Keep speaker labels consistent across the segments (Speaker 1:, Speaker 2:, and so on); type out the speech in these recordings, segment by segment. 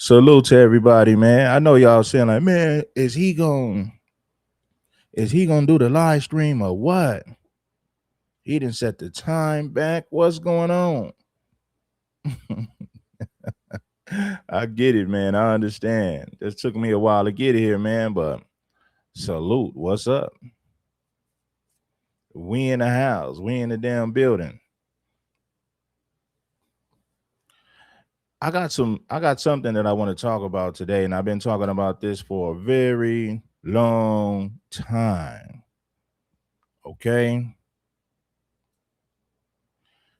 Speaker 1: Salute to everybody, man. I know y'all saying like, man, is he gonna do the live stream or what? He didn't set the time back. What's going on? I get it, man. I understand. It took me a while to get here, man, but salute. What's up? We in the house. We in the damn building. I got something that I want to talk about today, and I've been talking about this for a very long time. Okay.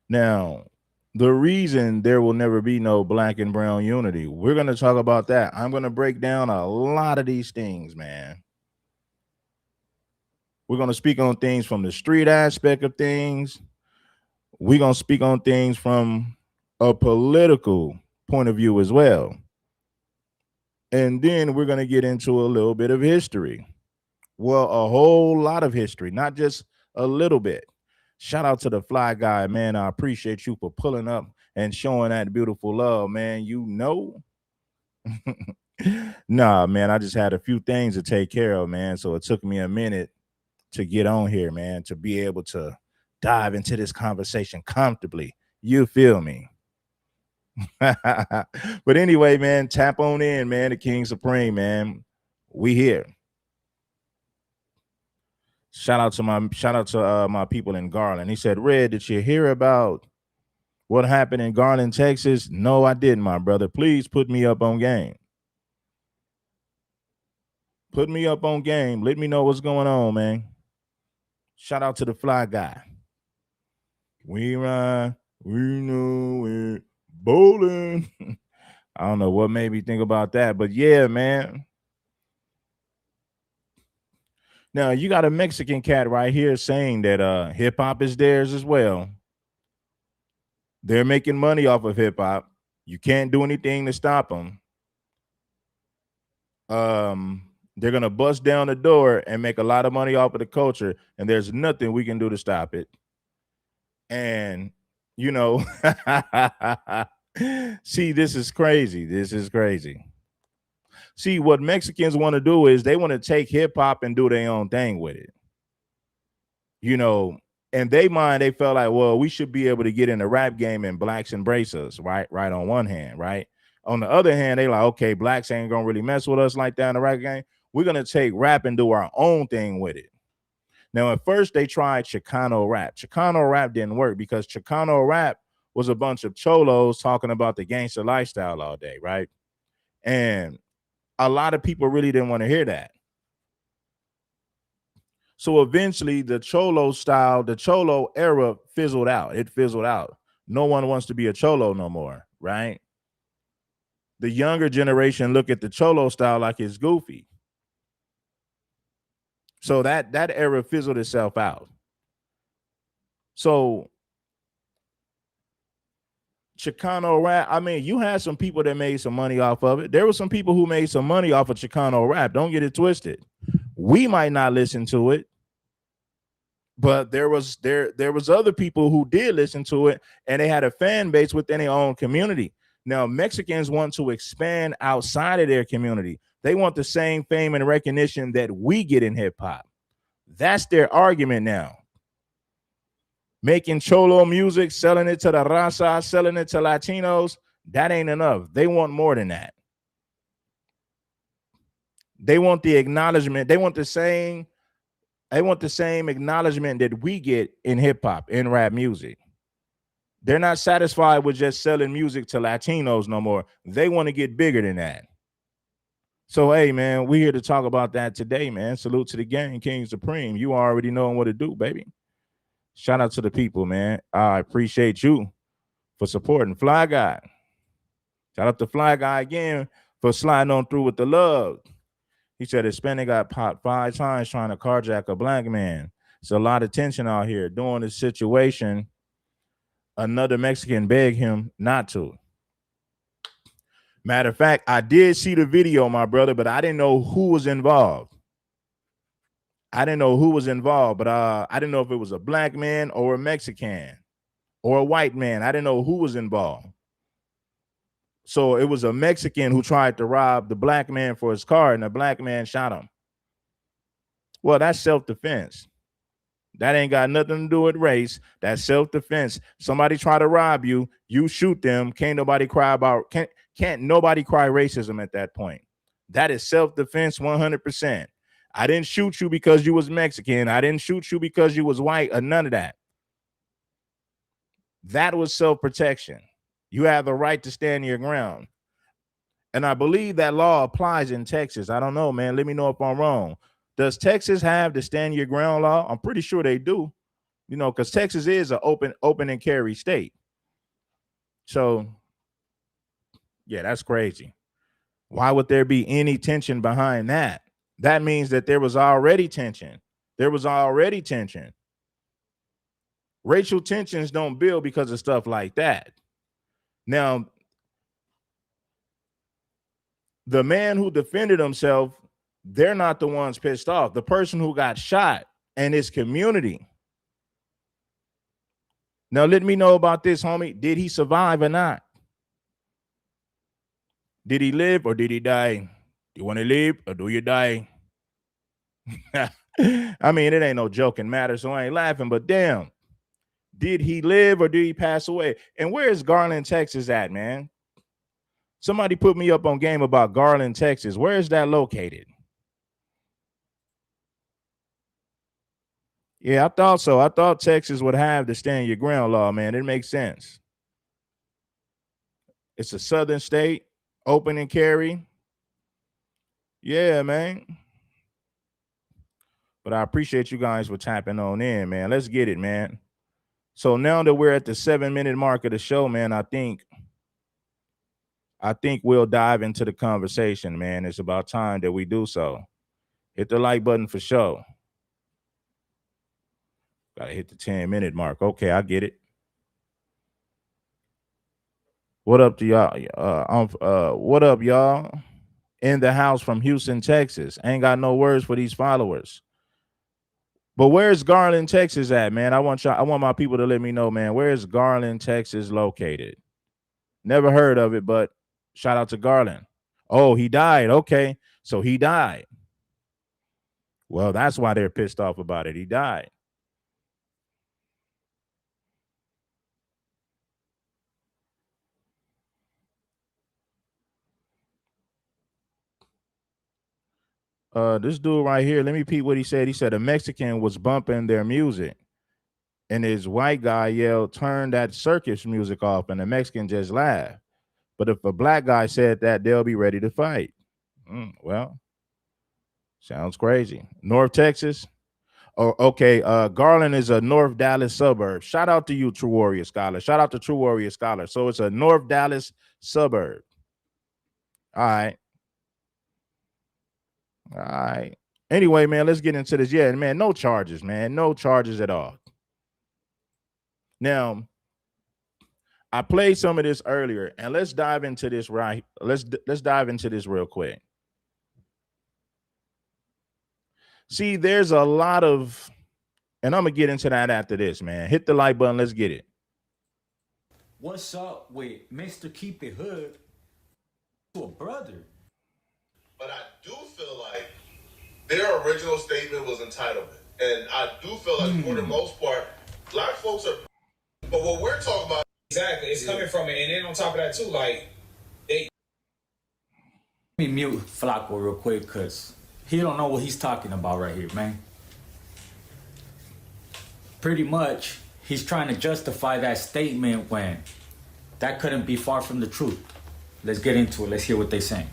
Speaker 1: Now, the reason there will never be no black and brown unity, we're going to talk about that. I'm going to break down a lot of these things, man. We're going to speak on things from the street aspect of things. We're going to speak on things from a political point of view as well. And then we're going to get into a little bit of history. Well, a whole lot of history, not just a little bit. Shout out to the fly guy, man. I appreciate you for pulling up and showing that beautiful love, man. Nah, man, I just had a few things to take care of, man. So it took me a minute to get on here, man, to be able to dive into this conversation comfortably. You feel me? But anyway, man, tap on in, man. The King Supreme, man. We here. Shout out to my people in Garland. He said, Red, did you hear about what happened in Garland, Texas? No, I didn't, my brother. Please put me up on game. Put me up on game. Let me know what's going on, man. Shout out to the fly guy. We ride, we know it, bowling. I don't know what made me think about that, but yeah, man. Now you got a Mexican cat right here saying that hip hop is theirs as well. They're making money off of hip hop. You can't do anything to stop them. They're gonna bust down the door and make a lot of money off of the culture, and there's nothing we can do to stop it. And you know, see, this is crazy. This is crazy. See, what Mexicans want to do is they want to take hip hop and do their own thing with it. You know, and they felt like, well, we should be able to get in the rap game and blacks embrace us, right? Right on one hand, right? On the other hand, they like, okay, blacks ain't gonna really mess with us like that in the rap game. We're gonna take rap and do our own thing with it. Now, at first, they tried Chicano rap. Chicano rap didn't work because Chicano rap was a bunch of cholos talking about the gangster lifestyle all day, right? And a lot of people really didn't want to hear that. So eventually, the cholo era fizzled out. It fizzled out. No one wants to be a cholo no more, right? The younger generation look at the cholo style like it's goofy. So that era fizzled itself out. So Chicano rap, I mean, you had some people that made some money off of it. There were some people who made some money off of Chicano rap. Don't get it twisted. We might not listen to it, but there was other people who did listen to it, and they had a fan base within their own community. Now, Mexicans want to expand outside of their community. They want the same fame and recognition that we get in hip hop. That's their argument now. Making cholo music, selling it to the raza, selling it to Latinos, that ain't enough. They want more than that. They want the acknowledgement. They want the same acknowledgement that we get in hip hop, in rap music. They're not satisfied with just selling music to Latinos no more. They want to get bigger than that. So, hey, man, we're here to talk about that today, man. Salute to the gang, King Supreme. You already know what to do, baby. Shout out to the people, man. I appreciate you for supporting Fly Guy. Shout out to Fly Guy again for sliding on through with the love. He said Hispanic got popped 5 times trying to carjack a black man. It's a lot of tension out here. During this situation, another Mexican begged him not to. Matter of fact, I did see the video, my brother, but I didn't know who was involved. But I didn't know if it was a black man or a Mexican or a white man. I didn't know who was involved. So it was a Mexican who tried to rob the black man for his car, and the black man shot him. Well, that's self-defense. That ain't got nothing to do with race. That's self-defense. Somebody try to rob you, you shoot them. Can't nobody cry about can't nobody cry racism at that point. That is self-defense 100%. I didn't shoot you because you was Mexican. I didn't shoot you because you was white, or none of that. That was self-protection. You have the right to stand your ground. And I believe that law applies in Texas. I don't know, man. Let me know if I'm wrong. Does Texas have the stand your ground law? I'm pretty sure they do, you know, because Texas is an open and carry state. So, yeah, that's crazy. Why would there be any tension behind that? That means that there was already tension. There was already tension. Racial tensions don't build because of stuff like that. Now, the man who defended himself, they're not the ones pissed off. The person who got shot and his community. Now, let me know about this, homie. Did he survive or not? Did he live or did he die? You want to live or do you die? I mean, it ain't no joking matter, so I ain't laughing, but damn. Did he live or did he pass away? And where is Garland, Texas at, man? Somebody put me up on game about Garland, Texas. Where is that located? Yeah, I thought so. I thought Texas would have the stand your ground law, man. It makes sense. It's a southern state, open and carry. Yeah, man. But I appreciate you guys for tapping on in, man. Let's get it, man. So now that we're at the 7-minute mark of the show, man, I think we'll dive into the conversation, man. It's about time that we do so. Hit the like button for sure. Gotta hit the 10-minute mark. Okay, I get it. What up to y'all? What up, y'all? In the house from Houston, Texas. Ain't got no words for these followers. But where's Garland, Texas at, man? I want my people to let me know, man. Where's Garland, Texas located? Never heard of it, but shout out to Garland. Oh, he died. Okay, so he died. Well, that's why they're pissed off about it. He died. This dude right here, let me repeat what he said. He said a Mexican was bumping their music, and his white guy yelled, "Turn that circus music off," and the Mexican just laughed. But if a black guy said that, they'll be ready to fight. Well, sounds crazy. North Texas. Oh, okay. Garland is a North Dallas suburb. Shout out to you, True Warrior Scholar. Shout out to True Warrior Scholar. So it's a North Dallas suburb. All right. All right. Anyway, man, let's get into this. Yeah, man, no charges, man. No charges at all. Now, I played some of this earlier, and let's dive into this right. Let's dive into this real quick. See, there's a lot of, and I'm gonna get into that after this, man. Hit the like button. Let's get it.
Speaker 2: What's up with Mr. Keep It Hood to a brother?
Speaker 3: But I do feel like their original statement was entitlement. And I do feel like for the most part, black folks are, but what we're talking about.
Speaker 4: Exactly. It's coming from it. And then on top of that too, like
Speaker 2: Let me mute Flacco real quick because he don't know what he's talking about right here, man. Pretty much, he's trying to justify that statement when that couldn't be far from the truth. Let's get into it. Let's hear what they're saying.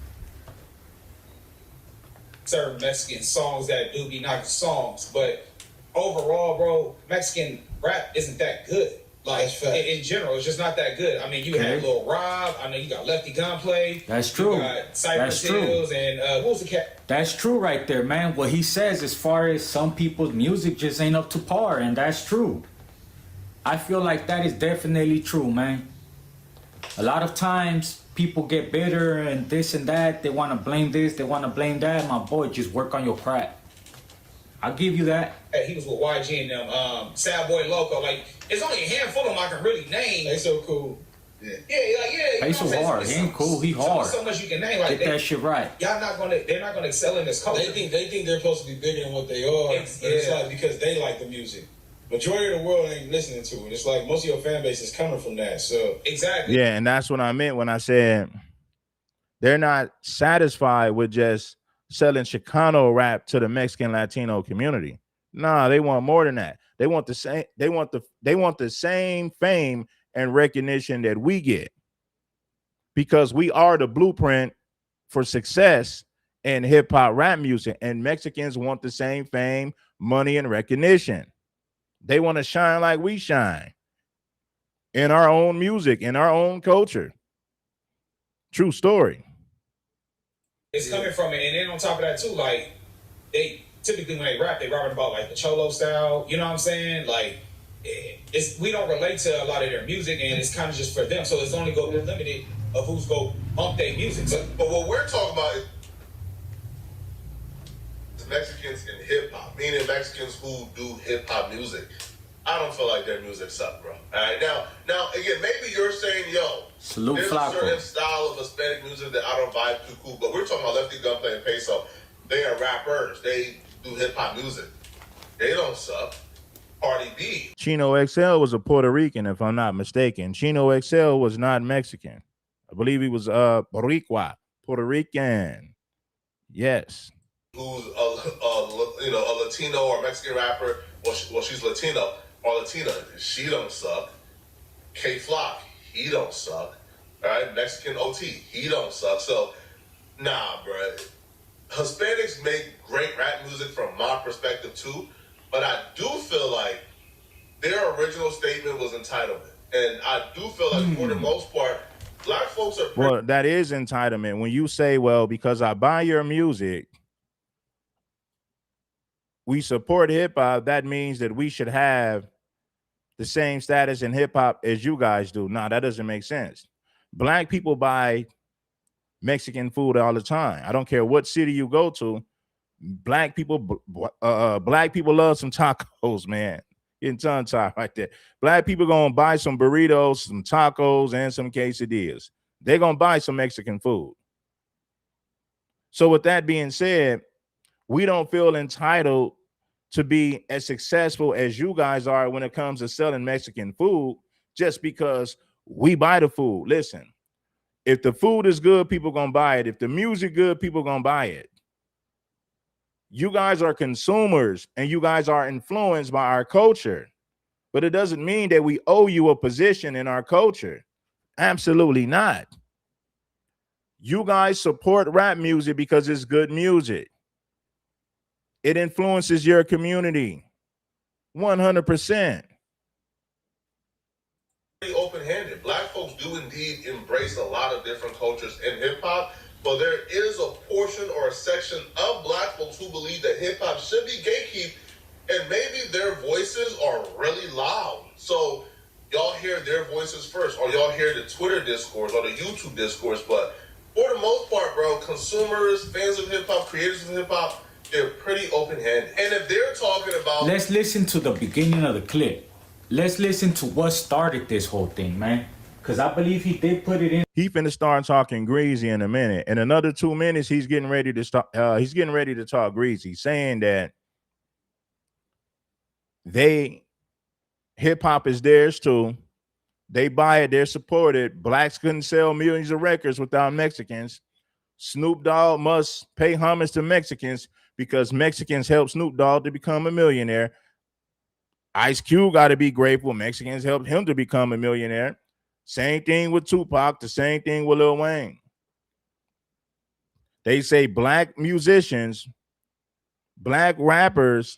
Speaker 4: certain Mexican songs that do be nice songs, but overall, bro, Mexican rap isn't that good. Like in general, it's just not that good. I mean, you had Lil Rob. I know you got Lefty Gunplay.
Speaker 2: That's true.
Speaker 4: You got Cypress Hills and what was the cat?
Speaker 2: That's true right there, man. What he says as far as some people's music just ain't up to par, and that's true. I feel like that is definitely true, man. A lot of times people get bitter and this and that. They want to blame this, they want to blame that. My boy, just work on your craft. I'll give you that.
Speaker 4: Hey, he was with YG and them, Sad Boy Loco. Like, it's only a handful of them I can really name.
Speaker 5: They so cool.
Speaker 4: Yeah, you
Speaker 2: He's
Speaker 4: know what I'm
Speaker 2: so hard.
Speaker 4: saying?
Speaker 2: He ain't cool. He hard.
Speaker 4: So much you can name. Like
Speaker 2: Get that shit right.
Speaker 4: They're not gonna excel in this culture.
Speaker 5: They think they're supposed to be bigger than what they are. It's like because they like the music. Majority of the world ain't listening to it. It's like most of your fan base is coming from that. So
Speaker 4: exactly.
Speaker 1: Yeah, and that's what I meant when I said they're not satisfied with just selling Chicano rap to the Mexican Latino community. Nah, they want more than that. They want the same. They want the same fame and recognition that we get, because we are the blueprint for success in hip hop rap music, and Mexicans want the same fame, money, and recognition. They want to shine like we shine in our own music, in our own culture. True story.
Speaker 4: It's coming from it, and then on top of that too, like they typically when they rapping about like the cholo style. You know what I'm saying? Like we don't relate to a lot of their music, and it's kind of just for them. So it's only go limited of who's go bump their music.
Speaker 3: But what we're talking about is Mexicans in hip hop, meaning Mexicans who do hip hop music. I don't feel like their music sucks, bro. All right, now again, maybe you're saying, yo,
Speaker 2: Salute
Speaker 3: there's
Speaker 2: Flaco.
Speaker 3: a certain style of Hispanic music that I don't vibe too cool. But we're talking about Lefty Gunplay and Peso. They are rappers. They do hip hop music. They don't suck. Cardi B.
Speaker 1: Chino XL was a Puerto Rican, if I'm not mistaken. Chino XL was not Mexican. I believe he was Boricua, Puerto Rican. Yes.
Speaker 3: Who's a Latino or Mexican rapper? Well, she's Latino or Latina. She don't suck. K Flock, he don't suck. All right, Mexican OT, he don't suck. So, nah, bro. Hispanics make great rap music from my perspective too, but I do feel like their original statement was entitlement, and I do feel like for the most part, black folks are.
Speaker 1: Well, that is entitlement. When you say, well, because I buy your music, we support hip hop, that means that we should have the same status in hip hop as you guys do. Nah, that doesn't make sense. Black people buy Mexican food all the time. I don't care what city you go to. Black people love some tacos, man. Getting tongue tied right there. Black people gonna buy some burritos, some tacos, and some quesadillas. They're gonna buy some Mexican food. So with that being said, we don't feel entitled to be as successful as you guys are when it comes to selling Mexican food just because we buy the food. Listen, if the food is good, people gonna buy it. If the music good, people gonna buy it. You guys are consumers and you guys are influenced by our culture, but it doesn't mean that we owe you a position in our culture. Absolutely not. You guys support rap music because it's good music. It influences your community 100%.
Speaker 3: Pretty open-handed. Black folks do indeed embrace a lot of different cultures in hip-hop, but there is a portion or a section of black folks who believe that hip-hop should be gatekept, and maybe their voices are really loud. So y'all hear their voices first, or y'all hear the Twitter discourse or the YouTube discourse, but for the most part, bro, consumers, fans of hip-hop, creators of hip-hop, they're pretty open-handed. And if they're talking about...
Speaker 2: Let's listen to the beginning of the clip. Let's listen to what started this whole thing, man. Because I believe he did put it in.
Speaker 1: He finna start talking greasy in a minute. In another 2 minutes, he's getting ready to start. He's getting ready to talk greasy, saying that hip hop is theirs too. They buy it. They're supported. Blacks couldn't sell millions of records without Mexicans. Snoop Dogg must pay homage to Mexicans because Mexicans helped Snoop Dogg to become a millionaire. Ice Cube got to be grateful. Mexicans helped him to become a millionaire. Same thing with Tupac, the same thing with Lil Wayne. They say black musicians, black rappers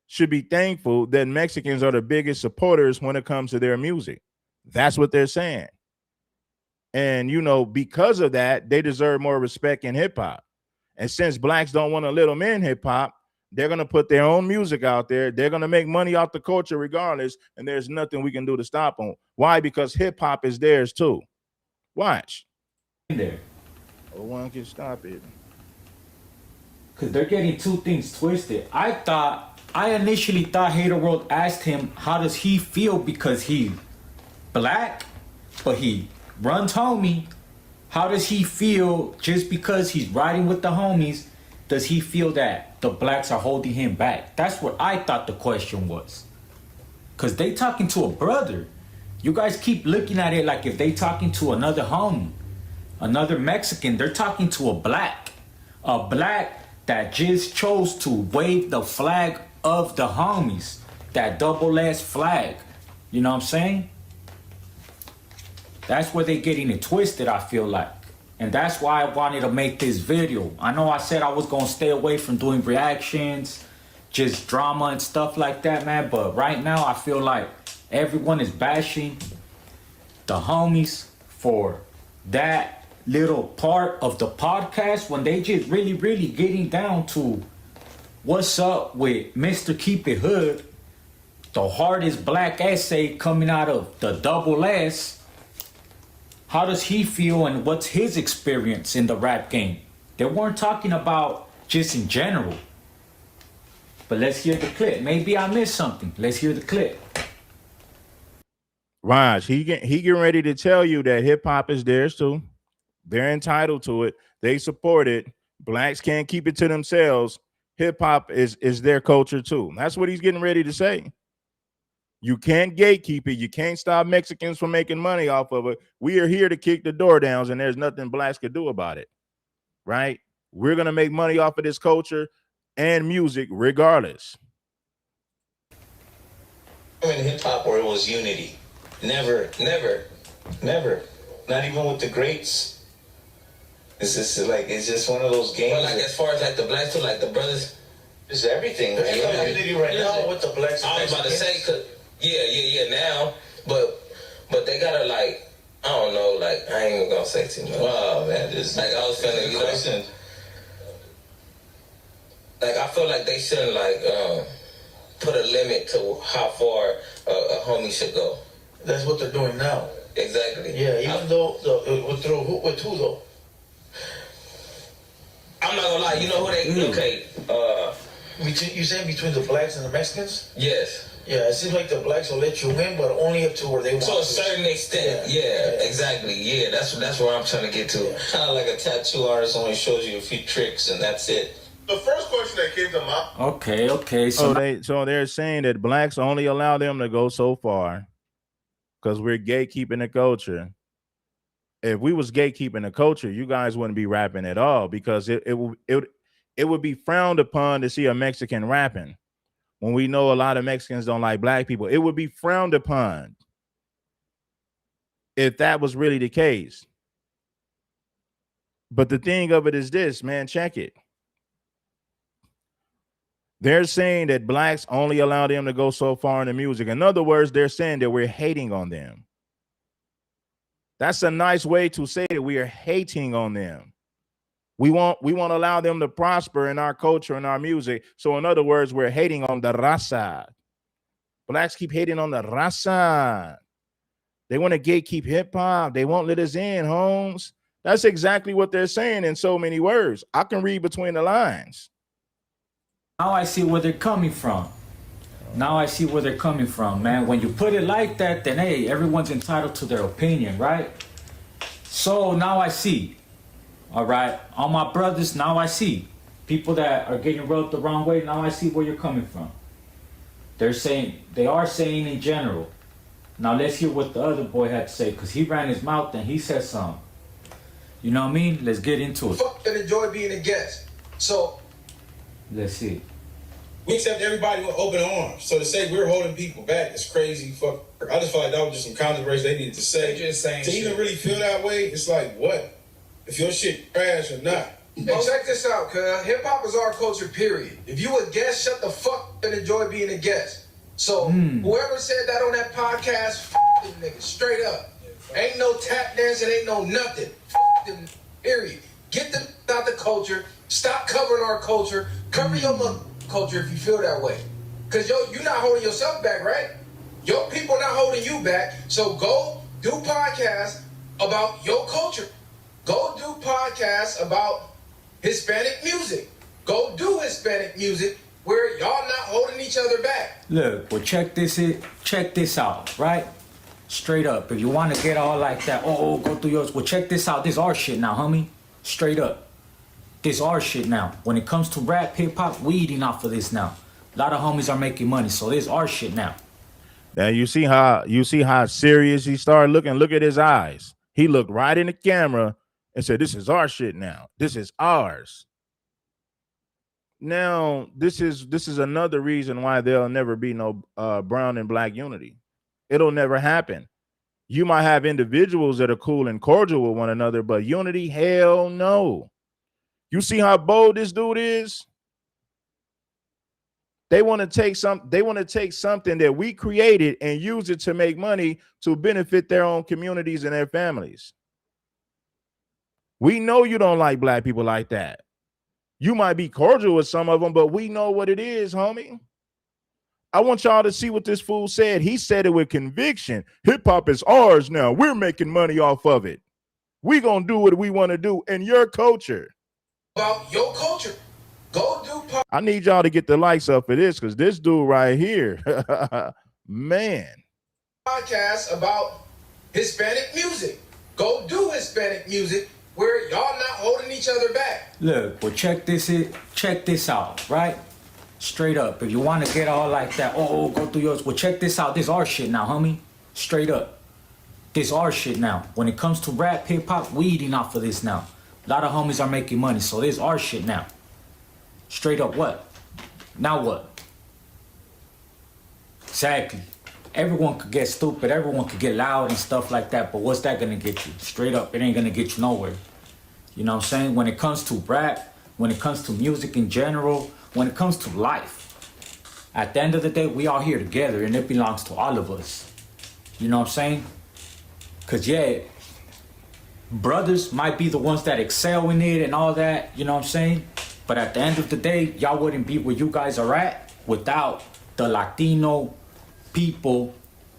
Speaker 1: should be thankful that Mexicans are the biggest supporters when it comes to their music. That's what they're saying. And, you know, because of that, they deserve more respect in hip hop. And since blacks don't want to let them in hip hop, they're going to put their own music out there. They're going to make money off the culture regardless, and there's nothing we can do to stop them. Why? Because hip-hop is theirs too. Watch.
Speaker 2: There.
Speaker 1: Oh, one can stop it.
Speaker 2: Because they're getting two things twisted. I initially thought Hater World asked him, how does he feel because he's black? but he runs homie. How does he feel just because he's riding with the homies? Does he feel that the blacks are holding him back? That's what I thought the question was. Because they talking to a brother. You guys keep looking at it like if they talking to another homie, another Mexican. They're talking to a black that just chose to wave the flag of the homies, that double S flag. You know what I'm saying? That's where they're getting it twisted, I feel like. And that's why I wanted to make this video. I know I said I was going to stay away from doing reactions, just drama and stuff like that, man. But right now, I feel like everyone is bashing the homies for that little part of the podcast when they just really, really getting down to what's up with Mr. Keep It Hood, the hardest black essay coming out of the double S. How does he feel and what's his experience in the rap game? They weren't talking about just in general. But let's hear the clip. Maybe I missed something. Let's hear the clip.
Speaker 1: Raj, he getting ready to tell you that hip hop is theirs too. They're entitled to it. They support it. Blacks can't keep it to themselves. Hip hop is their culture too. That's what he's getting ready to say. You can't gatekeep it. You can't stop Mexicans from making money off of it. We are here to kick the door down, and there's nothing blacks could do about it. Right? We're gonna make money off of this culture and music regardless.
Speaker 6: In hip hop where it was unity. Never. Not even with the greats. It's just like it's just one of those games.
Speaker 7: Well, like as far as like the blacks too, like the brothers.
Speaker 6: It's everything.
Speaker 7: There's
Speaker 6: no unity right now with the blacks.
Speaker 7: I was about to say, cause yeah now, but they gotta like I don't know, like I ain't even gonna say too much.
Speaker 6: Wow, man, just
Speaker 7: like I was feeling, you know, like I feel like they shouldn't like put a limit to how far a homie should go.
Speaker 6: That's what they're doing now.
Speaker 7: Exactly.
Speaker 6: Yeah, even though with who though?
Speaker 7: I'm not gonna lie. You know who they? Okay.
Speaker 6: You saying between the blacks and the Mexicans?
Speaker 7: Yes.
Speaker 6: Yeah, it seems like the blacks will let you win, but only up to where they want.
Speaker 7: To a certain extent. Yeah, exactly. Yeah, that's where I'm trying to get to.
Speaker 6: Yeah. Kind of like a tattoo artist only shows you a few tricks and that's it.
Speaker 3: The first question that came to mind.
Speaker 2: Okay.
Speaker 1: So they're saying that blacks only allow them to go so far because we're gatekeeping the culture. If we was gatekeeping the culture, you guys wouldn't be rapping at all because it would be frowned upon to see a Mexican rapping. When we know a lot of Mexicans don't like black people, it would be frowned upon if that was really the case. But the thing of it is this, man, check it. They're saying that blacks only allow them to go so far in the music. In other words, they're saying that we're hating on them. That's a nice way to say that we are hating on them. We won't allow them to prosper in our culture and our music. So in other words, we're hating on the raza. Blacks keep hating on the raza. They want to gatekeep hip hop. They won't let us in, Holmes. That's exactly what they're saying in so many words. I can read between the lines.
Speaker 2: Now I see where they're coming from. Man. When you put it like that, then hey, everyone's entitled to their opinion, right? So now I see. All right, all my brothers, now I see. People that are getting rubbed the wrong way, now I see where you're coming from. They are saying in general. Now let's hear what the other boy had to say, because he ran his mouth and he said something. You know what I mean? Let's get into it.
Speaker 8: Fuck and enjoy being a guest. So
Speaker 2: let's see.
Speaker 5: We accept everybody with open arms. So to say we're holding people back is crazy. Fuck. I just felt like that was just some controversy they needed to say.
Speaker 4: Just saying
Speaker 5: to
Speaker 4: shit.
Speaker 5: even really feel that way, it's like, what? If your shit trash or not.
Speaker 8: hey, check this out, cuz. Hip-hop is our culture, period. If you a guest, shut the fuck and enjoy being a guest. So whoever said that on that podcast, fuck them niggas, straight up. Ain't no tap dancing, ain't no nothing. Fuck them, period. Get them out the culture. Stop covering our culture. Cover your mother culture if you feel that way. Because you're not holding yourself back, right? Your people not holding you back. So go do podcasts about your culture. Go do podcasts about Hispanic music. Go do Hispanic music where y'all not holding each other back.
Speaker 2: Look, well check this out, right? Straight up. If you want to get all like that, oh, go through yours. Well, check this out. This our shit now, homie. Straight up. This our shit now. When it comes to rap, hip hop, we eating off of this now. A lot of homies are making money, so this our shit now.
Speaker 1: Now you see how serious he started looking. Look at his eyes. He looked right in the camera and said, "This is our shit now. This is ours." Now, this is another reason why there'll never be no brown and black unity. It'll never happen. You might have individuals that are cool and cordial with one another, but unity, hell no. You see how bold this dude is? They want to take something that we created and use it to make money to benefit their own communities and their families. We know you don't like black people like that. You might be cordial with some of them, but we know what it is, homie. I want y'all to see what this fool said. He said it with conviction. Hip hop is ours now. We're making money off of it. We're going to do what we want to do in your culture.
Speaker 8: About your culture. Go do
Speaker 1: I need y'all to get the likes up for this, because this dude right here, man.
Speaker 8: Podcast about Hispanic music. Go do Hispanic music where y'all not holding each other back.
Speaker 2: Look, well, check this out, right? Straight up. If you want to get all like that, oh, go through yours. Well, check this out. This our shit now, homie. Straight up. This our shit now. When it comes to rap, hip hop, we eating off of this now. A lot of homies are making money, so this our shit now. Straight up what? Now what? Exactly. Everyone could get stupid, everyone could get loud and stuff like that, but what's that gonna get you? Straight up, it ain't gonna get you nowhere. You know what I'm saying? When it comes to rap, when it comes to music in general, when it comes to life, at the end of the day, we all here together and it belongs to all of us. You know what I'm saying? Cause yeah, brothers might be the ones that excel in it and all that, you know what I'm saying? But at the end of the day, y'all wouldn't be where you guys are at without the Latino people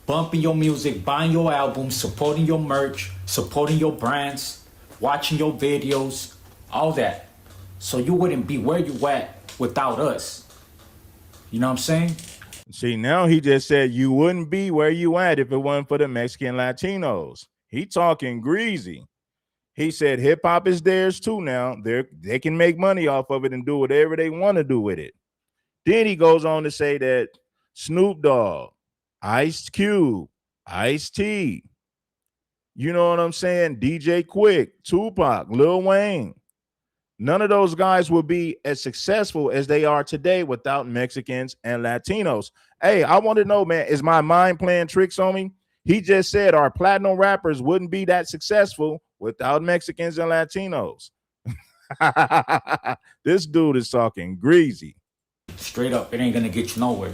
Speaker 2: bumping your music, buying your albums, supporting your merch, supporting your brands, watching your videos, all that. So you wouldn't be where you at without us. You know what I'm saying?
Speaker 1: See, now he just said you wouldn't be where you at if it wasn't for the Mexican Latinos. He talking greasy. He said hip hop is theirs too now. They can make money off of it and do whatever they want to do with it. Then he goes on to say that Snoop Dogg, Ice Cube, Ice-T, you know what I'm saying? DJ Quick, Tupac, Lil Wayne. None of those guys will be as successful as they are today without Mexicans and Latinos. Hey, I want to know, man, is my mind playing tricks on me? He just said our platinum rappers wouldn't be that successful without Mexicans and Latinos. This dude is talking greasy.
Speaker 2: Straight up, it ain't gonna get you nowhere.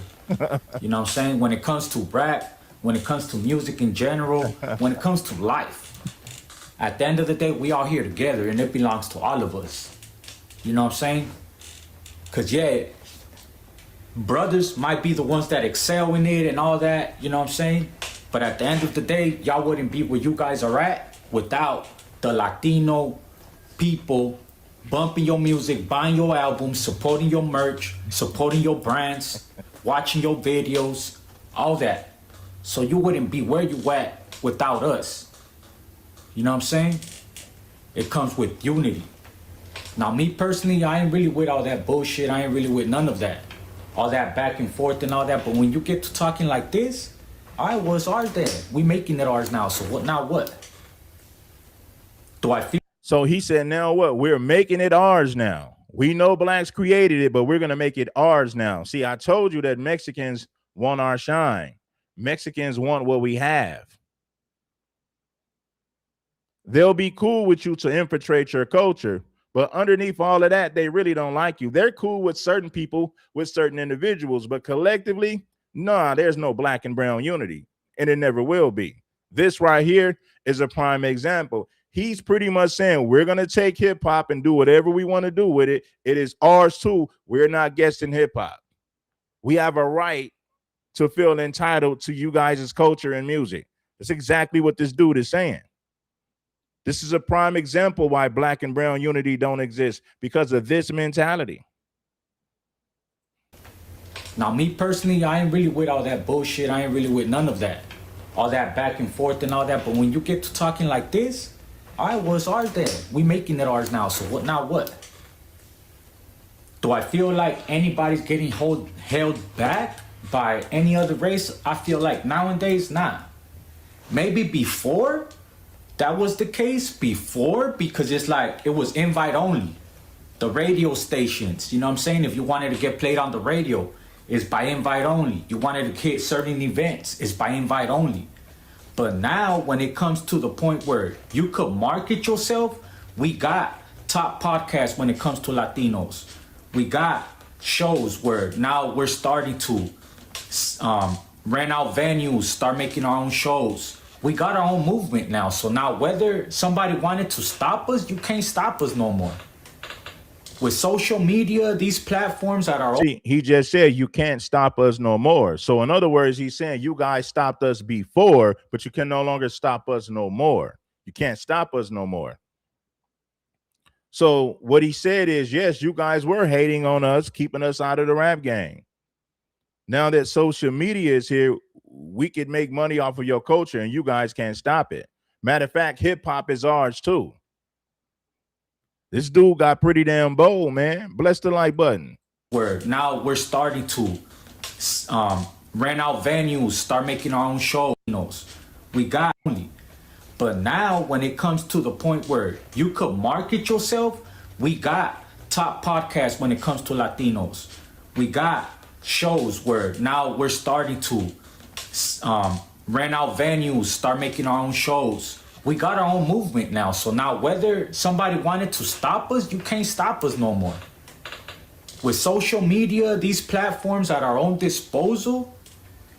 Speaker 2: You know what I'm saying? When it comes to rap, when it comes to music in general, when it comes to life, at the end of the day, we all here together and it belongs to all of us. You know what I'm saying? Cause yeah, brothers might be the ones that excel in it and all that, you know what I'm saying? But at the end of the day, y'all wouldn't be where you guys are at without the Latino people bumping your music, buying your albums, supporting your merch, supporting your brands, watching your videos, all that. So you wouldn't be where you at without us. You know what I'm saying? It comes with unity. Now, me personally, I ain't really with all that bullshit. I ain't really with none of that. All that back and forth and all that. But when you get to talking like this, I was ours then. We making it ours now. So what? Now what? Do I feel?
Speaker 1: So he said, now what? We're making it ours now. We know blacks created it, but we're going to make it ours now. See, I told you that Mexicans want our shine. Mexicans want what we have. They'll be cool with you to infiltrate your culture, but underneath all of that, they really don't like you. They're cool with certain people, with certain individuals, but collectively, nah, there's no black and brown unity, and it never will be. This right here is a prime example. He's pretty much saying we're going to take hip hop and do whatever we want to do with it. It is ours too. We're not guessing hip hop. We have a right to feel entitled to you guys' culture and music. That's exactly what this dude is saying. This is a prime example why black and brown unity don't exist, because of this mentality.
Speaker 2: Now, me personally, I ain't really with all that bullshit. I ain't really with none of that. all that back and forth and all that. But when you get to talking like this, all right, well, it's ours then. We making it ours now. So what now? What? Do I feel like anybody's getting held back by any other race? I feel like nowadays, not. Maybe before that was the case before, because it's like it was invite only. The radio stations, you know what I'm saying? If you wanted to get played on the radio, it's by invite only. You wanted to hit certain events, it's by invite only. But now when it comes to the point where you could market yourself, we got top podcasts when it comes to Latinos. We got shows where now we're starting to rent out venues, start making our own shows. We got our own movement now. So now whether somebody wanted to stop us, you can't stop us no more. With social media, these platforms that are...
Speaker 1: See, he just said you can't stop us no more. So in other words, he's saying you guys stopped us before, but you can no longer stop us no more. You can't stop us no more. So what he said is, yes, you guys were hating on us, keeping us out of the rap game. Now that social media is here, we could make money off of your culture and you guys can't stop it. Matter of fact, hip hop is ours too. This dude got pretty damn bold, man. Bless the like button.
Speaker 2: Where now we're starting to rent out venues, start making our own shows. We got only. But now when it comes to the point where you could market yourself, we got top podcasts when it comes to Latinos. We got shows where now we're starting to rent out venues, start making our own shows. We got our own movement now. So now whether somebody wanted to stop us, you can't stop us no more. With social media, these platforms at our own disposal,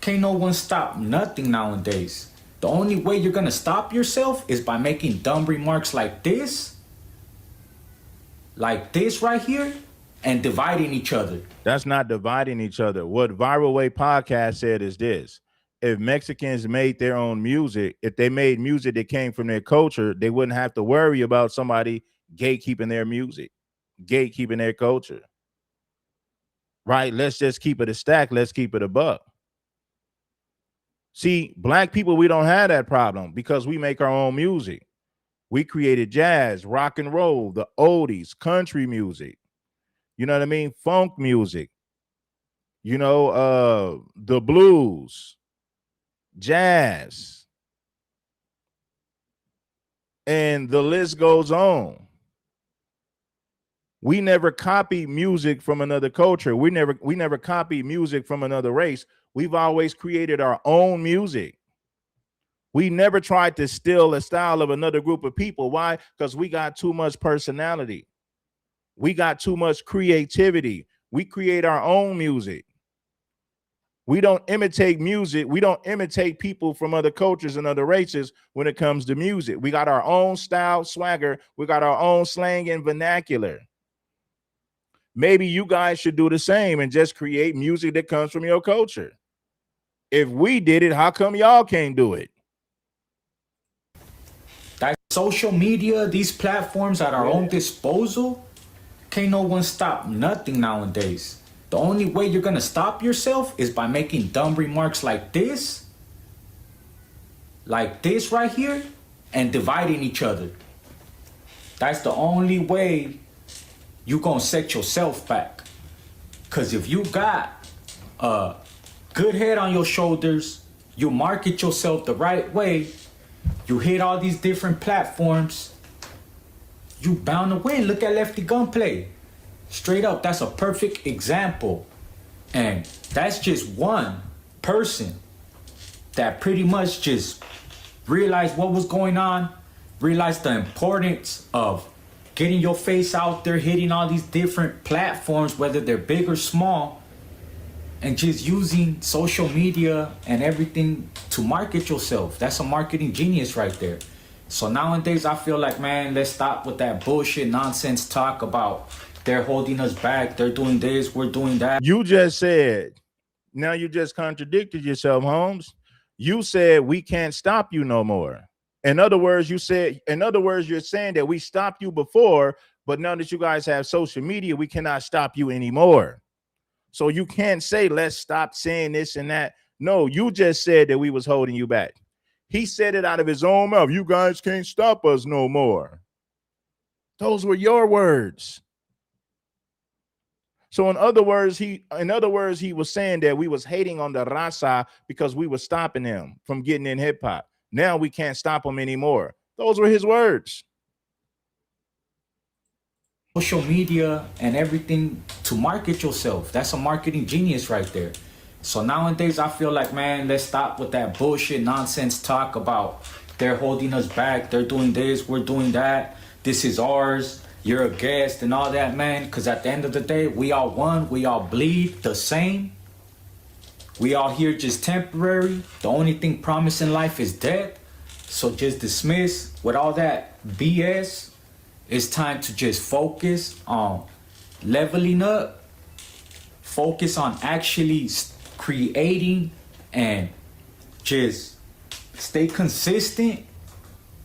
Speaker 2: can't no one stop nothing nowadays. The only way you're gonna stop yourself is by making dumb remarks like this right here, and dividing each other.
Speaker 1: That's not dividing each other. What Viral Way Podcast said is this: if Mexicans made their own music, if they made music that came from their culture, they wouldn't have to worry about somebody gatekeeping their music, gatekeeping their culture. Right? Let's just keep it a stack. Let's keep it a buck. See, black people, we don't have that problem because we make our own music. We created jazz, rock and roll, the oldies, country music. You know what I mean? Funk music. You know, the blues, jazz. And the list goes on. We never copy music from another culture. We never copy music from another race. We've always created our own music. We never tried to steal a style of another group of people. Why? Because we got too much personality. We got too much creativity. We create our own music. We don't imitate music. We don't imitate people from other cultures and other races when it comes to music. We got our own style, swagger. We got our own slang and vernacular. Maybe you guys should do the same and just create music that comes from your culture. If we did it, how come y'all can't do it?
Speaker 2: That social media, these platforms at our own disposal, can't no one stop nothing nowadays. The only way you're gonna stop yourself is by making dumb remarks like this right here, and dividing each other. That's the only way you gonna set yourself back. Cause if you got a good head on your shoulders, you market yourself the right way, you hit all these different platforms, you bound to win. Look at Lefty Gunplay. Straight up, that's a perfect example. And that's just one person that pretty much just realized what was going on, realized the importance of getting your face out there, hitting all these different platforms, whether they're big or small, and just using social media and everything to market yourself. That's a marketing genius right there. So nowadays, I feel like, man, let's stop with that bullshit nonsense talk about they're holding us back, they're doing this, we're doing that.
Speaker 1: You just said, now you just contradicted yourself, Holmes. You said we can't stop you no more. In other words, you're saying that we stopped you before, but now that you guys have social media, we cannot stop you anymore. So you can't say, let's stop saying this and that. No, you just said that we was holding you back. He said it out of his own mouth. You guys can't stop us no more. Those were your words. So in other words, he was saying that we was hating on the raza because we were stopping him from getting in hip hop. Now we can't stop him anymore. Those were his words.
Speaker 2: Social media and everything to market yourself. That's a marketing genius right there. So nowadays I feel like, man, let's stop with that bullshit nonsense talk about they're holding us back, they're doing this, we're doing that, this is ours, you're a guest and all that, man. Because at the end of the day, we all one, we all bleed the same. We all here just temporary. The only thing promised in life is death. So just dismiss with all that BS. It's time to just focus on leveling up. Focus on actually creating and just stay consistent.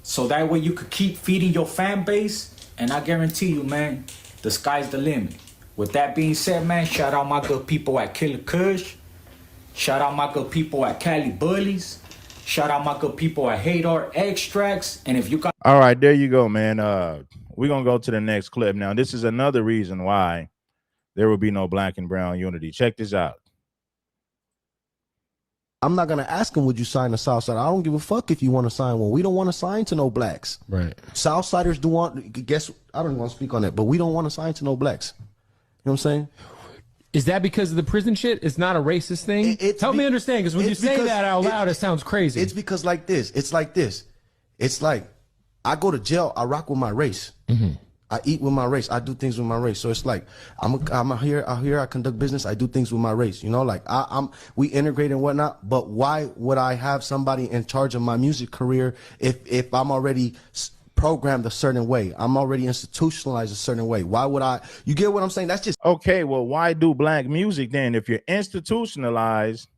Speaker 2: So that way you could keep feeding your fan base. And I guarantee you, man, the sky's the limit. With that being said, man, shout out my good people at Killer Kush. Shout out my good people at Cali Bullies. Shout out my good people at Hadar Extracts. And if you got...
Speaker 1: All right, there you go, man. We're going to go to the next clip. Now, this is another reason why there will be no black and brown unity. Check this out.
Speaker 9: I'm not going to ask him, would you sign the Southside? I don't give a fuck if you want to sign one. We don't want to sign to no blacks.
Speaker 10: Right.
Speaker 9: Southsiders do want, guess, I don't want to speak on that, but we don't want to sign to no blacks. You know what I'm saying?
Speaker 10: Is that because of the prison shit? It's not a racist thing? Help me understand, because when you say that out loud, it sounds crazy.
Speaker 9: It's because like this. It's like this. It's like, I go to jail, I rock with my race. I eat with my race. I do things with my race. So it's like, I'm here, I conduct business, I do things with my race. You know, like we integrate and whatnot, but why would I have somebody in charge of my music career if I'm already programmed a certain way? I'm already institutionalized a certain way. Why would I? You get what I'm saying? That's just...
Speaker 1: Okay, well, why do black music then? If you're institutionalized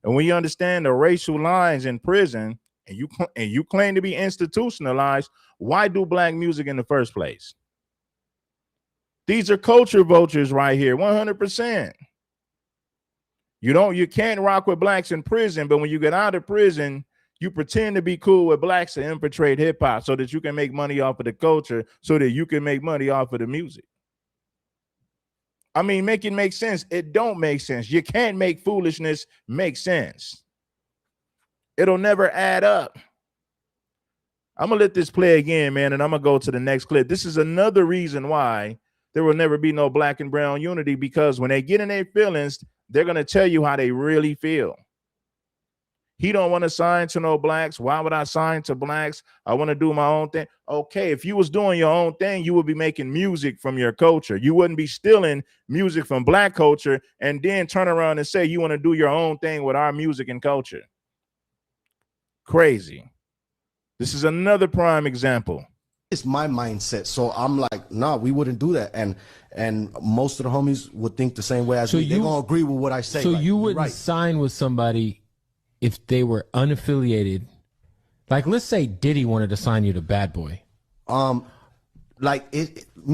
Speaker 1: and when you understand the racial lines in prison and you claim to be institutionalized, why do black music in the first place? These are culture vultures right here, 100%. You can't rock with blacks in prison, but when you get out of prison, you pretend to be cool with blacks to infiltrate hip hop so that you can make money off of the culture, so that you can make money off of the music. I mean, make it make sense. It don't make sense. You can't make foolishness make sense. It'll never add up. I'm going to let this play again, man, and I'm going to go to the next clip. This is another reason why there will never be no black and brown unity, because when they get in their feelings, they're going to tell you how they really feel. He don't want to sign to no blacks. Why would I sign to blacks? I want to do my own thing. Okay, if you was doing your own thing, you would be making music from your culture. You wouldn't be stealing music from black culture and then turn around and say you want to do your own thing with our music and culture. Crazy. This is another prime example.
Speaker 9: It's my mindset. So I'm like, nah, we wouldn't do that. And most of the homies would think the same way as me. They're going to agree with what I say.
Speaker 10: So
Speaker 9: like,
Speaker 10: you wouldn't sign with somebody if they were unaffiliated? Like, let's say Diddy wanted to sign you to Bad Boy.
Speaker 9: Me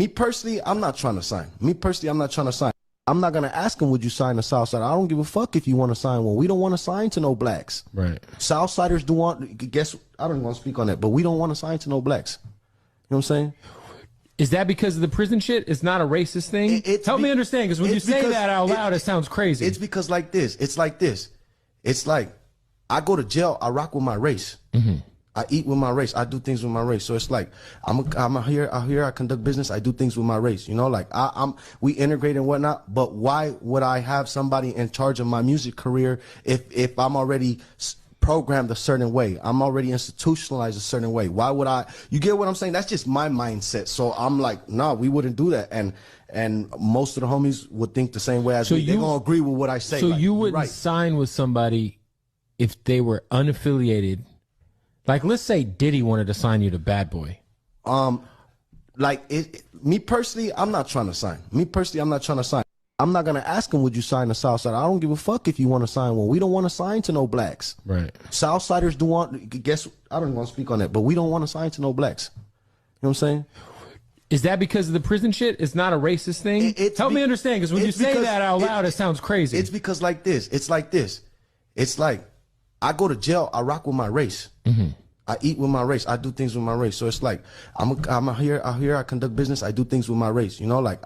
Speaker 9: personally, I'm not trying to sign. I'm not going to ask him, would you sign the Southside? I don't give a fuck if you want to sign one. We don't want to sign to no blacks.
Speaker 10: Right.
Speaker 9: Southsiders do want, guess, I don't want to speak on that, but we don't want to sign to no blacks. You know what I'm saying?
Speaker 10: Is that because of the prison shit? It's not a racist thing? Help me understand, because when you say that out loud, it sounds crazy.
Speaker 9: It's because like this. It's like this. It's like, I go to jail, I rock with my race. I eat with my race. I do things with my race. So it's like, I'm here, I conduct business, I do things with my race. You know, like we integrate and whatnot, but why would I have somebody in charge of my music career if I'm already programmed a certain way? I'm already institutionalized a certain way. Why would I? You get what I'm saying? That's just my mindset. So I'm like, nah, we wouldn't do that. And most of the homies would think the same way as me. They're going to agree with what I say.
Speaker 10: So
Speaker 9: like,
Speaker 10: you wouldn't sign with somebody if they were unaffiliated? Like, let's say Diddy wanted to sign you to Bad Boy.
Speaker 9: Me personally, I'm not trying to sign. I'm not going to ask him, would you sign the Southside? I don't give a fuck if you want to sign one. We don't want to sign to no blacks.
Speaker 10: Right.
Speaker 9: Southsiders do want, guess, I don't want to speak on that, but we don't want to sign to no blacks. You know what I'm saying?
Speaker 10: Is that because of the prison shit? It's not a racist thing? Help me understand, because when you say that out loud, it sounds crazy.
Speaker 9: It's because like this. It's like this. It's like, I go to jail, I rock with my race. I eat with my race. I do things with my race. So it's like I'm here. I conduct business. I do things with my race. You know, like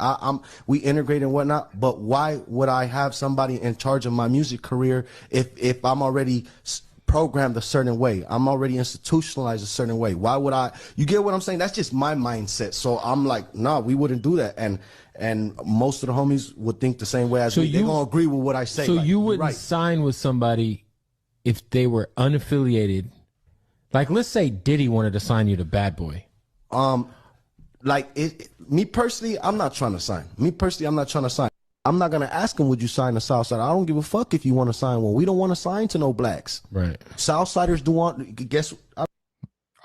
Speaker 9: we integrate and whatnot. But why would I have somebody in charge of my music career if I'm already programmed a certain way? I'm already institutionalized a certain way. Why would I? You get what I'm saying? That's just my mindset. So I'm like, no, we wouldn't do that. And most of the homies would think the same way as me. They're gonna agree with what I say.
Speaker 10: So
Speaker 9: like,
Speaker 10: you wouldn't
Speaker 9: right.
Speaker 10: sign with somebody if they were unaffiliated. Like, let's say Diddy wanted to sign you to Bad Boy.
Speaker 9: Me personally, I'm not trying to sign. I'm not gonna ask him, would you sign to Southside? I don't give a fuck if you want to sign one. We don't want to sign to no blacks.
Speaker 10: Right.
Speaker 9: Southsiders do want. Guess.
Speaker 1: All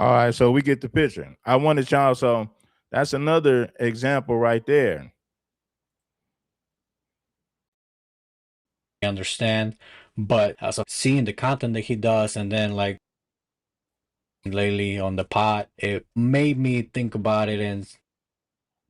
Speaker 1: right, so we get the picture. I wanted y'all. So that's another example right there.
Speaker 11: Understand, but as of seeing the content that he does, and then like lately on the pod, it made me think about it and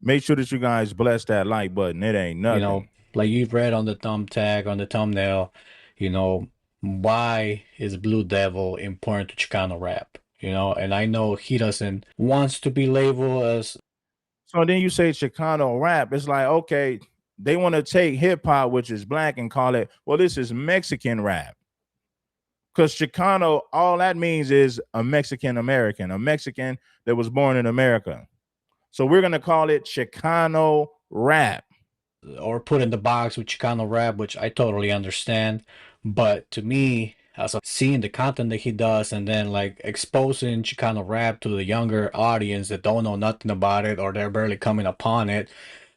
Speaker 1: make sure that you guys bless that like button. It ain't nothing.
Speaker 11: You know, like you've read on the thumbtack, on the thumbnail, you know, why is Blue Devil important to Chicano rap? You know, and I know he doesn't wants to be labeled as.
Speaker 1: So then you say Chicano rap. It's like, okay, they want to take hip hop, which is black, and call it, well, this is Mexican rap. Because Chicano, all that means is a Mexican American, a Mexican that was born in America. So we're going to call it Chicano rap.
Speaker 11: Or put in the box with Chicano rap, which I totally understand. But to me, as of seeing the content that he does and then like exposing Chicano rap to the younger audience that don't know nothing about it or they're barely coming upon it,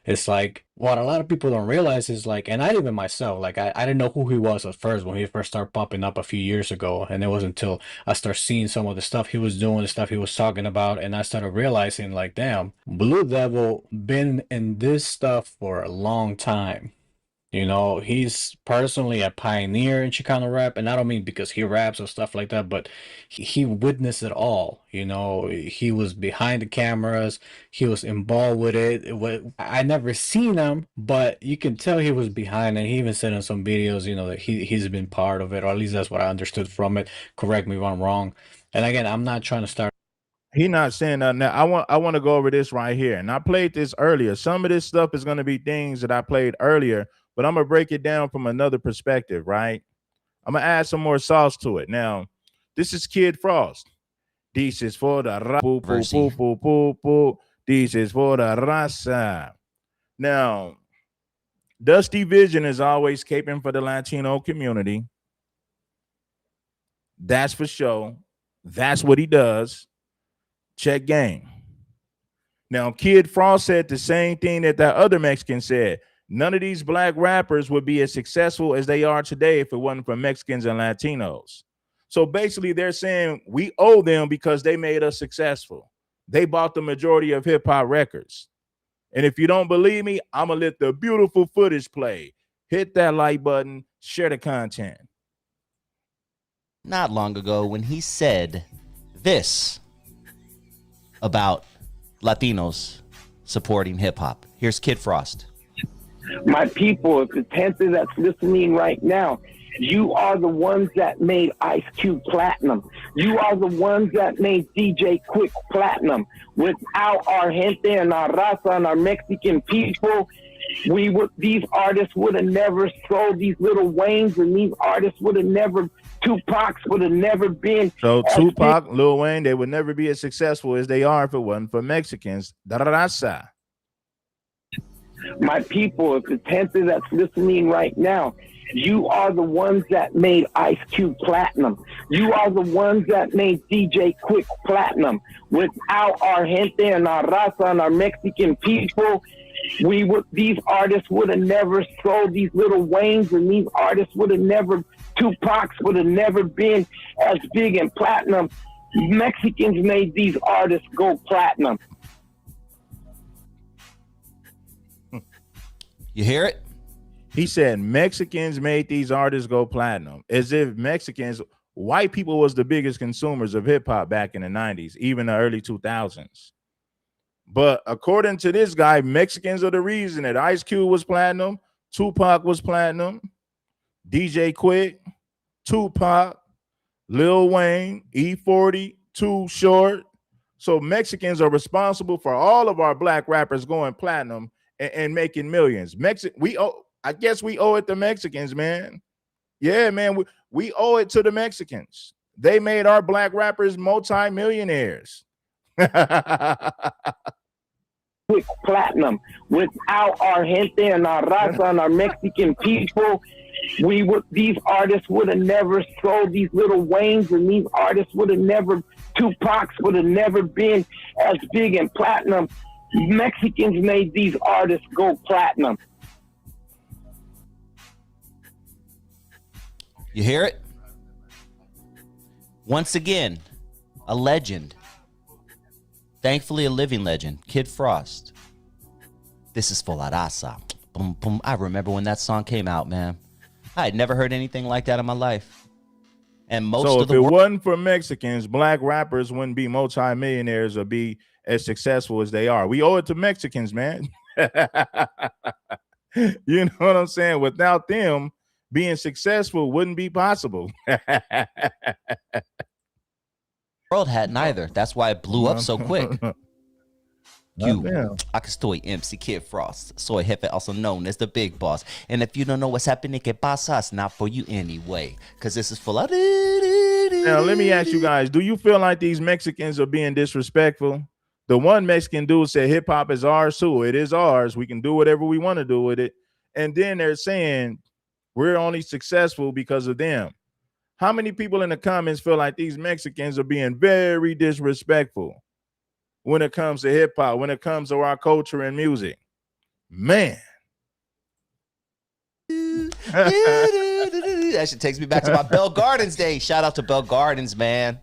Speaker 11: it's like what a lot of people don't realize is like, and I even myself, like I didn't know who he was at first when he first started popping up a few years ago. And it wasn't until I started seeing some of the stuff he was doing, the stuff he was talking about, and I started realizing like, damn, Blue Devil been in this stuff for a long time. You know, he's personally a pioneer in Chicano rap, and I don't mean because he raps or stuff like that, but he witnessed it all. You know, he was behind the cameras, he was involved with it. I never seen him, but you can tell he was behind it. He even said in some videos, you know, that he's been part of it, or at least that's what I understood from it. Correct me if I'm wrong. And again, I'm not trying to start.
Speaker 1: He not saying that now. I want to go over this right here, and I played this earlier. Some of this stuff is going to be things that I played earlier, but I'm gonna break it down from another perspective, right? I'm gonna add some more sauce to it. Now, this is Kid Frost. This is for the This is for the raza. Now, Dusty Vision is always caping for the Latino community. That's for sure. That's what he does. Check game. Now, Kid Frost said the same thing that other Mexican said. None of these black rappers would be as successful as they are today if it wasn't for Mexicans and Latinos. So basically, they're saying we owe them because they made us successful. They bought the majority of hip hop records. And if you don't believe me, I'm going to let the beautiful footage play. Hit that like button, share the content.
Speaker 12: Not long ago when he said this about Latinos supporting hip hop. Here's Kid Frost.
Speaker 13: My people, if the Panther that's listening right now, you are the ones that made Ice Cube platinum. You are the ones that made DJ Quick platinum. Without our gente and our raza and our Mexican people, these artists would have never sold these Little Waynes, and these artists would have never, Tupac's would have never been.
Speaker 1: So Tupac, Lil Wayne, they would never be as successful as they are if it wasn't for Mexicans. Da da da sa.
Speaker 13: My people, if the Panther that's listening right now, you are the ones that made Ice Cube platinum. You are the ones that made DJ Quick platinum. Without our gente and our raza and our Mexican people, these artists would have never sold these Little Waynes, and these artists would have never, Tupac's would have never been as big and platinum. Mexicans made these artists go platinum.
Speaker 12: You hear it?
Speaker 1: He said Mexicans made these artists go platinum, as if Mexicans, white people was the biggest consumers of hip hop back in the 90s, even the early 2000s. But according to this guy, Mexicans are the reason that Ice Cube was platinum, Tupac was platinum, DJ Quick, Tupac, Lil Wayne, E40, Too Short. So Mexicans are responsible for all of our black rappers going platinum and making millions. I guess we owe it to Mexicans, man. Yeah, man, we owe it to the Mexicans. They made our black rappers multi-millionaires.
Speaker 13: Quick platinum. Without our gente and our raza and our Mexican people, these artists would have never sold these Little Waynes, and these artists would have never, Tupacs would have never been as big in platinum. Mexicans made these artists go platinum.
Speaker 12: You hear it? Once again, a legend. Thankfully, a living legend. Kid Frost. This is for la raza. Boom, boom. I remember when that song came out, man. I had never heard anything like that in my life. And most
Speaker 1: so
Speaker 12: of
Speaker 1: if
Speaker 12: the
Speaker 1: it wasn't for Mexicans, black rappers wouldn't be multimillionaires or be as successful as they are. We owe it to Mexicans, man. You know what I'm saying? Without them, being successful wouldn't be possible.
Speaker 12: World hadn't either. That's why it blew up so quick. Aquí estoy, MC Kid Frost. Soy jefe, also known as the big boss. And if you don't know what's happening, que pasa? It's not for you anyway. Because this is full of...
Speaker 1: Now, let me ask you guys, do you feel like these Mexicans are being disrespectful? The one Mexican dude said hip-hop is ours too. It is ours. We can do whatever we want to do with it. And then they're saying we're only successful because of them. How many people in the comments feel like these Mexicans are being very disrespectful when it comes to hip hop, when it comes to our culture and music? Man.
Speaker 12: That shit takes me back to my Bell Gardens days. Shout out to Bell Gardens, man.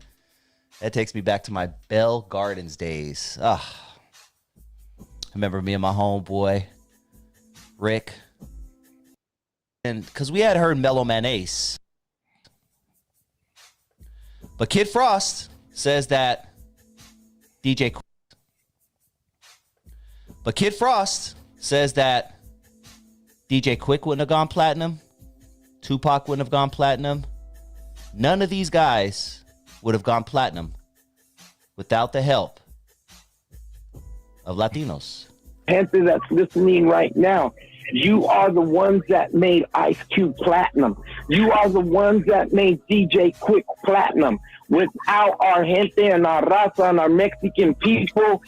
Speaker 12: That takes me back to my Bell Gardens days. I remember me and my homeboy, Rick. And because we had heard Mellow Man Ace. But Kid Frost says that DJ Quick wouldn't have gone platinum. Tupac wouldn't have gone platinum. None of these guys would have gone platinum without the help of Latinos.
Speaker 13: Panther that's listening right now, you are the ones that made Ice Cube platinum. You are the ones that made DJ Quick platinum. Without our gente and our raza and our Mexican people,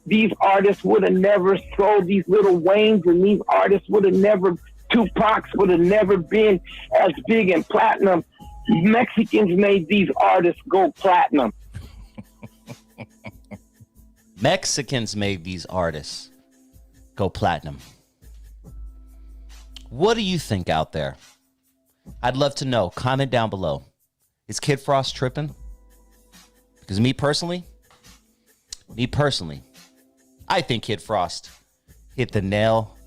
Speaker 13: these artists would have never sold these Little Waynes, and these artists would have never, Tupacs would have never been as big in platinum. Mexicans made these artists go platinum.
Speaker 12: Mexicans made these artists go platinum. What do you think out there? I'd love to know. Comment down below. Is Kid Frost tripping? Because me personally, I think Kid Frost hit the nail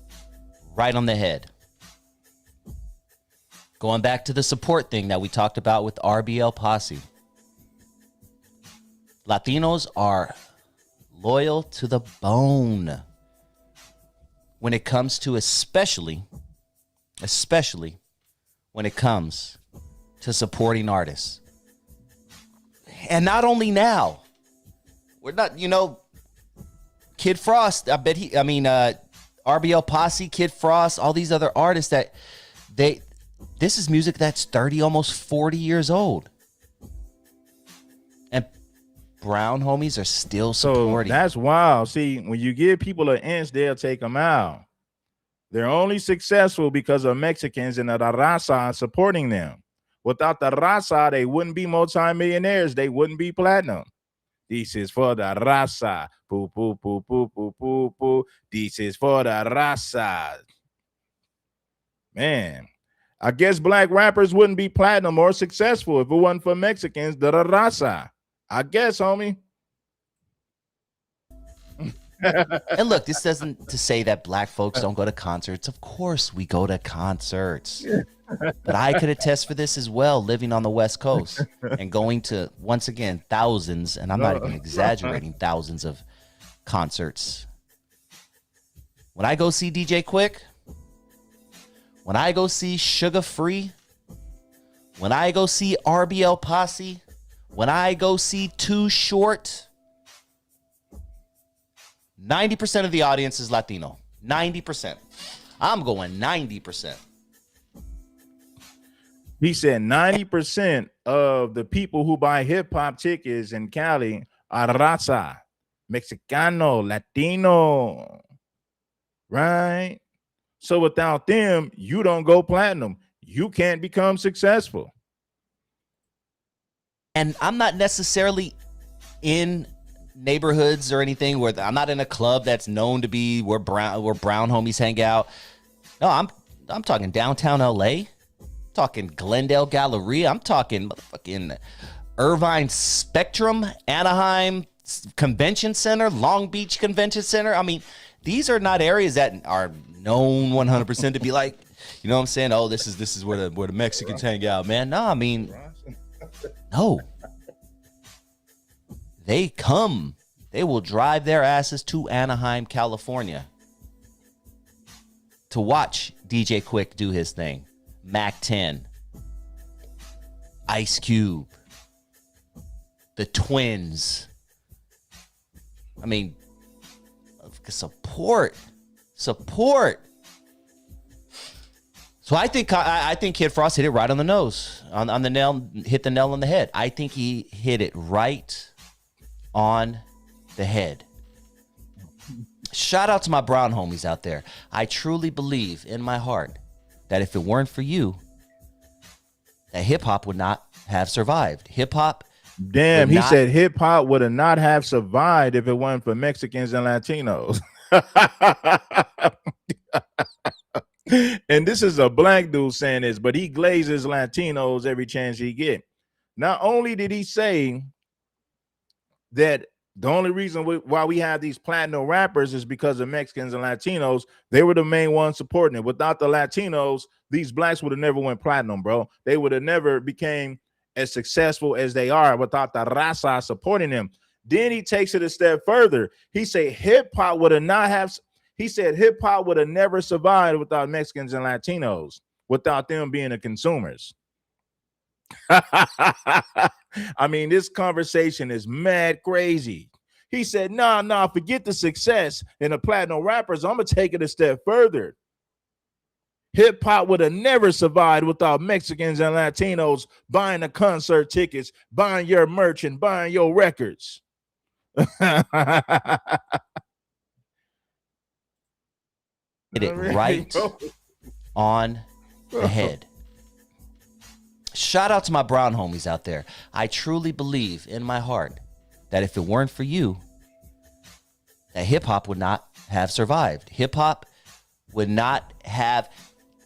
Speaker 12: right on the head. Going back to the support thing that we talked about with RBL Posse. Latinos are loyal to the bone when it comes to especially when it comes to supporting artists. And not only now, we're not, Kid Frost, RBL Posse, Kid Frost, all these other artists that this is music that's 30, almost 40 years old. And brown homies are still supporting.
Speaker 1: So that's wild. See, when you give people an inch, they'll take them out. They're only successful because of Mexicans and the raza supporting them. Without the raza, they wouldn't be multimillionaires. They wouldn't be platinum. This is for the raza. Poo, poo, poo, poo, poo, poo, poo. This is for the raza. Man, I guess black rappers wouldn't be platinum or successful if it wasn't for Mexicans, the raza. I guess, homie.
Speaker 12: And look, this doesn't to say that black folks don't go to concerts. Of course we go to concerts. But I could attest for this as well, living on the West Coast and going to, once again, thousands, and I'm not even exaggerating, thousands of concerts. When I go see DJ Quick, when I go see Sugar Free, When I go see RBL Posse, when I go see Too Short, 90% of the audience is Latino. 90%. I'm going 90%.
Speaker 1: He said 90% of the people who buy hip hop tickets in Cali are raza, Mexicano, Latino, right? So without them, you don't go platinum. You can't become successful.
Speaker 12: And I'm not necessarily in neighborhoods or anything where I'm not in a club that's known to be where brown homies hang out. No, I'm talking downtown LA. Talking Glendale Galleria. I'm talking motherfucking Irvine Spectrum, Anaheim Convention Center, Long Beach Convention Center. I mean, these are not areas that are known 100% to be like, you know what I'm saying? Oh, this is where the Mexicans hang out, man. No, I mean, no. They come. They will drive their asses to Anaheim, California to watch DJ Quick do his thing. Mac 10, Ice Cube, the Twins. I mean, support. So I think Kid Frost hit it right on the nose, on the nail, hit the nail on the head. I think he hit it right on the head. Shout out to my brown homies out there. I truly believe in my heart that if it weren't for you, that hip-hop would not have survived. Hip-hop.
Speaker 1: Damn, he said hip-hop would have not have survived if it weren't for Mexicans and Latinos. And this is a black dude saying this, but he glazes Latinos every chance he get. Not only did he say that the only reason why we have these platinum rappers is because of Mexicans and Latinos. They were the main ones supporting it. Without the Latinos, these blacks would have never went platinum, bro. They would have never became as successful as they are without the raza supporting them. Then he takes it a step further. He said hip-hop would have not have, he said hip-hop would have never survived without Mexicans and Latinos, without them being the consumers. I mean, this conversation is mad crazy. He said, nah, forget the success and the platinum rappers. I'm going to take it a step further. Hip hop would have never survived without Mexicans and Latinos buying the concert tickets, buying your merch, and buying your records.
Speaker 12: Hit it right on the head. Shout out to my brown homies out there. I truly believe in my heart that if it weren't for you, that hip-hop would not have survived. Hip-hop would not have,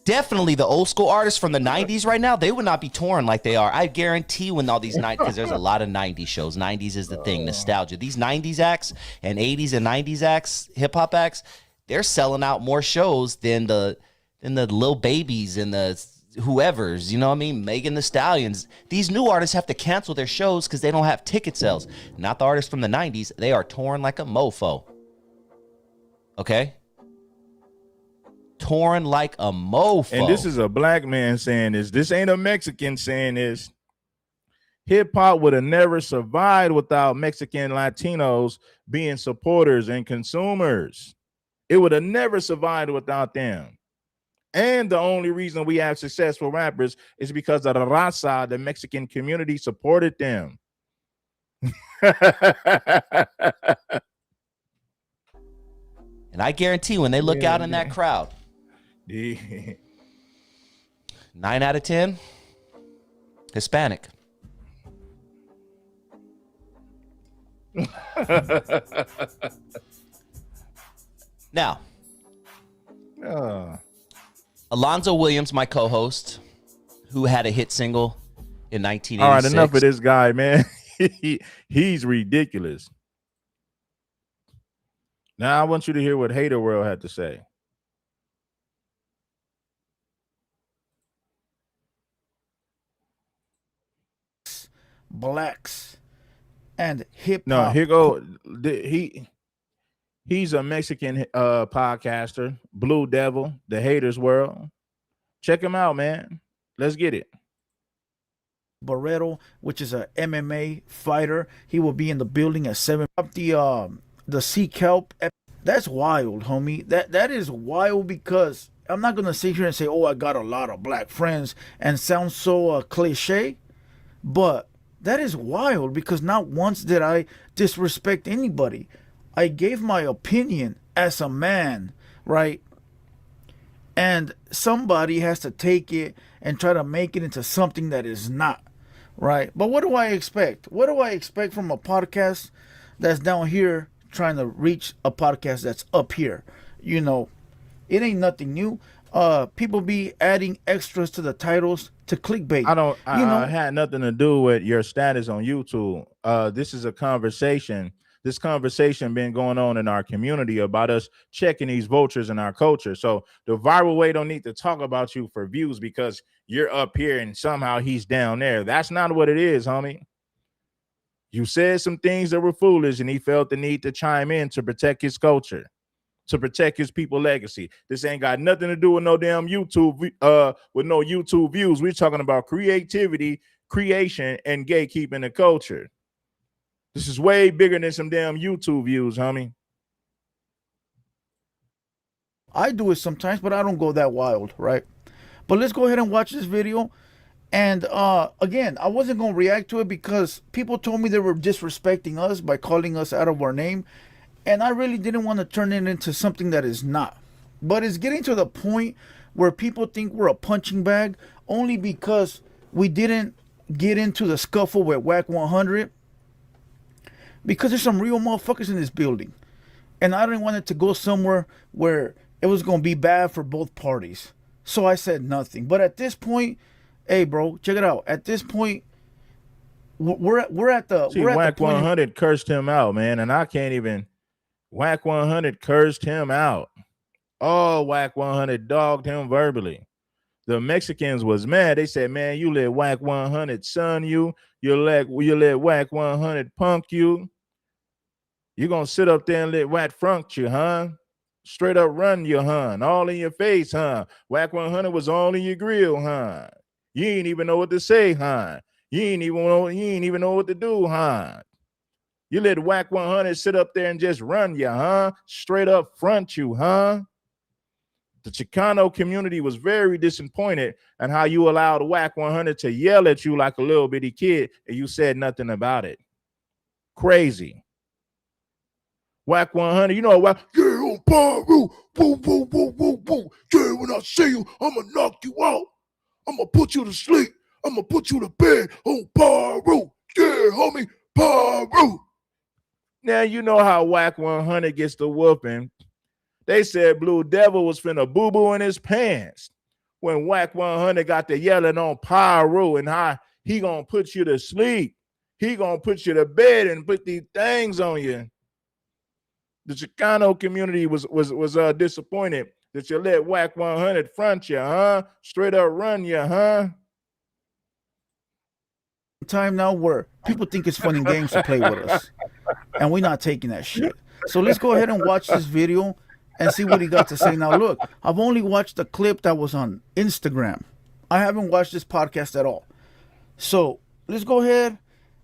Speaker 12: definitely the old school artists from the 90s right now, they would not be touring like they are. I guarantee when all these 90s, because there's a lot of 90s shows. 90s is the thing, nostalgia. These 90s acts and 80s and 90s acts, hip-hop acts, they're selling out more shows than the Lil Babies and the whoever's, you know what I mean? Megan Thee Stallions. These new artists have to cancel their shows because they don't have ticket sales. Not the artists from the 90s. They are touring like a mofo. Okay? Touring like a mofo.
Speaker 1: And this is a black man saying this. This ain't a Mexican saying this. Hip-hop would have never survived without Mexican Latinos being supporters and consumers. It would have never survived without them. And the only reason we have successful rappers is because of the raza, the Mexican community supported them.
Speaker 12: And I guarantee when they look out in that crowd, 9 out of 10, Hispanic. Now, Alonzo Williams, my co-host, who had a hit single in 1986.
Speaker 1: All right, enough of this guy, man. He's ridiculous. Now I want you to hear what Hater World had to say.
Speaker 14: Blacks and hip hop.
Speaker 1: No, here go. He's a Mexican podcaster, Blue Devil, the Haters World. Check him out, man. Let's get it.
Speaker 14: Barreto, which is a MMA fighter. He will be in the building at 7. The Sea Kelp. That's wild, homie. That is wild, because I'm not gonna sit here and say, oh, I got a lot of black friends and sound so cliche, but that is wild, because not once did I disrespect anybody. I gave my opinion as a man, right? And somebody has to take it and try to make it into something that is not, right? But what do I expect? What do I expect from a podcast that's down here trying to reach a podcast that's up here? You know, it ain't nothing new. People be adding extras to the titles to clickbait.
Speaker 1: I had nothing to do with your status on YouTube. This is a conversation. This conversation been going on in our community about us checking these vultures in our culture. So the viral way don't need to talk about you for views because you're up here and somehow he's down there. That's not what it is, homie. You said some things that were foolish, and he felt the need to chime in to protect his culture, to protect his people legacy. This ain't got nothing to do with no damn YouTube, with no YouTube views. We're talking about creativity, creation, and gatekeeping the culture. This is way bigger than some damn YouTube views, homie.
Speaker 14: I do it sometimes, but I don't go that wild, right? But let's go ahead and watch this video. And again, I wasn't going to react to it because people told me they were disrespecting us by calling us out of our name. And I really didn't want to turn it into something that is not. But it's getting to the point where people think we're a punching bag only because we didn't get into the scuffle with Whack 100. Because there's some real motherfuckers in this building. And I didn't want it to go somewhere where it was going to be bad for both parties. So I said nothing. But at this point, hey, bro, check it out. At this point, we're at the...
Speaker 1: See,
Speaker 14: we're at
Speaker 1: Whack
Speaker 14: the point
Speaker 1: 100 cursed him out, man. And I can't even... Whack 100 cursed him out. Oh, Whack 100 dogged him verbally. The Mexicans was mad. They said, man, you let Whack 100 son you. You let Whack 100 punk you. You gonna sit up there and let Whack front you, huh? Straight up run you, huh? All in your face, huh? Whack 100 was all in your grill, huh? You ain't even know what to say, huh? You ain't even know what to do, huh? You let Whack 100 sit up there and just run you, huh? Straight up front you, huh? The Chicano community was very disappointed in how you allowed Whack 100 to yell at you like a little bitty kid and you said nothing about it. Crazy. Whack 100, you know what? Yeah, on Paru. Woo, woo, woo, woo, woo. Yeah, when I see you, I'ma knock you out. I'ma put you to sleep. I'ma put you to bed on Paru. Yeah, homie, Paru. Now, you know how Whack 100 gets the whooping. They said Blue Devil was finna boo-boo in his pants when Whack 100 got the yelling on Pyro and how he gonna put you to sleep. He gonna put you to bed and put these things on you. The Chicano community was disappointed that you let Whack 100 front you, huh? Straight up run you, huh?
Speaker 14: time now where people think it's fun and games to play with us. And we're not taking that shit. So let's go ahead and watch this video and see what he got to say. Now, look, I've only watched the clip that was on Instagram. I haven't watched this podcast at all. So let's go ahead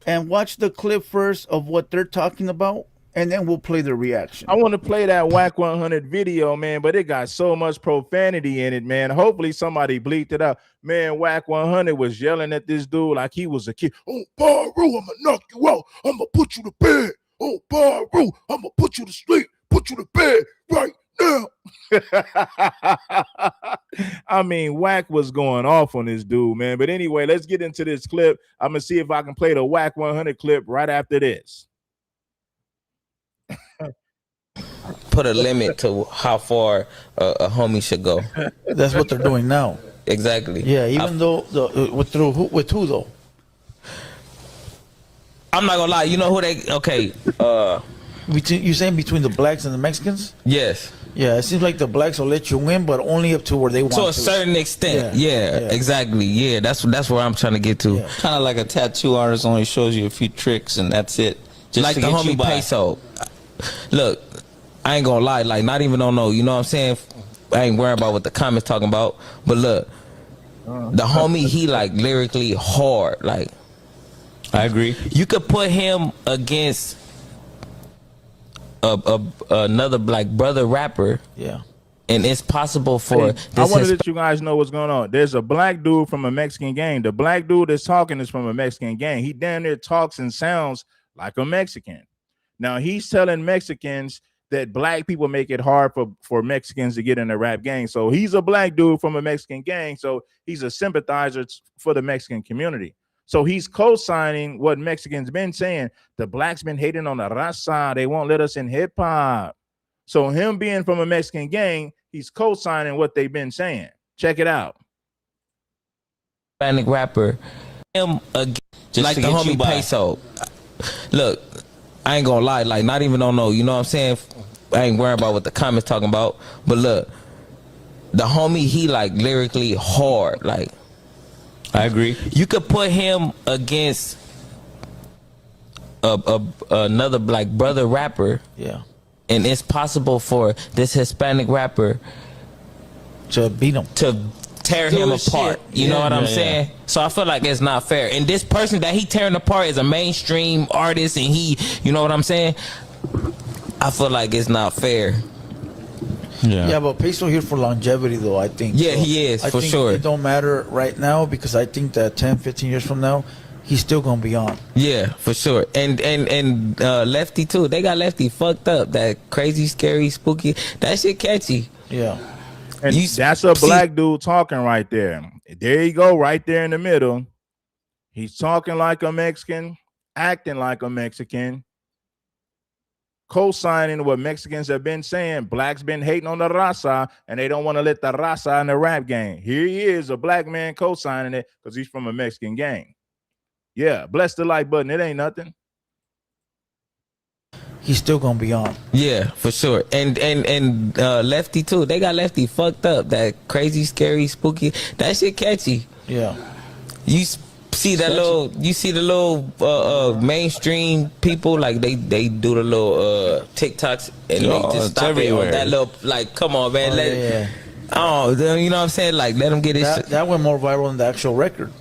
Speaker 14: and watch the clip first of what they're talking about, and then we'll play the reaction.
Speaker 1: I want to play that Whack 100 video, man, but it got so much profanity in it, man. Hopefully somebody bleeped it out. Man, Whack 100 was yelling at this dude like he was a kid. Oh, Paru, I'm going to knock you out. I'm going to put you to bed. Oh, Paru, I'm going to put you to sleep, put you to bed right now. I mean, Whack was going off on this dude, man. But anyway, let's get into this clip. I'm going to see if I can play the Whack 100 clip right after this.
Speaker 7: Put a limit to how far a homie should go.
Speaker 14: That's what they're doing now.
Speaker 7: Exactly.
Speaker 14: Yeah, even though with who though?
Speaker 7: I'm not gonna lie. You know who they? Okay.
Speaker 14: You saying between the blacks and the Mexicans?
Speaker 7: Yes.
Speaker 14: Yeah, it seems like the blacks will let you win, but only up to where they want to.
Speaker 7: To a certain extent. Yeah, exactly. Yeah, that's where I'm trying to get to.
Speaker 15: Yeah. Kind of like a tattoo artist only shows you a few tricks and that's it. Just
Speaker 7: like
Speaker 15: to
Speaker 7: the
Speaker 15: get
Speaker 7: homie
Speaker 15: you by.
Speaker 7: Peso. Look, I ain't gonna lie. Like, not even on no. You know what I'm saying? I ain't worrying about what the comments talking about. But look,
Speaker 15: The homie, he like lyrically hard. Like,
Speaker 16: I agree.
Speaker 15: You could put him against another like brother rapper.
Speaker 14: Yeah.
Speaker 15: And it's possible for this.
Speaker 1: I want to let you guys know what's going on. There's a black dude from a Mexican gang. The black dude that's talking is from a Mexican gang. He damn near talks and sounds like a Mexican. Now he's telling Mexicans that black people make it hard for Mexicans to get in the rap gang. So he's a black dude from a Mexican gang. So he's a sympathizer for the Mexican community. So he's co-signing what Mexicans been saying. The blacks been hating on the raza. They won't let us in hip hop. So him being from a Mexican gang, he's co-signing what they've been saying. Check it out.
Speaker 15: Hispanic rapper, him again, just like the homie Peso. Look, I ain't gonna lie, like not even on no, you know what I'm saying? I ain't worrying about what the comments talking about. But look, the homie, he like lyrically hard. Like,
Speaker 16: I agree.
Speaker 15: You could put him against another like brother rapper.
Speaker 14: Yeah.
Speaker 15: And it's possible for this Hispanic rapper
Speaker 14: to beat him,
Speaker 15: to tear him apart. You know what I'm saying?
Speaker 16: Yeah.
Speaker 15: So I feel like it's not fair. And this person that he tearing apart is a mainstream artist, and he, you know what I'm saying? I feel like it's not fair.
Speaker 14: Yeah, but Peso here for longevity, though, I think.
Speaker 15: Yeah, so he is, for sure.
Speaker 14: It don't matter right now because I think that 10, 15 years from now, he's still gonna be on.
Speaker 15: Yeah, for sure. And Lefty too. They got Lefty fucked up. That crazy, scary, spooky. That shit catchy.
Speaker 14: Yeah.
Speaker 1: And that's a black dude talking right there. There you go, right there in the middle. He's talking like a Mexican, acting like a Mexican, co-signing what Mexicans have been saying. Blacks been hating on the raza, and they don't want to let the raza in the rap game. Here he is, a black man co-signing it because he's from a Mexican gang. Yeah, bless the like button. It ain't nothing.
Speaker 14: He's still gonna be on.
Speaker 15: Yeah, for sure. And Lefty too. They got Lefty fucked up. That crazy, scary, spooky. That shit catchy.
Speaker 14: Yeah.
Speaker 15: You see that little. You see the little mainstream people like they do the little TikToks and they just stop everywhere. It on that little like. Come on, man. Oh, you know what I'm saying? Like let them get it.
Speaker 14: That went more viral than the actual record.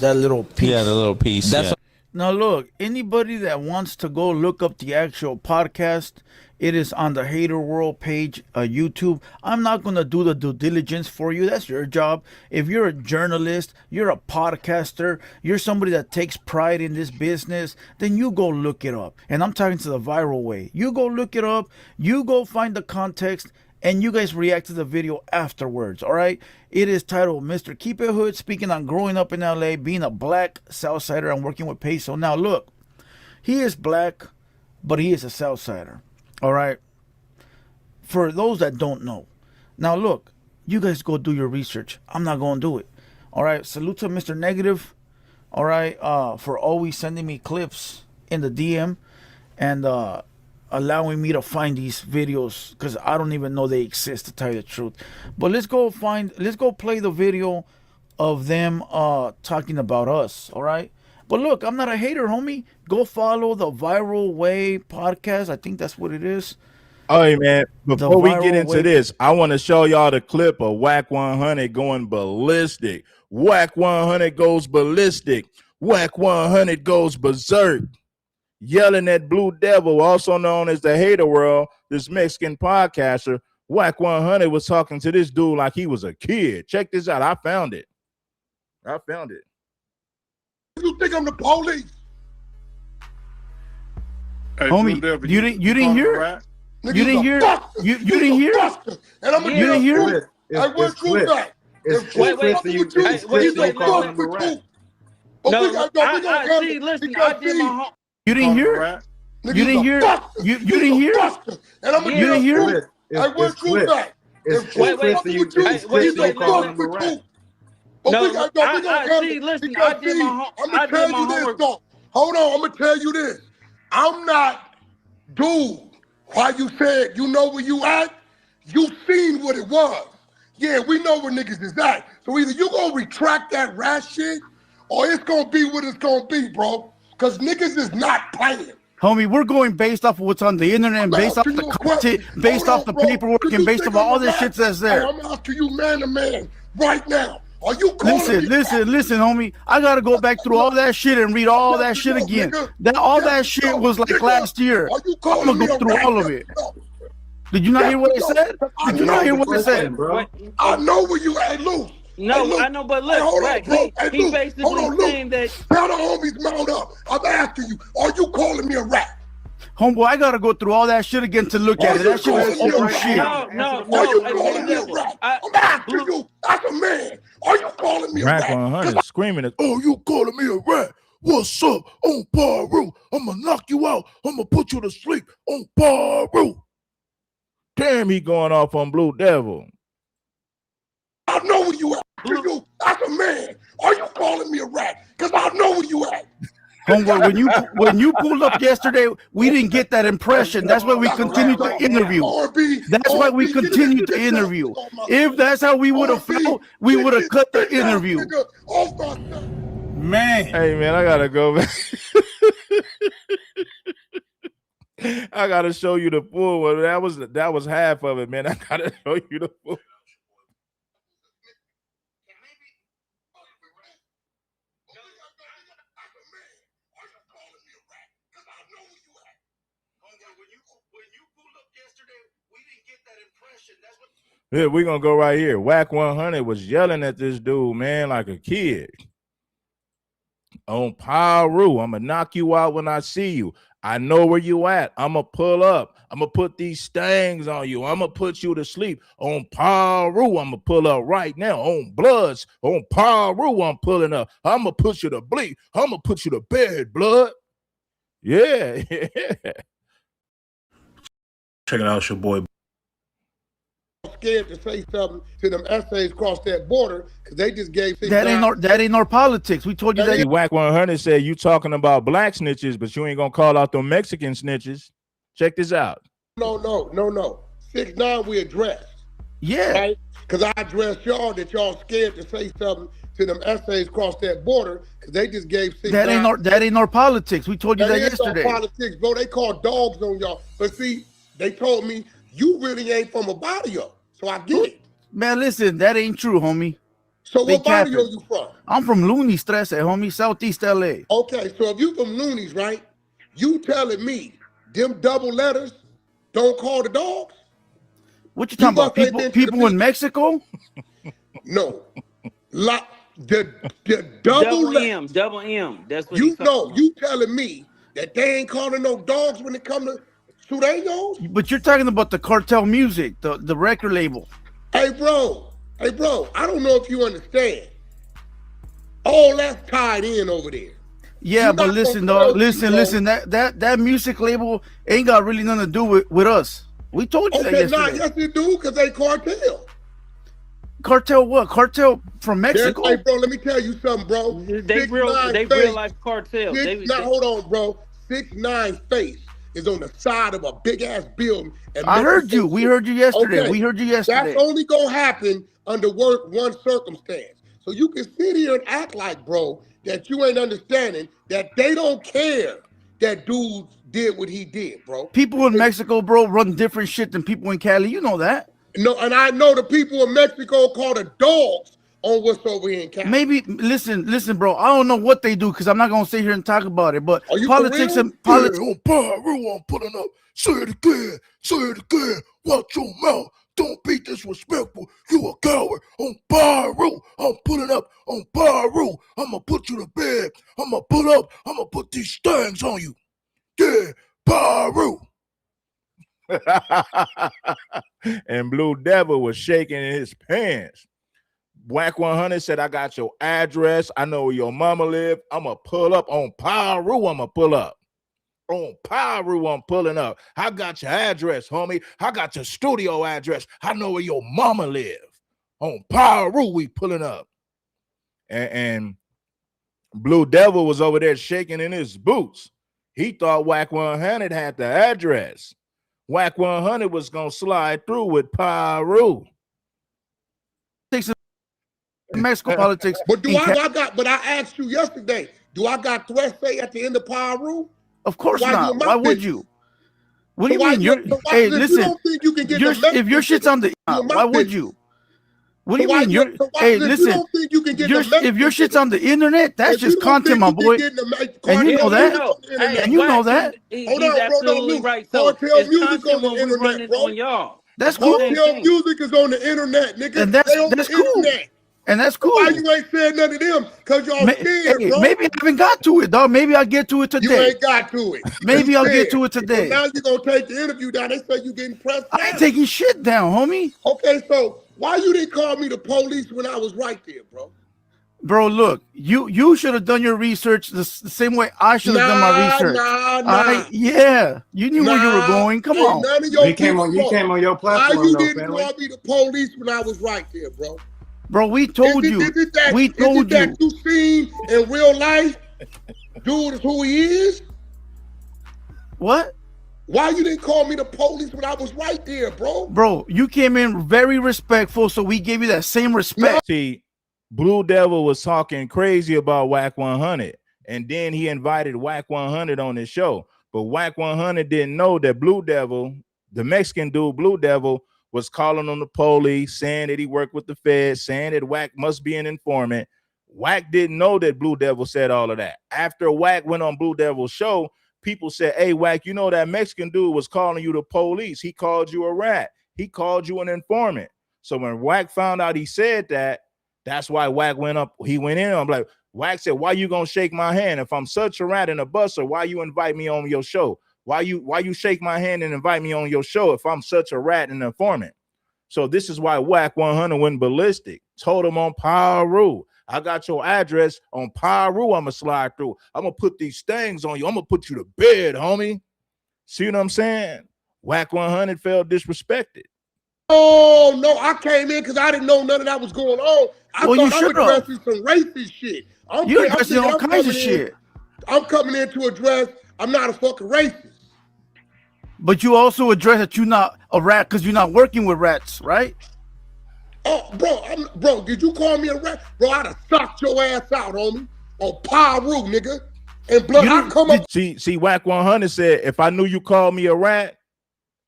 Speaker 14: That little piece.
Speaker 16: Yeah, the little piece.
Speaker 15: That's
Speaker 14: Now look, anybody that wants to go look up the actual podcast, it is on the Hater World page, YouTube. I'm not going to do the due diligence for you. That's your job. If you're a journalist, you're a podcaster, you're somebody that takes pride in this business, then you go look it up. And I'm talking to the viral way. You go look it up, you go find the context, and you guys react to the video afterwards, all right? It is titled Mr. Keep It Hood, speaking on growing up in LA, being a black Southsider and working with Peso. Now, look, he is black, but he is a Southsider, all right? For those that don't know. Now, look, you guys go do your research. I'm not going to do it, all right? Salute to Mr. Negative, all right, for always sending me clips in the DM and allowing me to find these videos because I don't even know they exist, to tell you the truth. But let's go play the video of them talking about us, all right? But look, I'm not a hater, homie. Go follow the Viral Way podcast. I think that's what it is.
Speaker 1: All right, man. Before we get into this, I want to show y'all the clip of Whack 100 going ballistic. Whack 100 goes ballistic. Whack 100 goes berserk. Yelling at Blue Devil, also known as the Hater World, this Mexican podcaster. Whack 100 was talking to this dude like he was a kid. Check this out. I found it.
Speaker 17: You think I'm the police?
Speaker 14: Hey, homie, you didn't hear it? You didn't hear it? You didn't hear it?
Speaker 17: And I'm
Speaker 14: you didn't hear it?
Speaker 17: I went through that.
Speaker 18: Wait, what do you think? No, see, listen, I did my home.
Speaker 14: You didn't hear it? You didn't hear it? You didn't hear it?
Speaker 17: And I'm
Speaker 14: you didn't hear it?
Speaker 17: I went through that.
Speaker 18: Wait, what do you think? No, see, listen, I did my homework.
Speaker 17: Hold on, I'm gonna tell you this. I'm not, dude. Why you said you know where you at? You seen what it was. Yeah, we know where niggas is at. So either you gonna retract that rat shit, or it's gonna be what it's gonna be, bro. Cause niggas is not playing.
Speaker 14: Homie, we're going based off of what's on the internet, and based off the content, based off the paperwork, and based off all this shit that's there.
Speaker 17: I'm asking you man to man right now. Are you calling me?
Speaker 14: Listen, homie. I gotta go back through all that shit and read all that shit again. That shit was like last year.
Speaker 17: Are you
Speaker 14: I'm gonna go through all of it. Did you not hear what I said? Did you not hear what I said,
Speaker 18: bro?
Speaker 17: I know where you at, Luke.
Speaker 18: No,
Speaker 17: Luke.
Speaker 18: I know, but look,
Speaker 17: Hey, hold
Speaker 18: Rack,
Speaker 17: on, bro. Hey,
Speaker 18: he
Speaker 17: Luke.
Speaker 18: basically
Speaker 17: Hold on, Luke.
Speaker 18: saying that.
Speaker 17: Tell the homies mount up. I'm asking you, are you calling me a rat?
Speaker 14: Homeboy, I gotta go through all that shit again to look at it. That shit was old shit.
Speaker 18: No.
Speaker 17: Are you calling me a rat? I'm asking you, as a man, are you calling me a
Speaker 1: Rack
Speaker 17: rat?
Speaker 1: 100 screaming at, oh, you calling me a rat? What's up on Paru? I'm gonna knock you out. I'm gonna put you to sleep on Paru. Damn, he going off on Blue Devil.
Speaker 17: I know where you at. You, as a man, are you calling me a rat? Because I know where you at.
Speaker 14: Homeboy, when you pulled up yesterday, we didn't get that impression. That's why we continued to interview. That's why we continued to interview. If that's how we would have felt, we would have cut the interview.
Speaker 1: Man. Hey, man, I gotta go back. I gotta show you the full one. That was half of it, man. I gotta show you the full. Yeah, we're gonna go right here. Whack 100 was yelling at this dude, man, like a kid. On Paru, I'm gonna knock you out when I see you. I know where you at. I'm gonna pull up. I'm gonna put these stings on you. I'm gonna put you to sleep. On Paru, I'm gonna pull up right now. On Bloods, on Paru, I'm pulling up. I'm gonna put you to bleed. I'm gonna put you to bed, blood. Yeah.
Speaker 19: Check it out, it's your boy.
Speaker 17: Scared to say something to them essays across that border because they just gave
Speaker 14: that ain't our politics. We told you that.
Speaker 1: Whack 100 said you talking about black snitches, but you ain't gonna call out them Mexican snitches. Check this out.
Speaker 17: No. 6ix9ine we addressed.
Speaker 14: Yeah.
Speaker 17: Right? Because I addressed y'all that y'all scared to say something to them essays across that border because they just gave 6ix9ine.
Speaker 14: That ain't our politics. We told you that yesterday.
Speaker 17: Our politics, bro. They called dogs on y'all. But see, they told me you really ain't from a barrio. So I get it.
Speaker 14: Man, listen, that ain't true, homie.
Speaker 17: So what barrio you from?
Speaker 14: I'm from Looney's, homie, Southeast LA.
Speaker 17: Okay, so if you from Looney's, right? You telling me them double letters don't call the dogs?
Speaker 14: What you talking about? People in Mexico?
Speaker 17: No. The double
Speaker 18: M. That's what
Speaker 17: you know. You telling me that they ain't calling no dogs when it come to Sureños?
Speaker 14: But you're talking about the cartel music, the record label.
Speaker 17: Hey, bro, I don't know if you understand. All that's tied in over there.
Speaker 14: Yeah, but listen, dog. Listen. That music label ain't got really nothing to do with us. We told you that yesterday.
Speaker 17: Yes, they do, because they cartel.
Speaker 14: Cartel what? Cartel from Mexico?
Speaker 17: Hey, bro, let me tell you something, bro.
Speaker 18: They real life cartel.
Speaker 17: Now, hold on, bro. 6ix9ine's face is on the side of a big ass building.
Speaker 14: I heard you. We heard you yesterday.
Speaker 17: Okay.
Speaker 14: We heard you yesterday.
Speaker 17: That's only gonna happen under one circumstance. So you can sit here and act like, bro, that you ain't understanding that they don't care that dude did what he did, bro.
Speaker 14: People in Mexico, bro, run different shit than people in Cali. You know that.
Speaker 17: No, and I know the people in Mexico call the dogs on what's over here in Cali.
Speaker 14: Maybe listen, bro. I don't know what they do because I'm not gonna sit here and talk about it. But politics and politics.
Speaker 1: On Paru, I'm pulling up. Say it again. Watch your mouth. Don't be disrespectful. You a coward. On Paru, I'm pulling up. On Paru, I'ma put you to bed. I'ma pull up. I'ma put these stings on you. Yeah, Paru. And Blue Devil was shaking in his pants. Whack 100 said, I got your address. I know where your mama live. I'ma pull up. On Paru, I'ma pull up. On Paru, I'm pulling up. I got your address, homie. I got your studio address. I know where your mama live. On Paru, we pulling up. And Blue Devil was over there shaking in his boots. He thought Whack 100 had the address. Whack 100 was gonna slide through with Paru.
Speaker 14: Mexico politics.
Speaker 17: But I asked you yesterday, do I got threats say at the end of Paru?
Speaker 14: Of course not. Why would you? What do you mean? Hey, listen.
Speaker 17: You don't think you can get
Speaker 14: if your shit's on the why would you? What do you mean? Hey, listen.
Speaker 17: You don't think you can get
Speaker 14: If your shit's on the internet, that's just content, my boy. And you know that. And you know that.
Speaker 17: Hold on, bro. No, look.
Speaker 18: Right. So
Speaker 17: Cartel music
Speaker 18: content
Speaker 17: on the
Speaker 18: when we
Speaker 17: internet,
Speaker 18: running
Speaker 17: bro.
Speaker 18: on y'all.
Speaker 14: That's cool.
Speaker 17: Cartel music is on the internet, nigga.
Speaker 14: And that's
Speaker 17: they on the
Speaker 14: cool.
Speaker 17: internet.
Speaker 14: And that's cool.
Speaker 17: Why you ain't saying nothing to them? Because y'all scared, bro.
Speaker 14: Maybe I haven't got to it, dog. Maybe I'll get to it today.
Speaker 17: You ain't got to it.
Speaker 14: Maybe I'll get to it today.
Speaker 17: So now you're going to take the interview down. They say you getting pressed down.
Speaker 14: I ain't taking shit down, homie.
Speaker 17: Okay, so why you didn't call me the police when I was right there, bro?
Speaker 14: Bro, look, you should have done your research the same way I should have done my research. Yeah, you knew where you were going. Come on.
Speaker 17: None of your
Speaker 20: you came on your platform.
Speaker 17: Why you didn't call me the police when I was right there, bro?
Speaker 14: Bro, we told you. We told you.
Speaker 17: That you seen in real life, dude is who he is?
Speaker 14: What?
Speaker 17: Why you didn't call me the police when I was right there, bro?
Speaker 14: Bro, you came in very respectful, so we gave you that same respect.
Speaker 1: See, Blue Devil was talking crazy about Whack 100, and then he invited Whack 100 on his show. But Whack 100 didn't know that Blue Devil, the Mexican dude, Blue Devil, was calling on the police, saying that he worked with the feds, saying that Whack must be an informant. Whack didn't know that Blue Devil said all of that. After Whack went on Blue Devil's show, people said, hey, Whack, you know that Mexican dude was calling you the police. He called you a rat. He called you an informant. So when Whack found out he said that, that's why Whack went up. He went in. I'm like, Whack said, why you gonna shake my hand? If I'm such a rat and a buster, why you invite me on your show? Why you shake my hand and invite me on your show if I'm such a rat and informant? So this is why Whack 100 went ballistic. Told him on Paru, I got your address on Paru. I'm gonna slide through. I'm gonna put these things on you. I'm gonna put you to bed, homie. See what I'm saying? Whack 100 felt disrespected.
Speaker 17: Oh no, I came in because I didn't know none of that was going on. I thought I was addressing some racist shit.
Speaker 14: You're addressing all kinds of shit.
Speaker 17: I'm coming in to address. I'm not a fucking racist.
Speaker 14: But you also address that you're not a rat because you're not working with rats, right?
Speaker 17: Oh, bro, did you call me a rat? Bro, I'd have sucked your ass out, homie. On Paru, nigga. And blood, I come up.
Speaker 1: See, Whack 100 said, if I knew you called me a rat,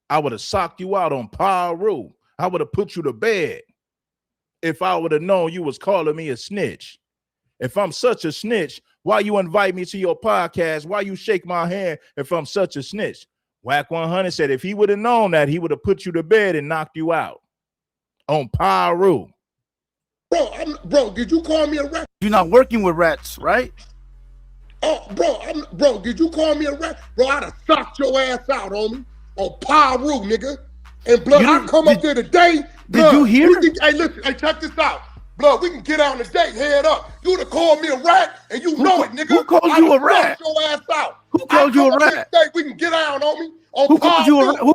Speaker 1: I would have socked you out on Paru. I would have put you to bed if I would have known you was calling me a snitch. If I'm such a snitch, why you invite me to your podcast? Why you shake my hand if I'm such a snitch? Whack 100 said if he would have known that, he would have put you to bed and knocked you out on Paru.
Speaker 17: Bro, did you call me a rat?
Speaker 14: You're not working with rats, right?
Speaker 17: Oh, bro, did you call me a rat? Bro, I'd have sucked your ass out, homie. On Paru, nigga. And blood, I come up there today.
Speaker 14: Did you hear?
Speaker 17: Hey, listen, hey, check this out. Blood, we can get out today, head up. You would have called me a rat, and you know it, nigga.
Speaker 14: Who called you a rat?
Speaker 17: Your ass out.
Speaker 14: Who called you a rat?
Speaker 17: We can get out, homie.
Speaker 14: Who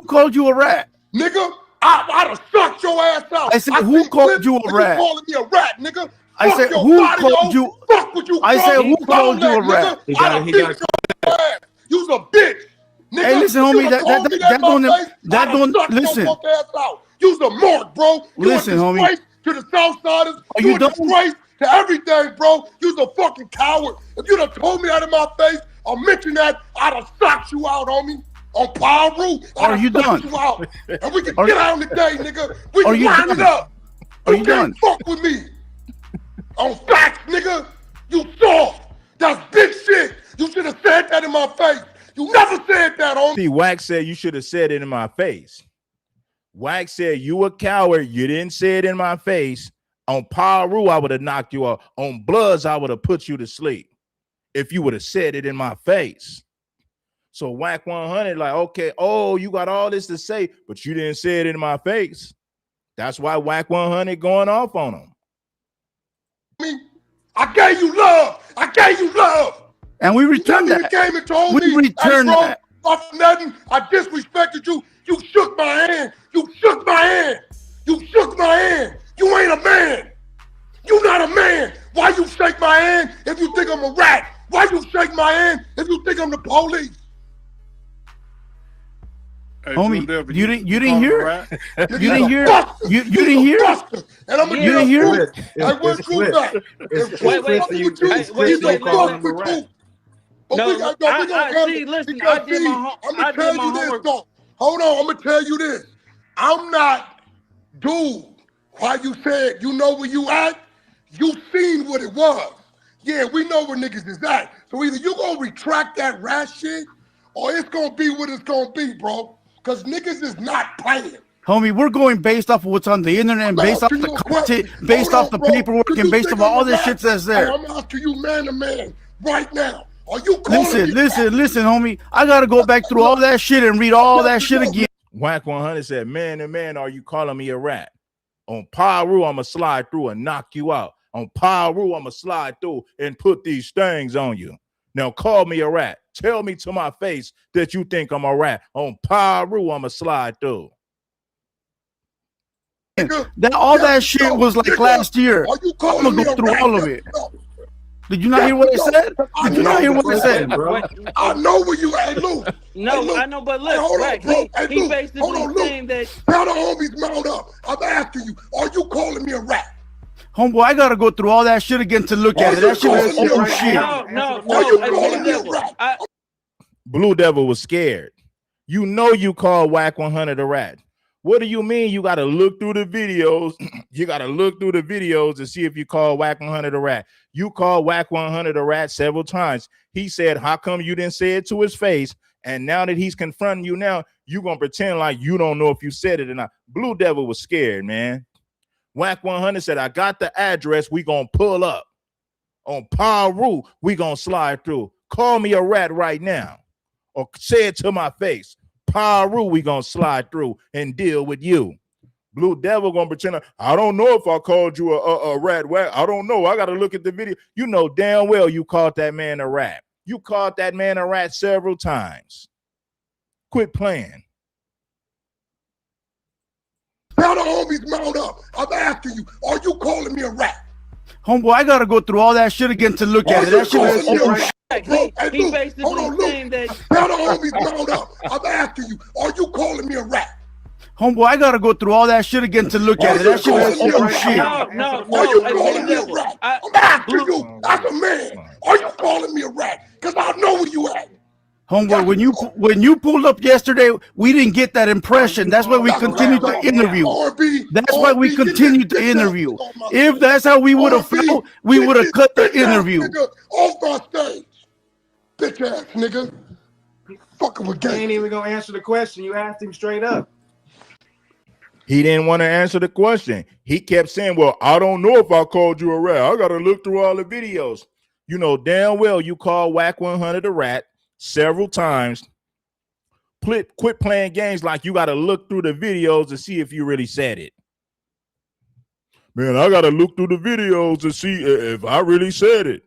Speaker 14: called you a rat?
Speaker 17: Nigga, I'd have sucked your ass out.
Speaker 14: I said, who called you a rat?
Speaker 17: You calling me a rat, nigga.
Speaker 14: I said, who called you? I said, who called you a rat?
Speaker 17: He got your ass. You's a bitch. Nigga,
Speaker 14: hey, listen, homie, that don't listen.
Speaker 17: You's a mark, bro.
Speaker 14: Listen, homie.
Speaker 17: To the Southsiders, you a disgrace to everything, bro. You's a fucking coward. If you'd have told me that in my face or mentioned that, I'd have socked you out, homie. On Paru,
Speaker 14: are you done?
Speaker 17: You out. And we can get out today, nigga. We can line it up.
Speaker 14: Are you done?
Speaker 17: Fuck with me. On facts, nigga. You soft. That's big shit. You should have said that in my face. You never said that, homie.
Speaker 1: See, Whack said you should have said it in my face. Whack said you a coward. You didn't say it in my face. On Paru, I would have knocked you out. On Bloods, I would have put you to sleep if you would have said it in my face. So Whack 100 like, okay, oh, you got all this to say, but you didn't say it in my face. That's why Whack 100 going off on him.
Speaker 17: I gave you love.
Speaker 14: And we returned that.
Speaker 17: You came and told me,
Speaker 14: returned
Speaker 17: hey, bro,
Speaker 14: that.
Speaker 17: off nothing. I disrespected you. You shook my hand. You shook my hand. You ain't a man. You not a man. Why you shake my hand if you think I'm a rat? Why you shake my hand if you think I'm the police?
Speaker 20: Hey,
Speaker 14: homie,
Speaker 20: Devil,
Speaker 14: you didn't hear? You didn't hear? You didn't hear?
Speaker 17: And I'm gonna
Speaker 14: you didn't hear?
Speaker 17: I went through that.
Speaker 18: Listen, I did my homework.
Speaker 17: Hold on, I'm gonna tell you this. I'm not dude why you said you know where you at, you seen what it was. Yeah, we know where niggas is at. So either you gonna retract that rat shit, or it's gonna be what it's gonna be, bro. Cause niggas is not playing.
Speaker 14: Homie, we're going based off of what's on the internet, and based off the content, based off the paperwork, and based off all this shit that's there.
Speaker 17: I'm asking you man to man right now. Are you calling
Speaker 14: Listen, homie. I gotta go back through all that shit and read all that shit again.
Speaker 1: Whack 100 said, man to man, are you calling me a rat? On Pyru, I'ma slide through and knock you out. On Pyru, I'ma slide through and put these stings on you. Now call me a rat. Tell me to my face that you think I'm a rat. On Pyru, I'ma slide through.
Speaker 14: That shit was like last year. I'm gonna go through all of it. Did you not hear what I said? Did you not hear what I said,
Speaker 17: bro? I know where you at, Lou.
Speaker 18: No, I know, but look, he basically saying that.
Speaker 17: Tell the homies mount up. I'm asking you, are you calling me a rat?
Speaker 14: Homeboy, I gotta go through all that shit again to look at it. That shit was old shit.
Speaker 18: No.
Speaker 1: Blue Devil was scared. You know you call Whack 100 a rat. What do you mean? You got to look through the videos. You got to look through the videos to see if you call Whack 100 a rat. You called Whack 100 a rat several times. He said, how come you didn't say it to his face? And now that he's confronting you now, you going to pretend like you don't know if you said it or not. Blue Devil was scared, man. Whack 100 said, I got the address. We going to pull up. On Pyru, we going to slide through. Call me a rat right now. Or say it to my face. Pyru, we gonna slide through and deal with you. Blue Devil gonna pretend I don't know if I called you a rat. I don't know. I gotta look at the video. You know damn well you called that man a rat. You called that man a rat several times. Quit playing.
Speaker 17: Tell the homies mount up. I'm asking you, are you calling me a rat?
Speaker 14: Homeboy, I gotta go through all that shit again to look at it. That shit was old shit.
Speaker 18: He basically saying that.
Speaker 17: Tell the homies mount up. I'm asking you, are you calling me a rat?
Speaker 14: Homeboy, I gotta go through all that shit again to look at it. That shit was old shit.
Speaker 18: No.
Speaker 17: Are you calling me a rat? I'm asking you, as a man, are you calling me a rat? Because I know where you at.
Speaker 14: Homeboy, when you pulled up yesterday, we didn't get that impression. That's why we continued to interview. That's why we continued to interview. If that's how we would have felt, we would have cut the interview.
Speaker 17: Off my stage. Bitch ass nigga. Fucking with
Speaker 20: He
Speaker 17: game.
Speaker 20: ain't even gonna answer the question. You asked him straight up.
Speaker 1: He didn't want to answer the question. He kept saying, well, I don't know if I called you a rat. I got to look through all the videos. You know damn well you called Whack 100 a rat several times. Quit playing games like you got to look through the videos to see if you really said it. Man, I got to look through the videos to see if I really said it.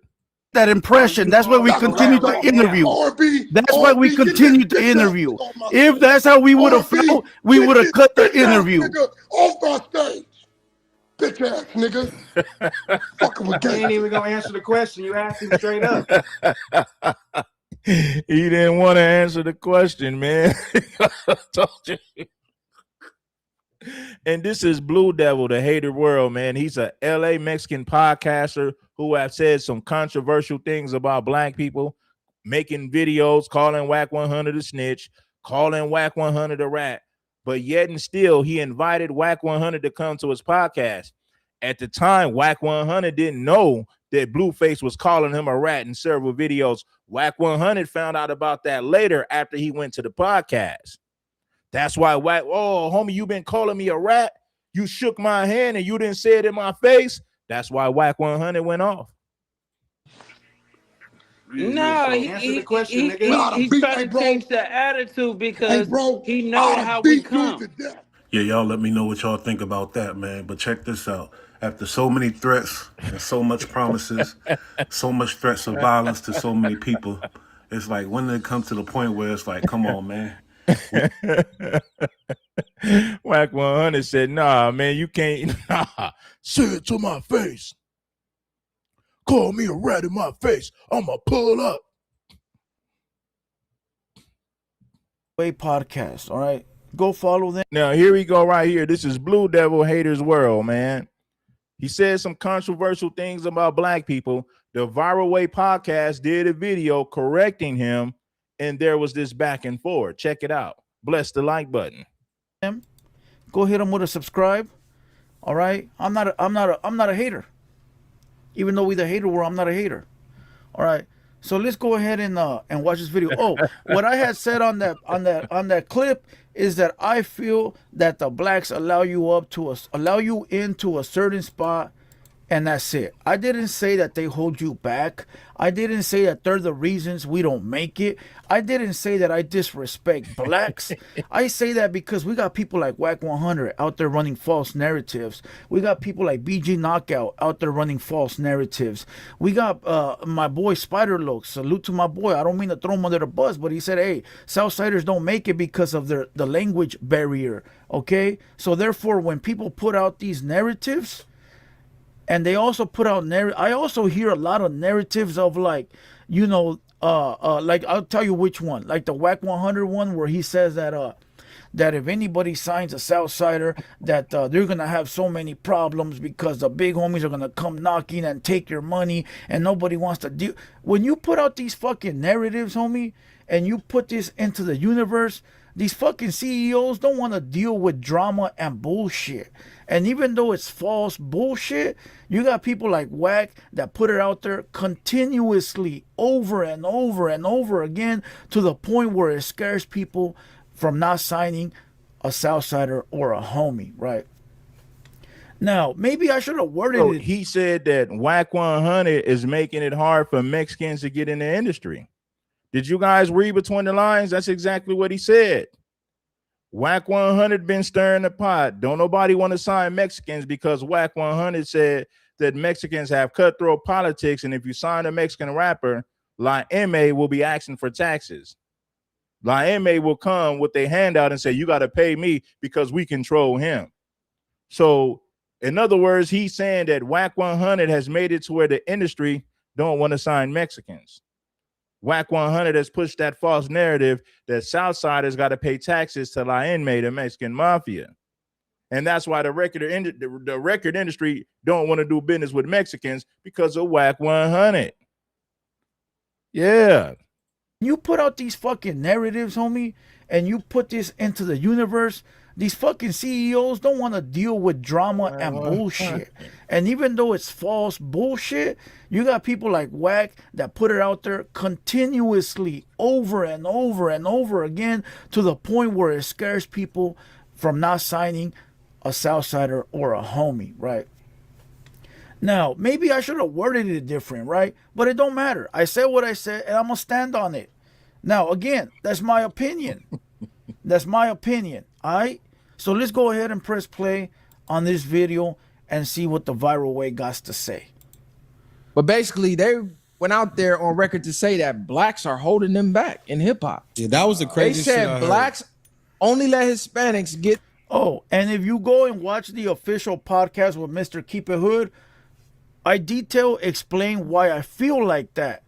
Speaker 14: That impression. That's why we continued to interview. That's why we continued to interview. If that's how we would have felt, we would have cut the interview.
Speaker 17: Off my stage. Bitch ass nigga. Fucking with
Speaker 20: He
Speaker 17: game.
Speaker 20: ain't even gonna answer the question. You asked him straight up.
Speaker 1: He didn't want to answer the question, man. Told you. And this is Blue Devil, the hated world, man. He's a LA Mexican podcaster who have said some controversial things about black people, making videos, calling Whack 100 a snitch, calling Whack 100 a rat. But yet and still, he invited Whack 100 to come to his podcast. At the time, Whack 100 didn't know that Blueface was calling him a rat in several videos. Whack 100 found out about that later after he went to the podcast. That's why Whack, oh, homie, you been calling me a rat? You shook my hand and you didn't say it in my face? That's why Whack 100 went off.
Speaker 18: No, he's trying to change the attitude because he knows how we come.
Speaker 19: Yeah, y'all let me know what y'all think about that, man. But check this out. After so many threats and so much promises, so much threats of violence to so many people, it's like when it comes to the point where it's like, come on, man.
Speaker 1: Whack 100 said, nah, man, you can't. Nah, say it to my face. Call me a rat in my face. I'ma pull up.
Speaker 14: Podcast, all right? Go follow them.
Speaker 1: Now, here we go right here. This is Blue Devil Haters World, man. He said some controversial things about black people. The Viral Way podcast did a video correcting him, and there was this back and forth. Check it out. Bless the like button.
Speaker 14: Go hit them with a subscribe. All right, I'm not a hater. Even though we the hater world, I'm not a hater. All right. So let's go ahead and watch this video. Oh, what I had said on that clip is that I feel that the blacks allow you into a certain spot, and that's it. I didn't say that they hold you back. I didn't say that they're the reasons we don't make it. I didn't say that I disrespect blacks. I say that because we got people like Whack 100 out there running false narratives. We got people like BG Knockout out there running false narratives. We got my boy Spider Look. Salute to my boy. I don't mean to throw him under the bus, but he said, hey, Southsiders don't make it because of the language barrier. Okay? So therefore, when people put out these narratives, and they also put out I also hear a lot of narratives of like, you know, like I'll tell you which one, like the Whack 100 one, where he says that that if anybody signs a Southsider, that they're gonna have so many problems because the big homies are gonna come knocking and take your money, and nobody wants to deal. When you put out these fucking narratives, homie, and you put this into the universe, these fucking CEOs don't want to deal with drama and bullshit. And even though it's false bullshit, you got people like Whack that put it out there continuously over and over and over again to the point where it scares people from not signing a Southsider or a homie, right? Now, maybe I should have worded it.
Speaker 1: He said that Whack 100 is making it hard for Mexicans to get in the industry. Did you guys read between the lines? That's exactly what he said. Whack 100 been stirring the pot. Don't nobody want to sign Mexicans because Whack 100 said that Mexicans have cutthroat politics, and if you sign a Mexican rapper, La M will be asking for taxes. La M will come with a handout and say, you got to pay me because we control him. So, in other words, he's saying that Whack 100 has made it to where the industry don't want to sign Mexicans. Whack 100 has pushed that false narrative that Southsiders got to pay taxes to La M, the Mexican mafia. And that's why the record industry don't want to do business with Mexicans because of Whack 100. Yeah.
Speaker 14: You put out these fucking narratives, homie, and you put this into the universe, these fucking CEOs don't want to deal with drama and bullshit. And even though it's false bullshit, you got people like Whack that put it out there continuously over and over and over again to the point where it scares people from not signing a Southsider or a homie, right? Now, maybe I should have worded it different, right? But it don't matter. I said what I said, and I'm going to stand on it. Now, again, that's my opinion. That's my opinion, all right? So let's go ahead and press play on this video and see what the viral way got to say.
Speaker 21: But basically, they went out there on record to say that blacks are holding them back in hip-hop.
Speaker 22: Yeah, that was the craziest shit I
Speaker 21: They said
Speaker 22: heard.
Speaker 21: blacks only let Hispanics get...
Speaker 14: Oh, and if you go and watch the official podcast with Mr. Keep It Hood, I explain why I feel like that.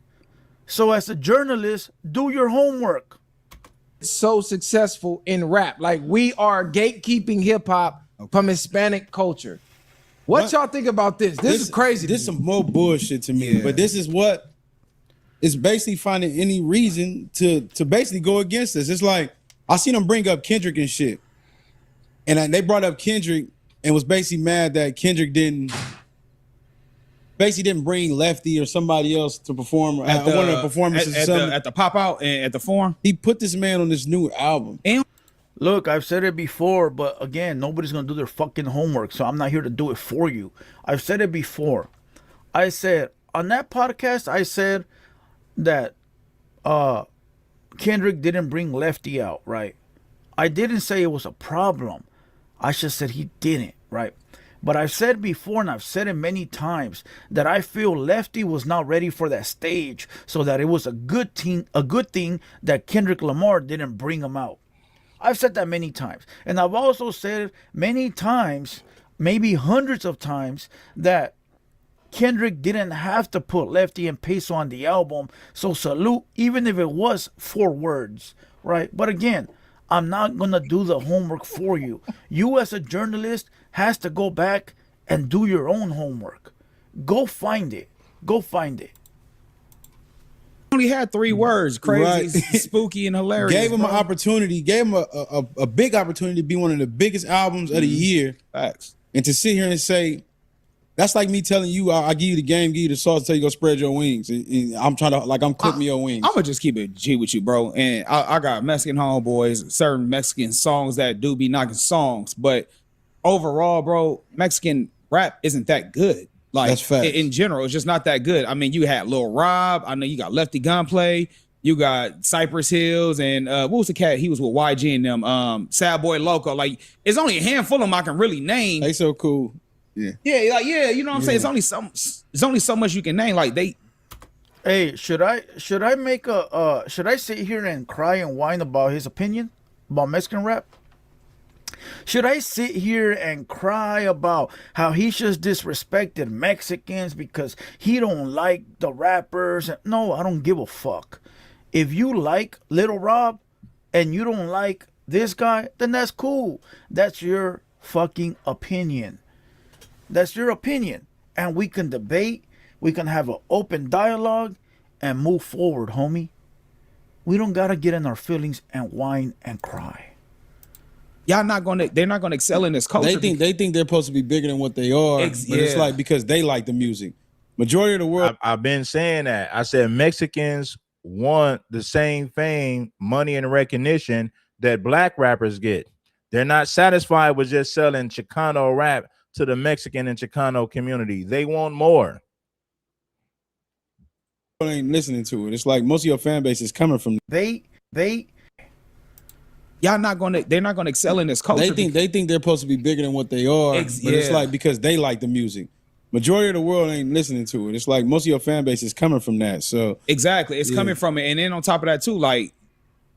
Speaker 14: So as a journalist, do your homework.
Speaker 21: So successful in rap. Like, we are gatekeeping hip-hop from Hispanic culture. What y'all think about this? This is crazy.
Speaker 22: This is some more bullshit to me. But this is what is basically finding any reason to basically go against this. It's like, I seen them bring up Kendrick and shit. And they brought up Kendrick and was basically mad that Kendrick didn't bring Lefty or somebody else to perform at one of the performances
Speaker 23: at the pop out and at the forum.
Speaker 22: He put this man on this new album.
Speaker 23: And
Speaker 14: look, I've said it before, but again, nobody's gonna do their fucking homework, so I'm not here to do it for you. I've said it before. I said on that podcast, I said that Kendrick didn't bring Lefty out, right? I didn't say it was a problem. I just said he didn't, right? But I've said before, and I've said it many times, that I feel Lefty was not ready for that stage, so that it was a good thing that Kendrick Lamar didn't bring him out. I've said that many times. And I've also said many times, maybe hundreds of times, that Kendrick didn't have to put Lefty and Peso on the album. So salute, even if it was 4 words, right? But again, I'm not going to do the homework for you. You as a journalist has to go back and do your own homework. Go find it. Go find it.
Speaker 23: only had 3 words: crazy,
Speaker 22: Right.
Speaker 23: spooky, and hilarious.
Speaker 22: Gave him
Speaker 23: bro.
Speaker 22: an opportunity, gave him a big opportunity to be one of the biggest albums of the year.
Speaker 23: Facts.
Speaker 22: And to sit here and say, that's like me telling you, I give you the game, give you the sauce, tell you go spread your wings. And I'm trying to, like, I'm cooking your wings.
Speaker 23: I'm gonna just keep it G with you, bro. And I got Mexican homeboys, certain Mexican songs that do be knocking songs, but overall, bro, Mexican rap isn't that good. Like,
Speaker 22: that's facts.
Speaker 23: In general, it's just not that good. I mean, you had Lil Rob. I know you got Lefty Gunplay. You got Cypress Hills, and what was the cat? He was with YG and them. Sad Boy Loco. Like, it's only a handful of them I can really name.
Speaker 22: They so cool. Yeah.
Speaker 23: Yeah, like, yeah, you know what I'm saying? It's only so much you can name. Like, they.
Speaker 14: Hey, should I make a should I sit here and cry and whine about his opinion about Mexican rap? Should I sit here and cry about how he just disrespected Mexicans because he don't like the rappers? No, I don't give a fuck. If you like Little Rob and you don't like this guy, then that's cool. That's your fucking opinion. That's your opinion. And we can debate, we can have an open dialogue and move forward, homie. We don't gotta get in our feelings and whine and cry.
Speaker 23: They're not gonna excel in this culture.
Speaker 22: They think they're supposed to be bigger than what they are. But it's like because they like the music. Majority of the world.
Speaker 1: I've been saying that. I said Mexicans want the same fame, money, and recognition that black rappers get. They're not satisfied with just selling Chicano rap to the Mexican and Chicano community. They want more.
Speaker 22: Ain't listening to it. It's like most of your fan base is coming from
Speaker 14: they're
Speaker 23: not gonna excel in this culture.
Speaker 22: They think they're supposed to be bigger than what they are. But it's like because they like the music. Majority of the world ain't listening to it. It's like most of your fan base is coming from that. So
Speaker 23: exactly, it's coming from it. And then on top of that too, like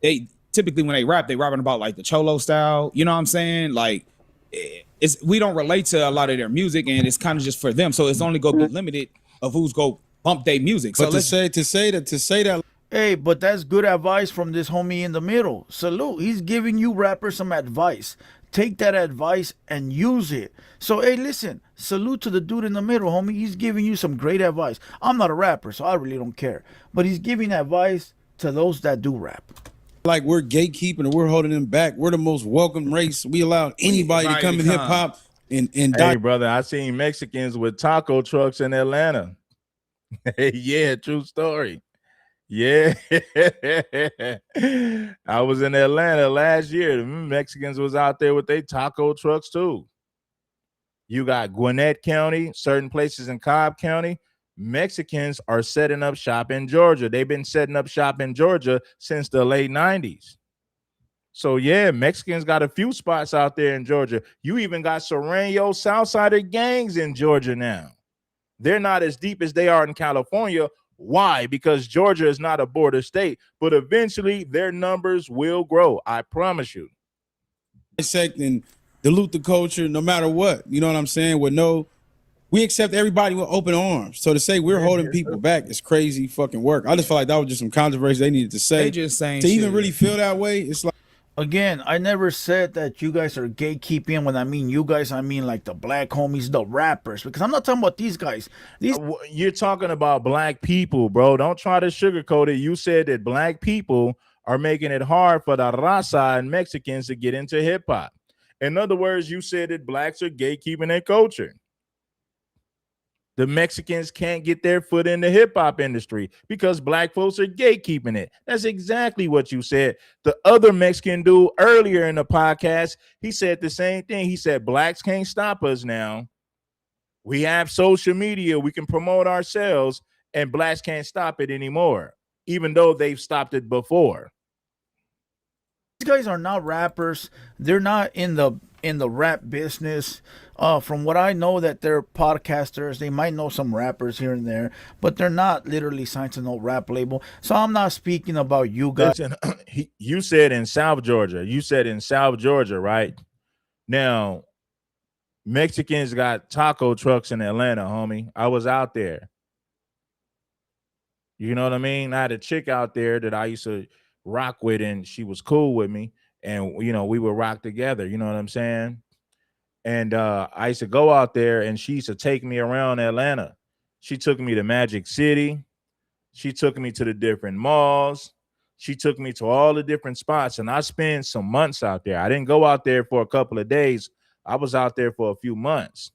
Speaker 23: they typically when they rapping about like the cholo style. You know what I'm saying? Like we don't relate to a lot of their music, and it's kind of just for them. So it's only gonna be limited of who's go bump their music.
Speaker 22: But
Speaker 23: So
Speaker 22: to say that.
Speaker 14: Hey, but that's good advice from this homie in the middle. Salute. He's giving you rappers some advice. Take that advice and use it. So, hey, listen. Salute to the dude in the middle, homie. He's giving you some great advice. I'm not a rapper, so I really don't care. But he's giving advice to those that do rap.
Speaker 22: Like we're gatekeeping and we're holding them back. We're the most welcome race. We allow anybody to come in hip hop and
Speaker 1: hey, brother, I seen Mexicans with taco trucks in Atlanta. Yeah, true story. Yeah. I was in Atlanta last year. The Mexicans was out there with their taco trucks too. You got Gwinnett County, certain places in Cobb County. Mexicans are setting up shop in Georgia. They've been setting up shop in Georgia since the late 90s. So yeah, Mexicans got a few spots out there in Georgia. You even got Serrano Southsider gangs in Georgia now. They're not as deep as they are in California. Why? Because Georgia is not a border state, but eventually their numbers will grow. I promise you.
Speaker 22: Dissect and dilute the culture no matter what. You know what I'm saying? We accept everybody with open arms. So to say we're holding people back is crazy fucking work. I just feel like that was just some controversy they needed to say.
Speaker 23: They just saying
Speaker 22: to
Speaker 23: shit.
Speaker 22: even really feel that way, it's like.
Speaker 14: Again, I never said that you guys are gatekeeping. When I mean you guys, I mean like the black homies, the rappers. Because I'm not talking about these guys.
Speaker 1: You're talking about black people, bro. Don't try to sugarcoat it. You said that black people are making it hard for the raza and Mexicans to get into hip hop. In other words, you said that blacks are gatekeeping their culture. The Mexicans can't get their foot in the hip hop industry because black folks are gatekeeping it. That's exactly what you said. The other Mexican dude earlier in the podcast, he said the same thing. He said, blacks can't stop us now. We have social media. We can promote ourselves and blacks can't stop it anymore, even though they've stopped it before.
Speaker 14: These guys are not rappers. They're not in the rap business. From what I know, that they're podcasters. They might know some rappers here and there, but they're not literally signed to no rap label. So I'm not speaking about you guys.
Speaker 1: Listen, you said in South Georgia. You said in South Georgia, right? Now, Mexicans got taco trucks in Atlanta, homie. I was out there. You know what I mean? I had a chick out there that I used to rock with, and she was cool with me. And, you know, we would rock together. You know what I'm saying? And I used to go out there, and she used to take me around Atlanta. She took me to Magic City. She took me to the different malls. She took me to all the different spots, and I spent some months out there. I didn't go out there for a couple of days, I was out there for a few months.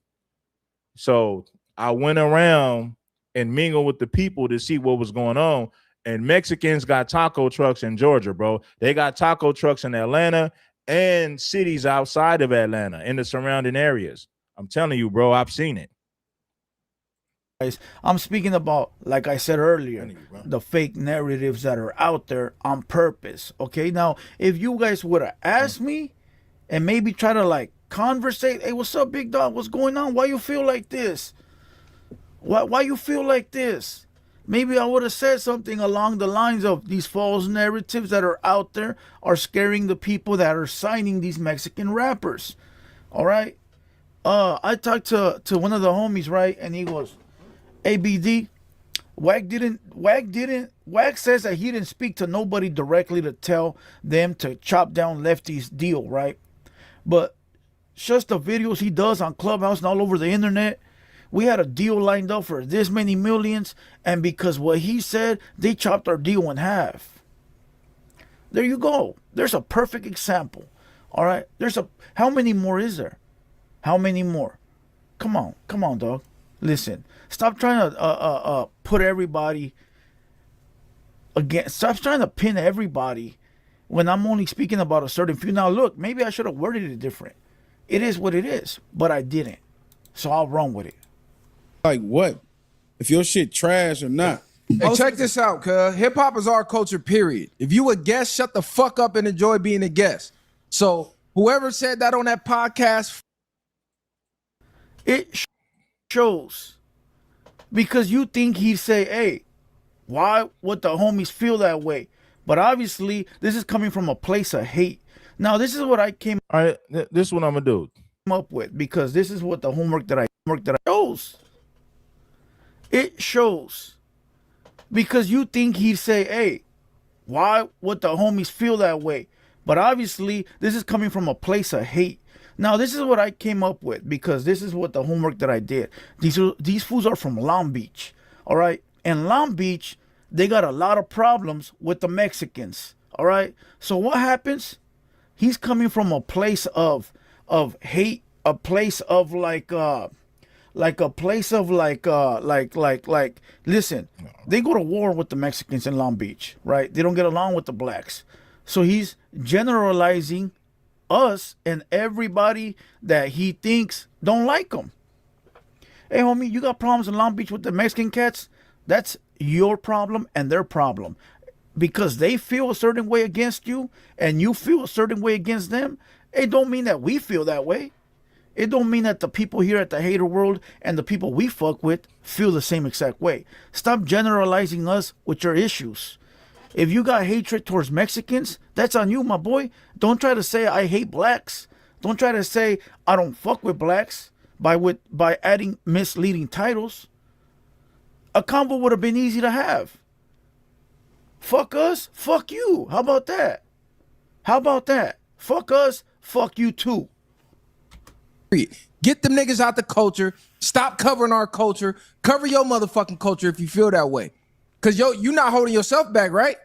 Speaker 1: So I went around and mingled with the people to see what was going on. And Mexicans got taco trucks in Georgia, bro. They got taco trucks in Atlanta and cities outside of Atlanta in the surrounding areas. I'm telling you, bro, I've seen it.
Speaker 14: I'm speaking about, like I said earlier, the fake narratives that are out there on purpose. Okay, now if you guys would have asked me and maybe try to like conversate, hey, what's up, big dog? What's going on? Why you feel like this? Why you feel like this? Maybe I would have said something along the lines of these false narratives that are out there are scaring the people that are signing these Mexican rappers. All right. I talked to one of the homies, right, and he goes, ABD, Wack says that he didn't speak to nobody directly to tell them to chop down Lefty's deal, right? But just the videos he does on Clubhouse and all over the internet, we had a deal lined up for this many millions, and because what he said, they chopped our deal in half. There you go. There's a perfect example. All right. How many more is there? How many more? Come on, dog. Listen, stop trying to put everybody against. Stop trying to pin everybody when I'm only speaking about a certain few. Now, look, maybe I should have worded it different. It is what it is, but I didn't, so I'll run with it.
Speaker 22: Like what? If your shit trash or not?
Speaker 21: Hey, check this out, cuz. Hip hop is our culture, period. If you a guest, shut the fuck up and enjoy being a guest. So whoever said that on that podcast,
Speaker 14: it shows. Because you think he'd say, hey, why would the homies feel that way? But obviously, this is coming from a place of hate. Now, this is what I came
Speaker 1: All right, this is what I'm gonna do.
Speaker 14: Up with, because this is what the homework that I shows. It shows. Because you think he'd say, hey, why would the homies feel that way? But obviously, this is coming from a place of hate. Now, this is what I came up with, because this is what the homework that I did. These fools are from Long Beach, all right? And Long Beach, they got a lot of problems with the Mexicans, all right? So what happens? He's coming from a place of hate, a place of listen, they go to war with the Mexicans in Long Beach, right? They don't get along with the blacks. So he's generalizing us and everybody that he thinks don't like him. Hey, homie, you got problems in Long Beach with the Mexican cats? That's your problem and their problem. Because they feel a certain way against you and you feel a certain way against them, it don't mean that we feel that way. It don't mean that the people here at the Hater World and the people we fuck with feel the same exact way. Stop generalizing us with your issues. If you got hatred towards Mexicans, that's on you, my boy. Don't try to say I hate blacks. Don't try to say I don't fuck with blacks by adding misleading titles. A convo would have been easy to have. Fuck us, fuck you. How about that? How about that? Fuck us, fuck you too.
Speaker 21: get them niggas out the culture. Stop covering our culture. Cover your motherfucking culture if you feel that way. Cause you not holding yourself back, right?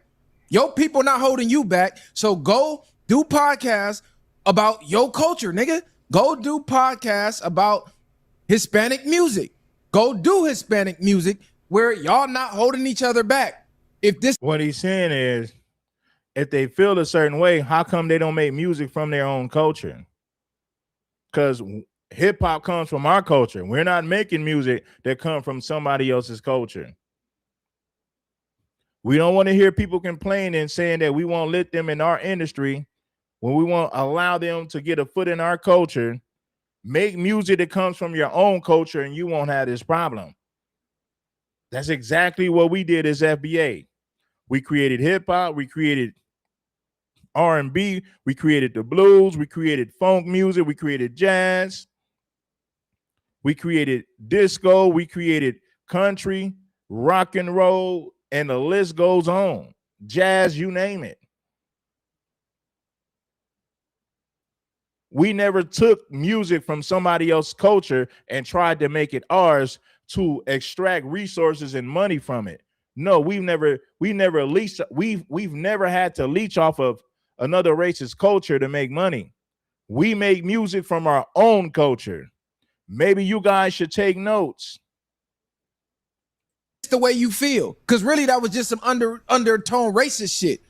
Speaker 21: Your people not holding you back. So go do podcasts about your culture, nigga. Go do podcasts about Hispanic music. Go do Hispanic music where y'all not holding each other back. If this,
Speaker 1: what he's saying is, if they feel a certain way, how come they don't make music from their own culture? Because hip hop comes from our culture. We're not making music that come from somebody else's culture. We don't want to hear people complaining, saying that we won't let them in our industry when we won't allow them to get a foot in our culture. Make music that comes from your own culture and you won't have this problem. That's exactly what we did as FBA. We created hip hop, we created R&B, we created the blues, we created funk music, we created jazz, we created disco, we created country, rock and roll, and the list goes on. Jazz, you name it. We never took music from somebody else's culture and tried to make it ours to extract resources and money from it. No, we've never had to leech off of another race's culture to make money. We make music from our own culture. Maybe you guys should take notes.
Speaker 21: It's the way you feel. Because really, that was just some undertone racist shit.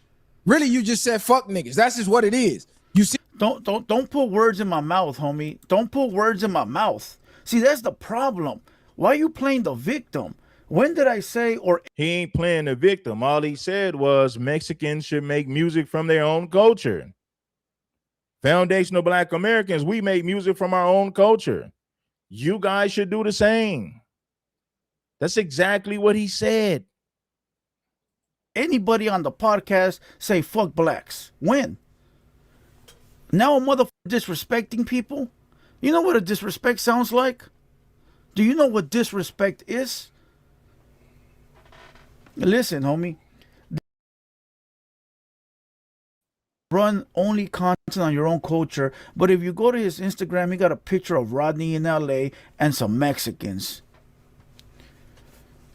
Speaker 21: Really, you just said fuck niggas. That's just what it is. You see?
Speaker 14: Don't put words in my mouth, homie. Don't put words in my mouth. See, that's the problem. Why are you playing the victim? When did I say or
Speaker 1: he ain't playing the victim? All he said was Mexicans should make music from their own culture. Foundational Black Americans, we make music from our own culture. You guys should do the same. That's exactly what he said.
Speaker 14: Anybody on the podcast say fuck blacks? When? Now a motherfucker disrespecting people? You know what a disrespect sounds like? Do you know what disrespect is? Listen, homie. Run only content on your own culture, but if you go to his Instagram, he got a picture of Rodney in LA and some Mexicans.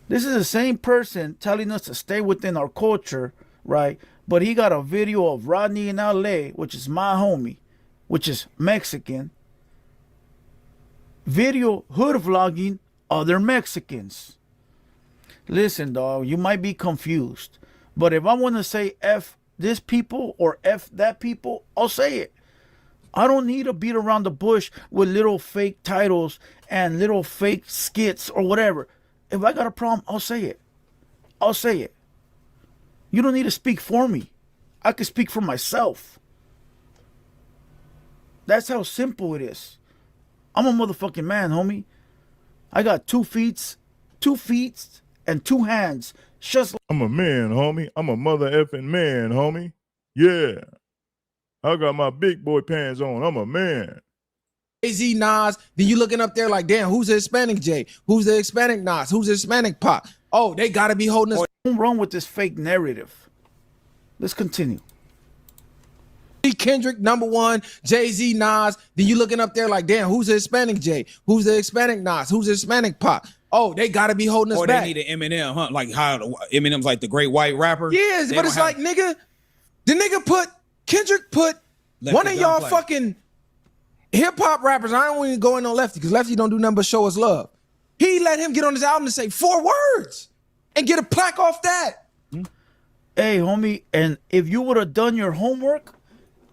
Speaker 14: This is the same person telling us to stay within our culture, right? But he got a video of Rodney in LA, which is my homie, which is Mexican. Video hood vlogging other Mexicans. Listen, dog, you might be confused, but if I want to say F this people or F that people, I'll say it. I don't need to beat around the bush with little fake titles and little fake skits or whatever. If I got a problem, I'll say it. I'll say it. You don't need to speak for me. I can speak for myself. That's how simple it is. I'm a motherfucking man, homie. I got 2 feet and 2 hands. Just like
Speaker 1: I'm a man, homie. I'm a mother effing man, homie. Yeah. I got my big boy pants on. I'm a man.
Speaker 21: Jay-Z, Nas, then you looking up there like, damn, who's the Hispanic Jay? Who's the Hispanic Nas? Who's the Hispanic Pac? Oh, they got to be holding us.
Speaker 14: Don't run with this fake narrative. Let's continue.
Speaker 21: Kendrick, #1, Jay-Z, Nas, then you looking up there like, damn, who's the Hispanic Jay? Who's the Hispanic Nas? Who's the Hispanic Pac? Oh, they got to be holding us back.
Speaker 23: Or they need an Eminem, huh? Like how Eminem's like the great white rapper.
Speaker 21: Yes, but it's like, nigga, the nigga Kendrick put one of y'all fucking hip-hop rappers. I don't want to go in on Lefty because Lefty don't do nothing but show us love. He let him get on his album to say 4 words and get a plaque off that.
Speaker 14: Hey, homie, and if you would have done your homework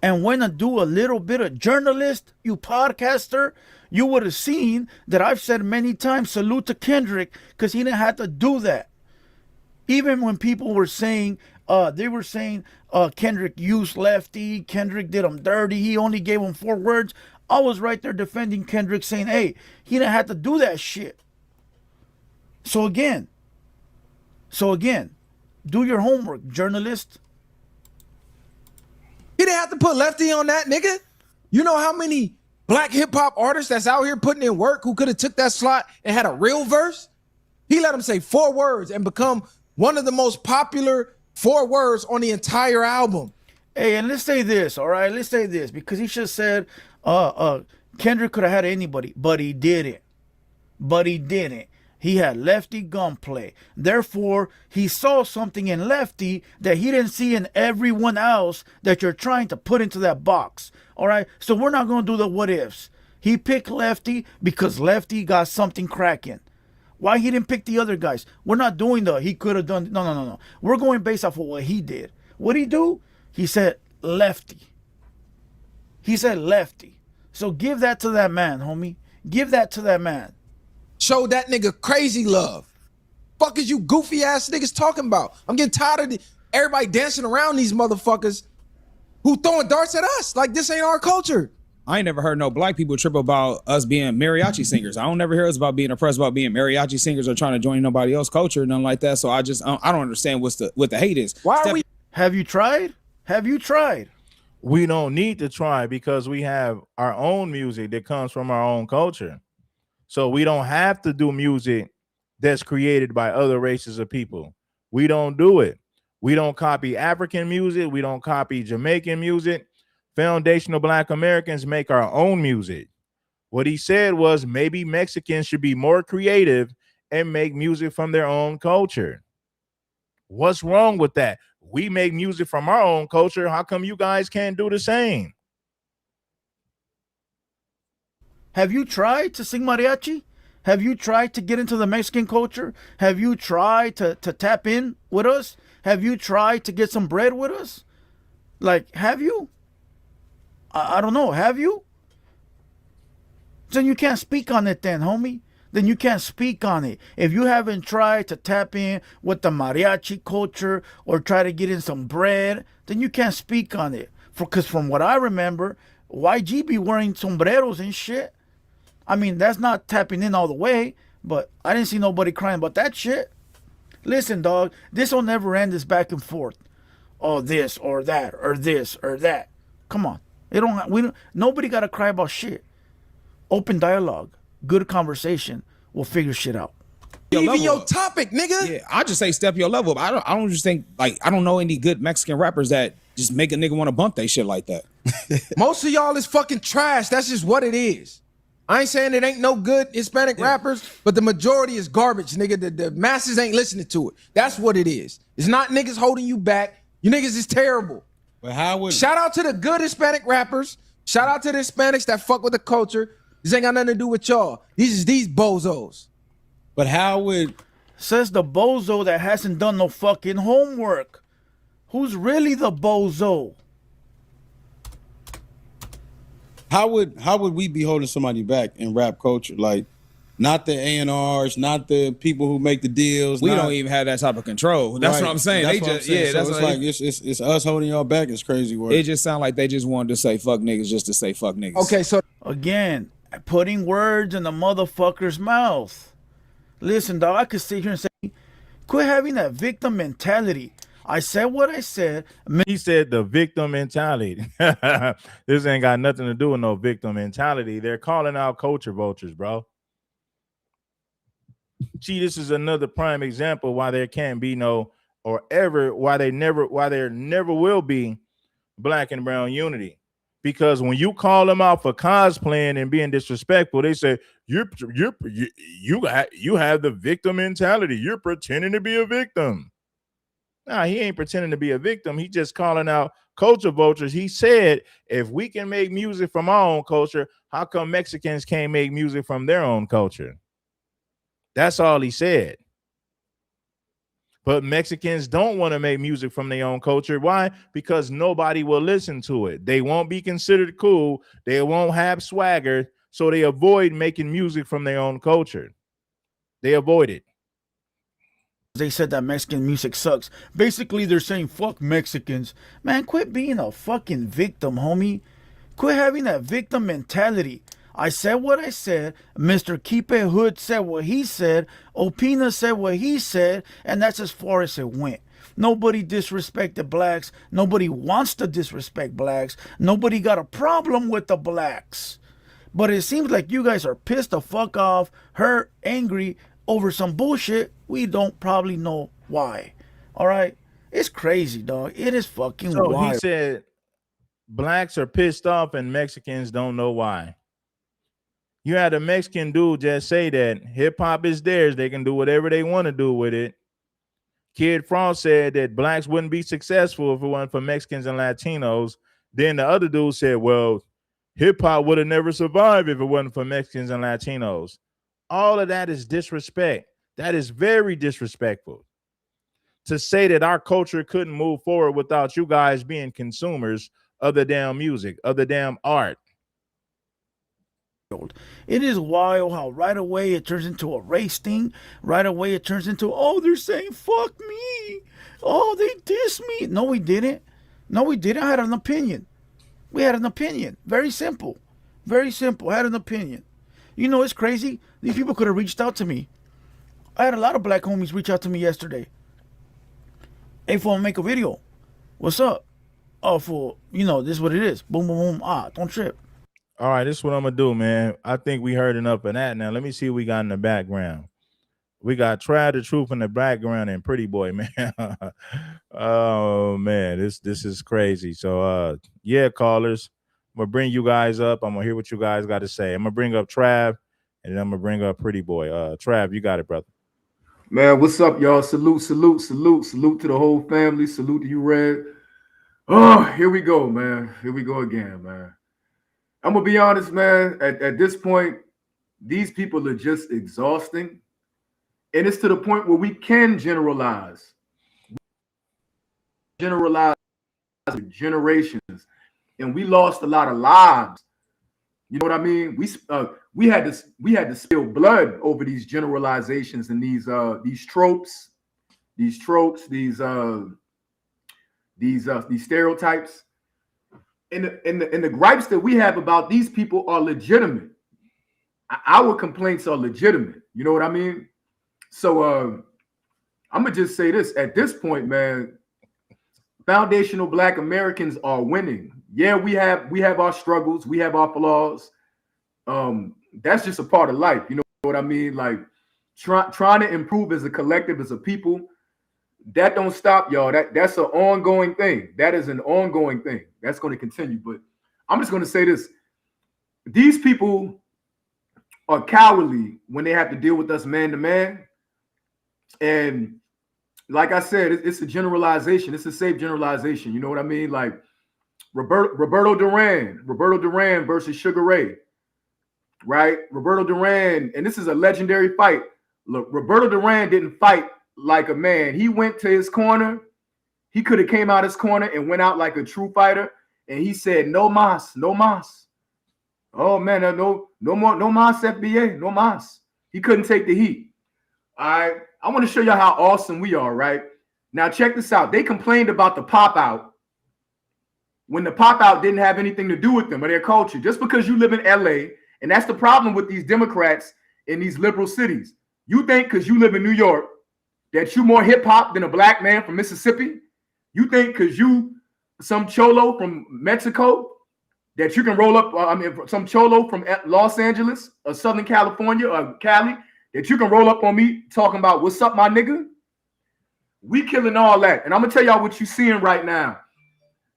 Speaker 14: and went and do a little bit of journalist, you podcaster, you would have seen that I've said many times, salute to Kendrick, because he didn't have to do that. Even when people were saying, Kendrick used Lefty, Kendrick did him dirty, he only gave him 4 words. I was right there defending Kendrick, saying, hey, he didn't have to do that shit. So again, do your homework, journalist.
Speaker 21: He didn't have to put Lefty on that, nigga. You know how many black hip-hop artists that's out here putting in work who could have took that slot and had a real verse? He let him say 4 words and become one of the most popular 4 words on the entire album.
Speaker 14: Hey, and let's say this, all right? Let's say this, because he just said Kendrick could have had anybody, but he didn't. He had Lefty Gunplay. Therefore, he saw something in Lefty that he didn't see in everyone else that you're trying to put into that box. All right? So we're not going to do the what ifs. He picked Lefty because Lefty got something cracking. Why he didn't pick the other guys? We're not doing the he could have done. No. We're going based off of what he did. What'd he do? He said Lefty. So give that to that man, homie. Give that to that man.
Speaker 21: Show that nigga crazy love. Fuck is you goofy ass niggas talking about? I'm getting tired of everybody dancing around these motherfuckers who throwing darts at us like this ain't our culture.
Speaker 23: I ain't never heard no black people trip about us being mariachi singers. I don't never hear us about being oppressed about being mariachi singers or trying to join nobody else's culture or nothing like that. So I don't understand what the hate is.
Speaker 14: Have you tried?
Speaker 1: We don't need to try because we have our own music that comes from our own culture. So we don't have to do music that's created by other races of people. We don't do it. We don't copy African music. We don't copy Jamaican music. Foundational Black Americans make our own music. What he said was maybe Mexicans should be more creative and make music from their own culture. What's wrong with that? We make music from our own culture. How come you guys can't do the same?
Speaker 14: Have you tried to sing mariachi? Have you tried to get into the Mexican culture? Have you tried to tap in with us? Have you tried to get some bread with us? Like, have you? I don't know. Have you? Then you can't speak on it then, homie. Then you can't speak on it. If you haven't tried to tap in with the mariachi culture or try to get in some bread, then you can't speak on it. Because from what I remember, YG be wearing sombreros and shit. I mean, that's not tapping in all the way, but I didn't see nobody crying about that shit. Listen, dog, this will never end, this back and forth. Oh, this or that or this or that. Come on. Nobody got to cry about shit. Open dialogue, good conversation will figure shit out.
Speaker 21: Even your topic, nigga.
Speaker 23: Yeah, I just say step your level up. I don't just think like I don't know any good Mexican rappers that just make a nigga want to bump they shit like that.
Speaker 21: Most of y'all is fucking trash. That's just what it is. I ain't saying it ain't no good Hispanic rappers, but the majority is garbage, nigga. The masses ain't listening to it. That's what it is. It's not niggas holding you back. You niggas is terrible.
Speaker 22: But how would
Speaker 21: shout out to the good Hispanic rappers. Shout out to the Hispanics that fuck with the culture. This ain't got nothing to do with y'all. These bozos.
Speaker 22: But how would
Speaker 14: says the bozo that hasn't done no fucking homework? Who's really the bozo?
Speaker 22: How would we be holding somebody back in rap culture? Like, not the A&Rs, not the people who make the deals.
Speaker 23: We don't even have that type of control. That's what I'm saying.
Speaker 22: That's
Speaker 23: They
Speaker 22: what
Speaker 23: just
Speaker 22: I'm saying. So
Speaker 23: that's
Speaker 22: it's
Speaker 23: like
Speaker 22: like it's us holding y'all back. It's crazy work.
Speaker 23: it just sounds like they just wanted to say fuck niggas just to say fuck niggas.
Speaker 21: Okay, so
Speaker 14: again, putting words in the motherfucker's mouth. Listen, dog, I could sit here and say, quit having that victim mentality. I said what I said.
Speaker 1: He said the victim mentality. This ain't got nothing to do with no victim mentality. They're calling out culture vultures, bro. Gee, this is another prime example why there can't be no, or ever, why there never will be black and brown unity. Because when you call them out for cosplaying and being disrespectful, they say you have the victim mentality. You're pretending to be a victim. Nah, he ain't pretending to be a victim. He just calling out culture vultures. He said, if we can make music from our own culture, how come Mexicans can't make music from their own culture? That's all he said. But Mexicans don't want to make music from their own culture. Why? Because nobody will listen to it. They won't be considered cool. They won't have swagger. So they avoid making music from their own culture. They avoid it.
Speaker 14: They said that Mexican music sucks. Basically, they're saying, fuck Mexicans. Man, quit being a fucking victim, homie. Quit having that victim mentality. I said what I said. Mr. Keep It Hood said what he said. Opina said what he said. And that's as far as it went. Nobody disrespected blacks. Nobody wants to disrespect blacks. Nobody got a problem with the blacks. But it seems like you guys are pissed the fuck off, hurt, angry over some bullshit. We don't probably know why. All right? It's crazy, dog. It is fucking wild.
Speaker 1: He said blacks are pissed off and Mexicans don't know why. You had a Mexican dude just say that hip hop is theirs. They can do whatever they want to do with it. Kid Frost said that blacks wouldn't be successful if it wasn't for Mexicans and Latinos. Then the other dude said, well, hip hop would have never survived if it wasn't for Mexicans and Latinos. All of that is disrespect. That is very disrespectful. To say that our culture couldn't move forward without you guys being consumers of the damn music, of the damn art.
Speaker 14: It is wild how right away it turns into a race thing. Right away it turns into, oh, they're saying fuck me. Oh, they diss me. No, we didn't. No, we didn't. I had an opinion. We had an opinion. Very simple. Very simple. I had an opinion. You know, it's crazy. These people could have reached out to me. I had a lot of black homies reach out to me yesterday. Hey, for make a video. What's up? Oh, for, you know, this is what it is. Boom, boom, boom. Ah, don't trip.
Speaker 1: All right, this is what I'm going to do, man. I think we heard enough of that. Now, let me see what we got in the background. We got Trav the Truth in the background and Pretty Boy, man. Oh, man, this is crazy. So, yeah, callers, I'm going to bring you guys up. I'm going to hear what you guys got to say. I'm going to bring up Trav, and then I'm going to bring up Pretty Boy. Trav, you got it, brother.
Speaker 3: Man, what's up, y'all? Salute to the whole family. Salute to you, Red. Oh, here we go, man. Here we go again, man. I'm gonna be honest, man. At this point, these people are just exhausting, and it's to the point where we can generalize generations, and we lost a lot of lives. You know what I mean? We had to spill blood over these generalizations and these tropes, these stereotypes. And the gripes that we have about these people are legitimate. Our complaints are legitimate. You know what I mean? So I'm gonna just say this at this point, man. Foundational Black Americans are winning. Yeah, we have our struggles, we have our flaws. That's just a part of life. You know what I mean? Like trying to improve as a collective, as a people. That don't stop, y'all. That's an ongoing thing. That is an ongoing thing. That's going to continue. But I'm just going to say this: these people are cowardly when they have to deal with us man to man. And like I said, it's a generalization. It's a safe generalization. You know what I mean? Like Roberto Duran versus Sugar Ray, right? Roberto Duran, and this is a legendary fight. Look, Roberto Duran didn't fight like a man. He went to his corner. He could have came out his corner and went out like a true fighter. And he said, "No mas, no mas." Oh man, no more, no mas FBA, no mas. He couldn't take the heat. All right. I want to show you how awesome we are, right? Now check this out. They complained about the pop out when the pop out didn't have anything to do with them or their culture. Just because you live in LA, and that's the problem with these Democrats in these liberal cities. You think because you live in New York that you more hip hop than a black man from Mississippi? You think because you some cholo from Mexico that you can roll up, some cholo from Los Angeles or Southern California or Cali that you can roll up on me talking about what's up, my nigga? We killing all that. And I'm gonna tell y'all what you're seeing right now.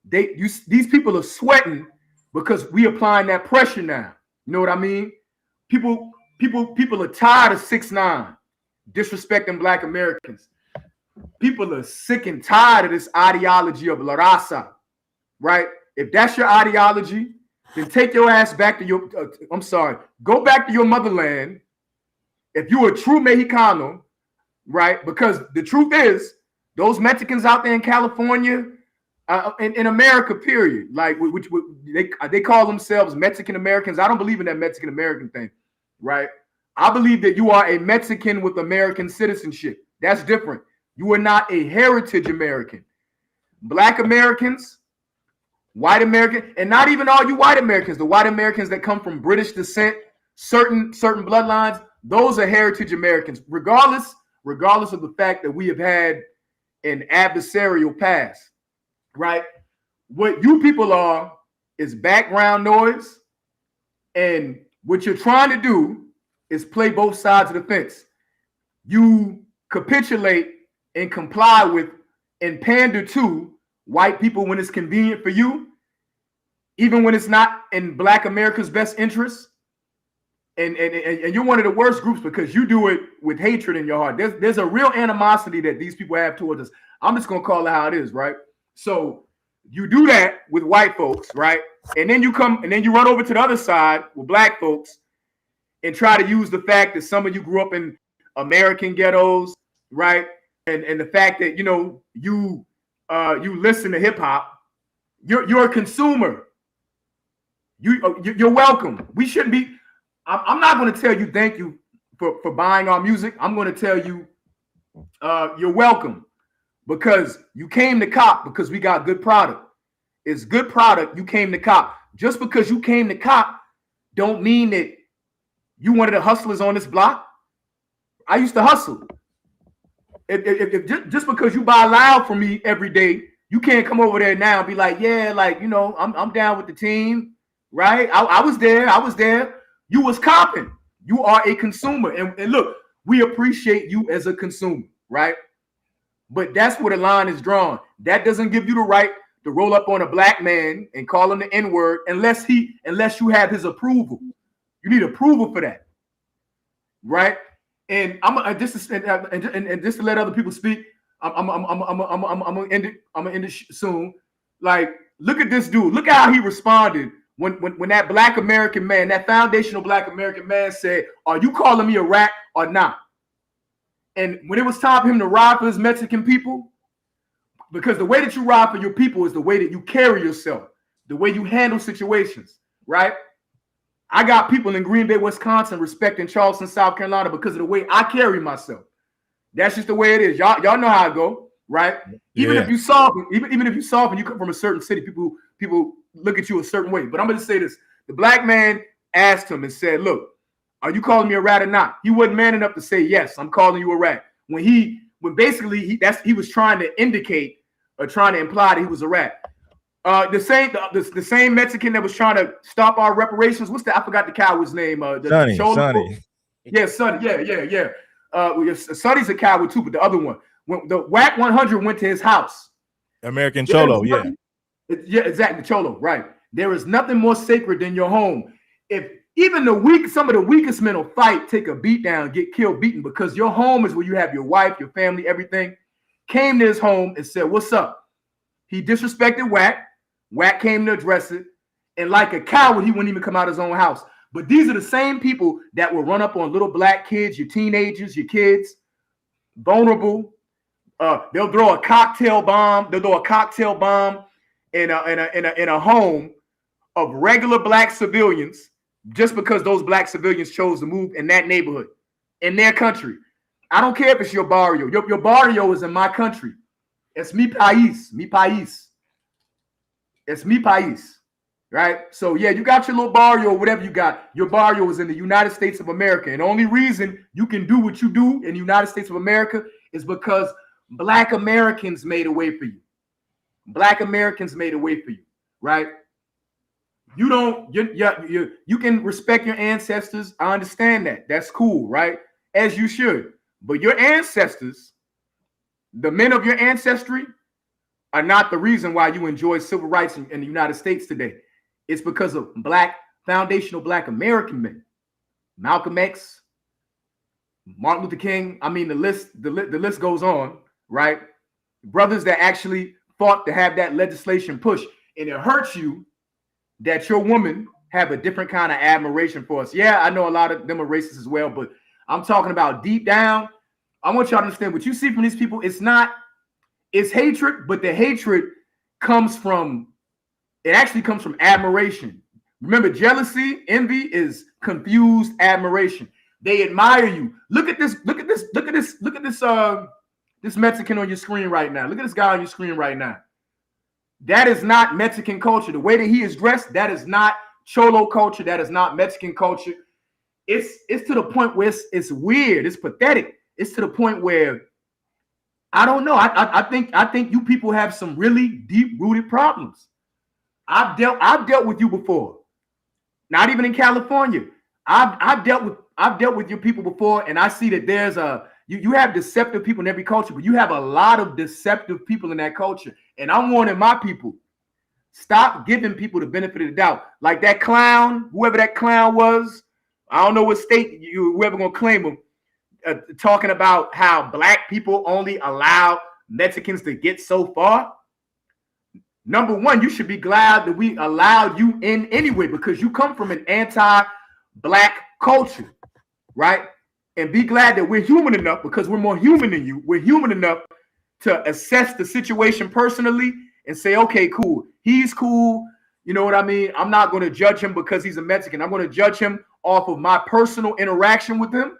Speaker 3: These people are sweating because we applying that pressure now. You know what I mean? People are tired of 6ix9ine disrespecting Black Americans. People are sick and tired of this ideology of La Raza, right? If that's your ideology, then take your ass back to your, go back to your motherland. If you're a true Mexicano, right? Because the truth is, those Mexicans out there in California, in America, period, like which they call themselves Mexican Americans. I don't believe in that Mexican American thing, right? I believe that you are a Mexican with American citizenship. That's different. You are not a heritage American. Black Americans, white American, and not even all you white Americans, the white Americans that come from British descent, certain bloodlines, those are heritage Americans, regardless of the fact that we have had an adversarial past, right? What you people are is background noise, and what you're trying to do is play both sides of the fence. You capitulate and comply with and pander to white people when it's convenient for you, even when it's not in Black America's best interest. And you're one of the worst groups because you do it with hatred in your heart. There's a real animosity that these people have towards us. I'm just gonna call it how it is, right? So you do that with white folks, right? And then you run over to the other side with Black folks and try to use the fact that some of you grew up in American ghettos, right? And the fact that you listen to hip hop. You're a consumer. You're welcome. We shouldn't be. I'm not going to tell you thank you for buying our music. I'm going to tell you you're welcome because you came to cop because we got good product. It's good product. You came to cop. Just because you came to cop don't mean that you one of the hustlers on this block. I used to hustle. If just because you buy loud from me every day, you can't come over there now and be like, yeah, like, I'm down with the team, right? I was there. You was copping. You are a consumer. And look, we appreciate you as a consumer, right? But that's where the line is drawn. That doesn't give you the right to roll up on a black man and call him the N-word unless you have his approval. You need approval for that, right? And just to let other people speak, I'm gonna end it soon. Like, look at this dude. Look at how he responded when that Black American man, that foundational Black American man said, "Are you calling me a rat or not?" And when it was time for him to ride for his Mexican people, because the way that you ride for your people is the way that you carry yourself, the way you handle situations, right? I got people in Green Bay, Wisconsin respecting Charleston, South Carolina because of the way I carry myself. That's just the way it is. Y'all know how I go, right? Even if you soft, even if you soft and you come from a certain city, people look at you a certain way. But I'm going to say this. The Black man asked him and said, "Look, are you calling me a rat or not?" He wasn't man enough to say, "Yes, I'm calling you a rat." When basically he was trying to indicate or trying to imply that he was a rat. The same Mexican that was trying to stop our reparations. I forgot the coward's name.
Speaker 1: Sonny.
Speaker 3: Yeah, Sonny. Yeah. Sonny's a coward too, but the other one, when the WAC 100 went to his house.
Speaker 1: American Cholo, yeah.
Speaker 3: Yeah, exactly, Cholo, right. There is nothing more sacred than your home. If even some of the weakest men will fight, take a beat down, get killed, beaten, because your home is where you have your wife, your family, everything. Came to his home and said, "What's up?" He disrespected WAC. WAC came to address it. And like a coward, he wouldn't even come out of his own house. But these are the same people that will run up on little Black kids, your teenagers, your kids, vulnerable. They'll throw a cocktail bomb. They'll throw a cocktail bomb in a home of regular Black civilians just because those Black civilians chose to move in that neighborhood, in their country. I don't care if it's your barrio. Your barrio is in my country. It's mi país, mi país. It's mi país, right? So yeah, you got your little barrio or whatever you got. Your barrio is in the United States of America. And the only reason you can do what you do in the United States of America is because Black Americans made a way for you. Black Americans made a way for you, right? You can respect your ancestors. I understand that. That's cool, right? As you should. But your ancestors, the men of your ancestry, are not the reason why you enjoy civil rights in the United States today. It's because of foundational Black American men. Malcolm X, Martin Luther King. I mean, the list goes on, right? Brothers that actually fought to have that legislation pushed. And it hurts you that your women have a different kind of admiration for us. Yeah, I know a lot of them are racist as well, but I'm talking about deep down. I want y'all to understand what you see from these people. It's hatred, but the hatred actually comes from admiration. Remember, jealousy, envy is confused admiration. They admire you. Look at this Mexican on your screen right now. Look at this guy on your screen right now. That is not Mexican culture. The way that he is dressed, that is not Cholo culture. That is not Mexican culture. It's to the point where it's weird. It's pathetic. It's to the point where I don't know. I think you people have some really deep-rooted problems. I've dealt with you before. Not even in California. I've dealt with your people before, and I see that you have deceptive people in every culture, but you have a lot of deceptive people in that culture. And I'm warning my people, stop giving people the benefit of the doubt. Like that clown, whoever that clown was, I don't know what state whoever gonna claim him, talking about how Black people only allow Mexicans to get so far. Number one, you should be glad that we allowed you in anyway, because you come from an anti-Black culture, right? And be glad that we're human enough, because we're more human than you. We're human enough to assess the situation personally and say, okay, cool. He's cool. You know what I mean? I'm not going to judge him because he's a Mexican. I'm going to judge him off of my personal interaction with him.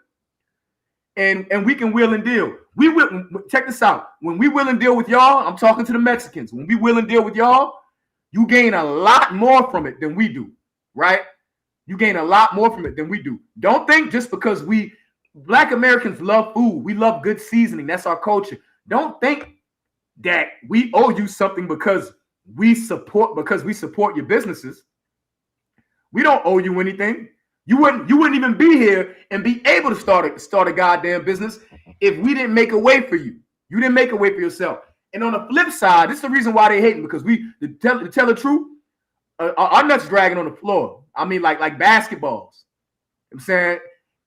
Speaker 3: And we can wheel and deal. We will check this out. When we will and deal with y'all, I'm talking to the Mexicans. When we will and deal with y'all, you gain a lot more from it than we do, right? You gain a lot more from it than we do. Don't think just because Black Americans love food, we love good seasoning. That's our culture. Don't think that we owe you something because we support your businesses. We don't owe you anything. You wouldn't even be here and be able to start a goddamn business if we didn't make a way for you. You didn't make a way for yourself. And on the flip side, this is the reason why they hating, because to tell the truth, our nuts dragging on the floor. I mean, like basketballs. I'm saying,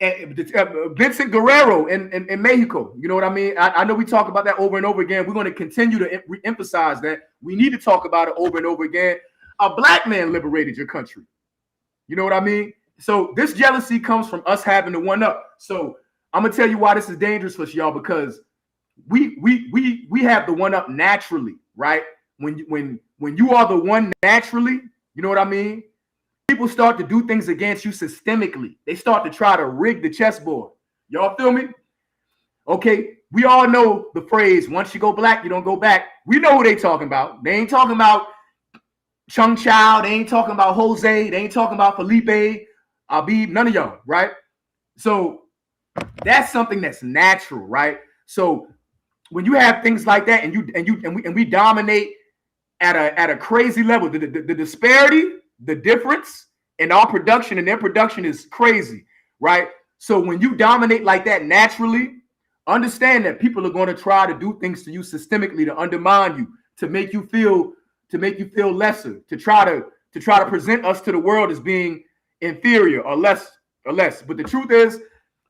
Speaker 3: and Vincent Guerrero in Mexico. You know what I mean? I know we talk about that over and over again. We're going to continue to emphasize that. We need to talk about it over and over again. a black man liberated your country. You know what I mean? So this jealousy comes from us having the one up. So I'm gonna tell you why this is dangerous for y'all, because we have the one up naturally, right? When you are the one naturally, you know what I mean? People start to do things against you systemically. They start to try to rig the chessboard. Y'all feel me? Okay, we all know the phrase, once you go black, you don't go back. We know who they talking about. They ain't talking about Chung Chao. They ain't talking about Jose. They ain't talking about Felipe, Abib, none of y'all, right? So that's something that's natural, right? So when you have things like that and we dominate at a crazy level, the disparity, the difference in our production and their production is crazy, right? So when you dominate like that naturally, understand that people are going to try to do things to you systemically to undermine you, to make you feel lesser, to try to present us to the world as being inferior or less. But the truth is,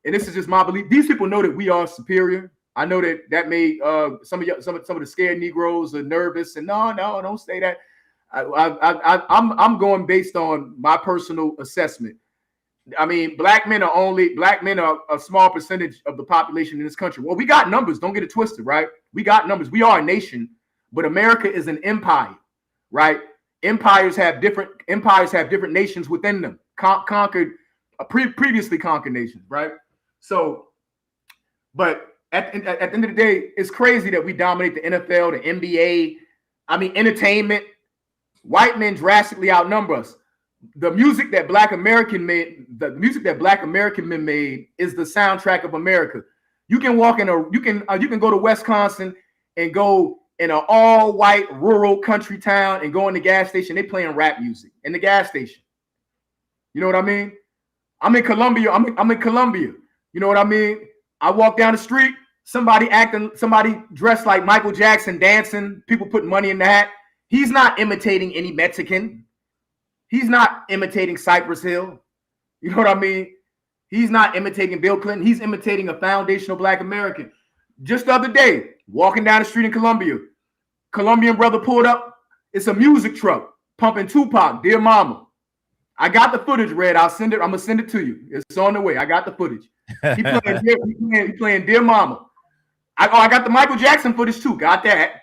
Speaker 3: and this is just my belief, these people know that we are superior. I know that made some of the scared Negroes are nervous, and no, don't say that. I'm going based on my personal assessment. I mean, black men are a small percentage of the population in this country. Well, we got numbers. Don't get it twisted, right? We got numbers. We are a nation, but America is an empire, right? Empires have different nations within them, previously conquered nations, right? So, but at the end of the day, it's crazy that we dominate the NFL, the NBA. I mean, entertainment. White men drastically outnumber us. The music that Black American men made is the soundtrack of America. You can walk you can go to Wisconsin and go in an all-white rural country town and go in the gas station. They playing rap music in the gas station. You know what I mean? I'm in Columbia. I'm in Columbia. You know what I mean? I walk down the street, somebody dressed like Michael Jackson dancing, people put money in the hat. He's not imitating any Mexican. He's not imitating Cypress Hill. You know what I mean? He's not imitating Bill Clinton. He's imitating a foundational Black American. Just the other day, walking down the street in Columbia, Colombian brother pulled up. It's a music truck pumping Tupac, Dear Mama. I got the footage, Red. I'm gonna send it to you. It's on the way. I got the footage. He playing Dear Mama. I got the Michael Jackson footage too. Got that.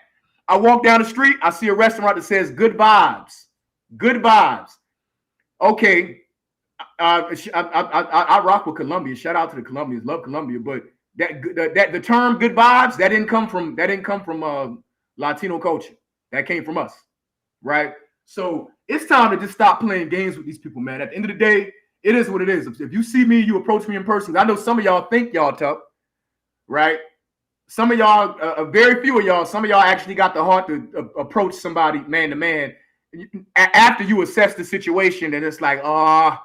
Speaker 3: I walk down the street. I see a restaurant that says Good Vibes. Good Vibes. Okay. I rock with Columbia. Shout out to the Colombians. Love Columbia. But the term Good Vibes, that didn't come from Latino culture. That came from us. Right? So it's time to just stop playing games with these people, man. At the end of the day, it is what it is. If you see me, you approach me in person. I know some of y'all think y'all tough, right? Some of y'all, very few of y'all, some of y'all actually got the heart to approach somebody man to man after you assess the situation, and it's like, I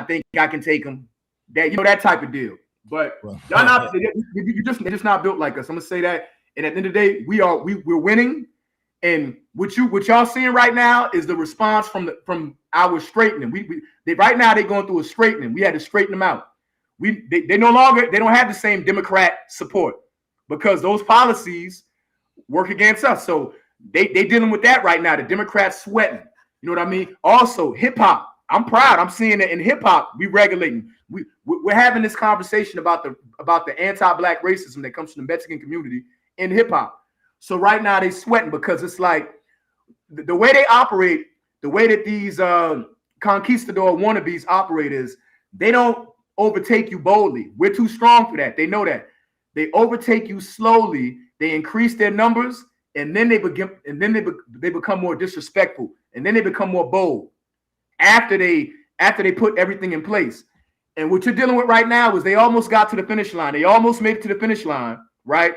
Speaker 3: think I can take them. That type of deal. But y'all not, you're just not built like us. I'm gonna say that. And at the end of the day, we're winning. And what y'all seeing right now is the response from our straightening. Right now they're going through a straightening. We had to straighten them out. They don't have the same Democrat support because those policies work against us. So they dealing with that right now. The Democrats sweating. You know what I mean? Also, hip hop. I'm proud. I'm seeing it in hip hop. We regulating. We're having this conversation about the anti-Black racism that comes from the Mexican community in hip hop. So right now they sweating because it's like the way they operate, the way that these conquistador wannabes operate is they don't overtake you boldly. We're too strong for that. They know that. They overtake you slowly. They increase their numbers, and then they become more disrespectful, and then they become more bold after they put everything in place. And what you're dealing with right now is they almost got to the finish line. They almost made it to the finish line, right?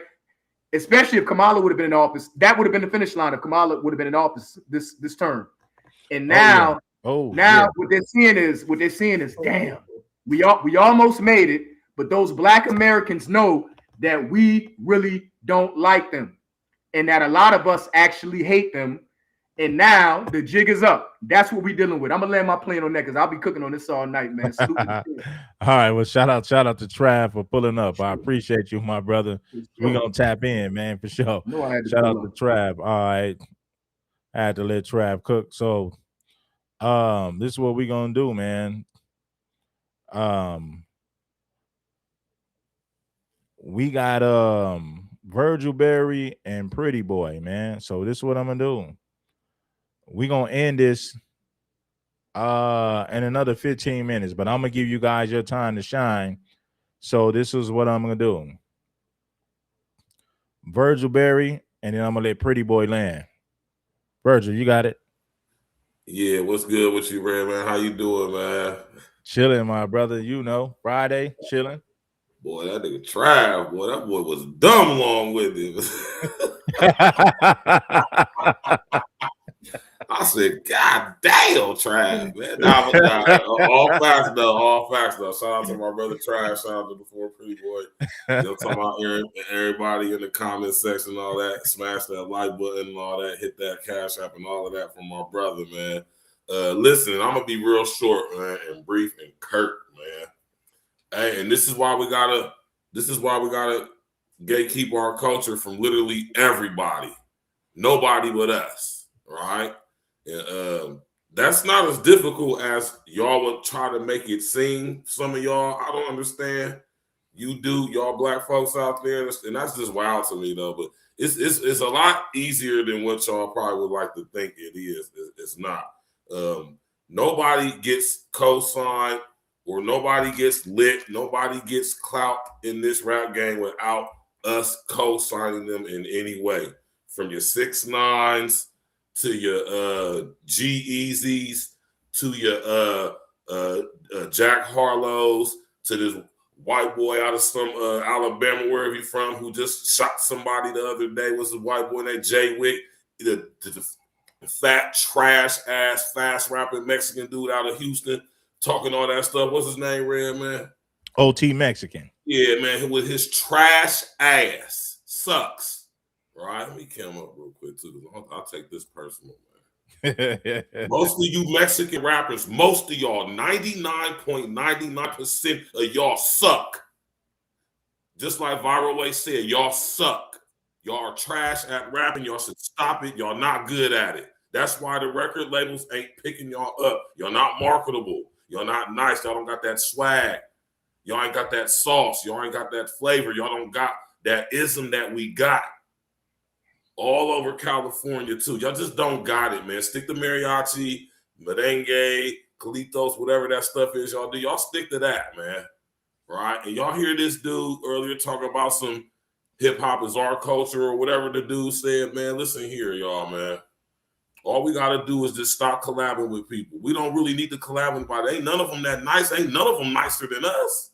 Speaker 3: Especially if Kamala would have been in office, that would have been the finish line if Kamala would have been in office this term. And now, what they're seeing is, damn, we almost made it, but those Black Americans know that we really don't like them, and that a lot of us actually hate them. And now the jig is up. That's what we're dealing with. I'm gonna land my plane on that because I'll be cooking on this all night, man.
Speaker 1: All right. Well, shout out to Trav for pulling up. I appreciate you, my brother. We're gonna tap in, man, for sure. Shout out to Trav. All right. I had to let Trav cook. So this is what we gonna do, man. We got Virgil Berry and Pretty Boy, man. So this is what I'm gonna do. We gonna end this in another 15 minutes, but I'm gonna give you guys your time to shine. So this is what I'm gonna do. Virgil Berry, and then I'm gonna let Pretty Boy land. Virgil, you got it.
Speaker 4: Yeah, what's good with you, Red man? How you doing, man?
Speaker 1: Chilling, my brother. You know, Friday, chilling.
Speaker 4: Boy, that nigga Trav, boy, that boy was dumb long with it. I said, God damn, Trav, man. Nah, all facts though. Shout out to my brother Trav. Shout out to the four Pretty Boy. You know, talking about everybody in the comment section and all that. Smash that like button and all that. Hit that cash app and all of that from my brother, man. Listen, I'm gonna be real short, man, and brief and curt, man. Hey, and this is why we gotta gatekeep our culture from literally everybody. Nobody but us, right? And that's not as difficult as y'all would try to make it seem. Some of y'all, I don't understand. You do, y'all black folks out there, and that's just wild to me though. But it's a lot easier than what y'all probably would like to think it is. It's not. Nobody gets co-signed or nobody gets lit. Nobody gets clout in this rap game without us co-signing them in any way. From your 6ix9s to your G-Eazy's to your Jack Harlow's to this white boy out of some Alabama, wherever he's from, who just shot somebody the other day. Was a white boy named Jay Wick, the fat, trash ass, fast rapping Mexican dude out of Houston, talking all that stuff. What's his name, Red man?
Speaker 1: OT Mexican.
Speaker 4: Yeah, man, with his trash ass sucks. Right, let me come up real quick too. I'll take this personal, man. Most of you Mexican rappers, most of y'all, 99.99% of y'all suck. Just like Viral Way said, y'all suck. Y'all are trash at rapping. Y'all should stop it. Y'all not good at it. That's why the record labels ain't picking y'all up. Y'all not marketable. Y'all not nice. Y'all don't got that swag. Y'all ain't got that sauce. Y'all ain't got that flavor. Y'all don't got that ism that we got. All over California, too. Y'all just don't got it, man. Stick to mariachi, merengue, calitos, whatever that stuff is y'all do. Y'all stick to that, man. Right? And y'all hear this dude earlier talking about some hip-hop is our culture or whatever the dude said, man. Listen here, y'all, man. All we got to do is just stop collabing with people. We don't really need to collab with anybody. Ain't none of them that nice. Ain't none of them nicer than us.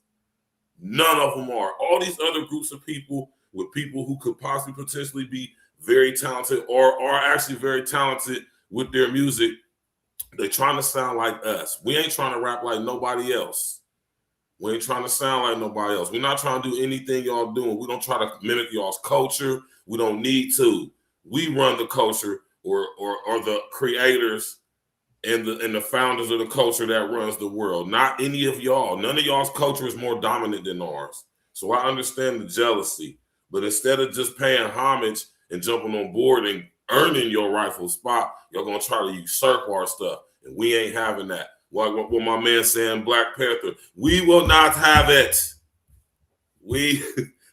Speaker 4: None of them are. All these other groups of people with people who could possibly potentially be very talented or are actually very talented with their music, they're trying to sound like us. We ain't trying to rap like nobody else. We ain't trying to sound like nobody else. We're not trying to do anything y'all doing. We don't try to mimic y'all's culture. We don't need to. We run the culture or the creators and the founders of the culture that runs the world. Not any of y'all. None of y'all's culture is more dominant than ours. So I understand the jealousy. But instead of just paying homage and jumping on board and earning your rightful spot, you're going to try to usurp our stuff. And we ain't having that. What my man saying, Black Panther, we will not have it. We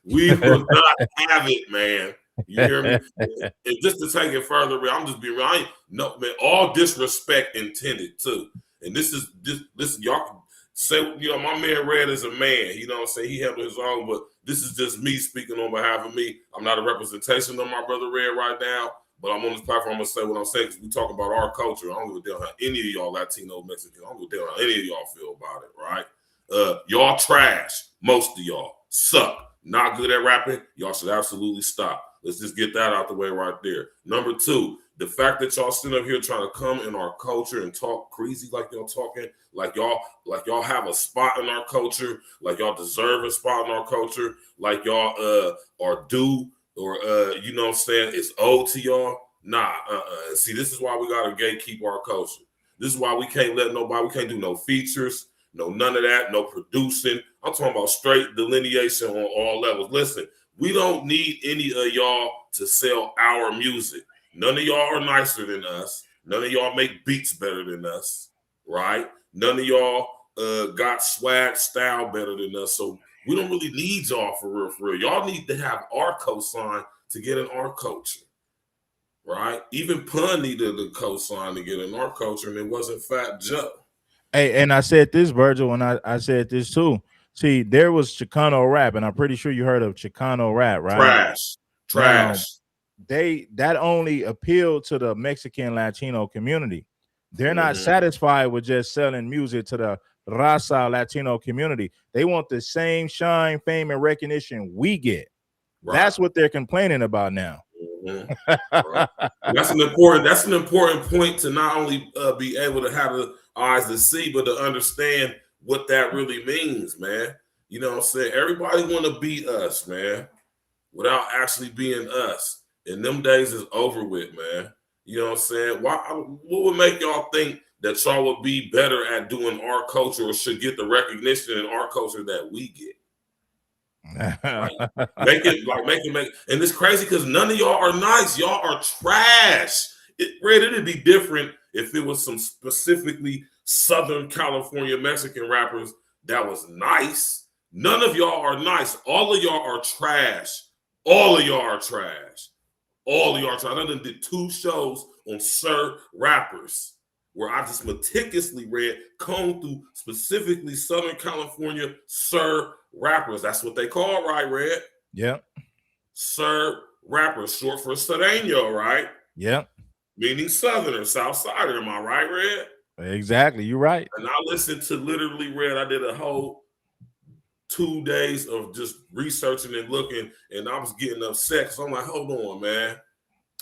Speaker 4: will not have it, man. You hear me? And just to take it further, I'm just being real. No, man, all disrespect intended, too. And this y'all say, my man Red is a man. You know what I'm saying? He handled his own, but this is just me speaking on behalf of me. I'm not a representation of my brother Red right now, but I'm on this platform. I'm going to say what I'm saying because we talk about our culture. I don't give a damn how any of y'all Latino, Mexican, I don't give a damn how any of y'all feel about it, right? Y'all trash. Most of y'all suck. Not good at rapping. Y'all should absolutely stop. Let's just get that out the way right there. Number 2, the fact that y'all sitting up here trying to come in our culture and talk crazy like y'all talking, like y'all have a spot in our culture, like y'all deserve a spot in our culture, like y'all are due or you know what I'm saying, it's owed to y'all. Nah, see, this is why we gotta gatekeep our culture. This is why we can't let nobody, we can't do no features, no none of that, no producing. I'm talking about straight delineation on all levels. Listen, we don't need any of y'all to sell our music. None of y'all are nicer than us. None of y'all make beats better than us, right? None of y'all got swag style better than us. So we don't really need y'all for real, for real. Y'all need to have our cosign to get in our culture, right? Even Pun needed the cosign to get in our culture, and it wasn't Fat Joe.
Speaker 1: Hey, and I said this, Virgil, and I said this too. See, there was Chicano rap, and I'm pretty sure you heard of Chicano rap, right? Now, that only appealed to the Mexican Latino community. They're not satisfied with just selling music to the Raza Latino community. They want the same shine, fame, and recognition we get. That's what they're complaining about now.
Speaker 4: Right. That's an important point to not only be able to have the eyes to see, but to understand what that really means, man. You know what I'm saying? Everybody want to be us, man, without actually being us. And them days is over with, man. You know what I'm saying? What would make y'all think that y'all would be better at doing our culture or should get the recognition in our culture that we get? Make it. And it's crazy because none of y'all are nice. Y'all are trash. It'd be different if it was some specifically Southern California Mexican rappers that was nice. None of y'all are nice. All of y'all are trash. All of y'all are trash. All of y'all are trash. I done did 2 shows on Sir Rappers where I just meticulously combed through specifically Southern California Sir Rappers. That's what they call, right, Red?
Speaker 1: Yep.
Speaker 4: Sir Rappers, short for Sereno, right?
Speaker 1: Yep.
Speaker 4: Meaning Southerner, Southsider. Am I right, Red?
Speaker 1: Exactly. You're right.
Speaker 4: And I listened to literally, Red. I did a whole 2 days of just researching and looking, and I was getting upset. So I'm like, hold on, man.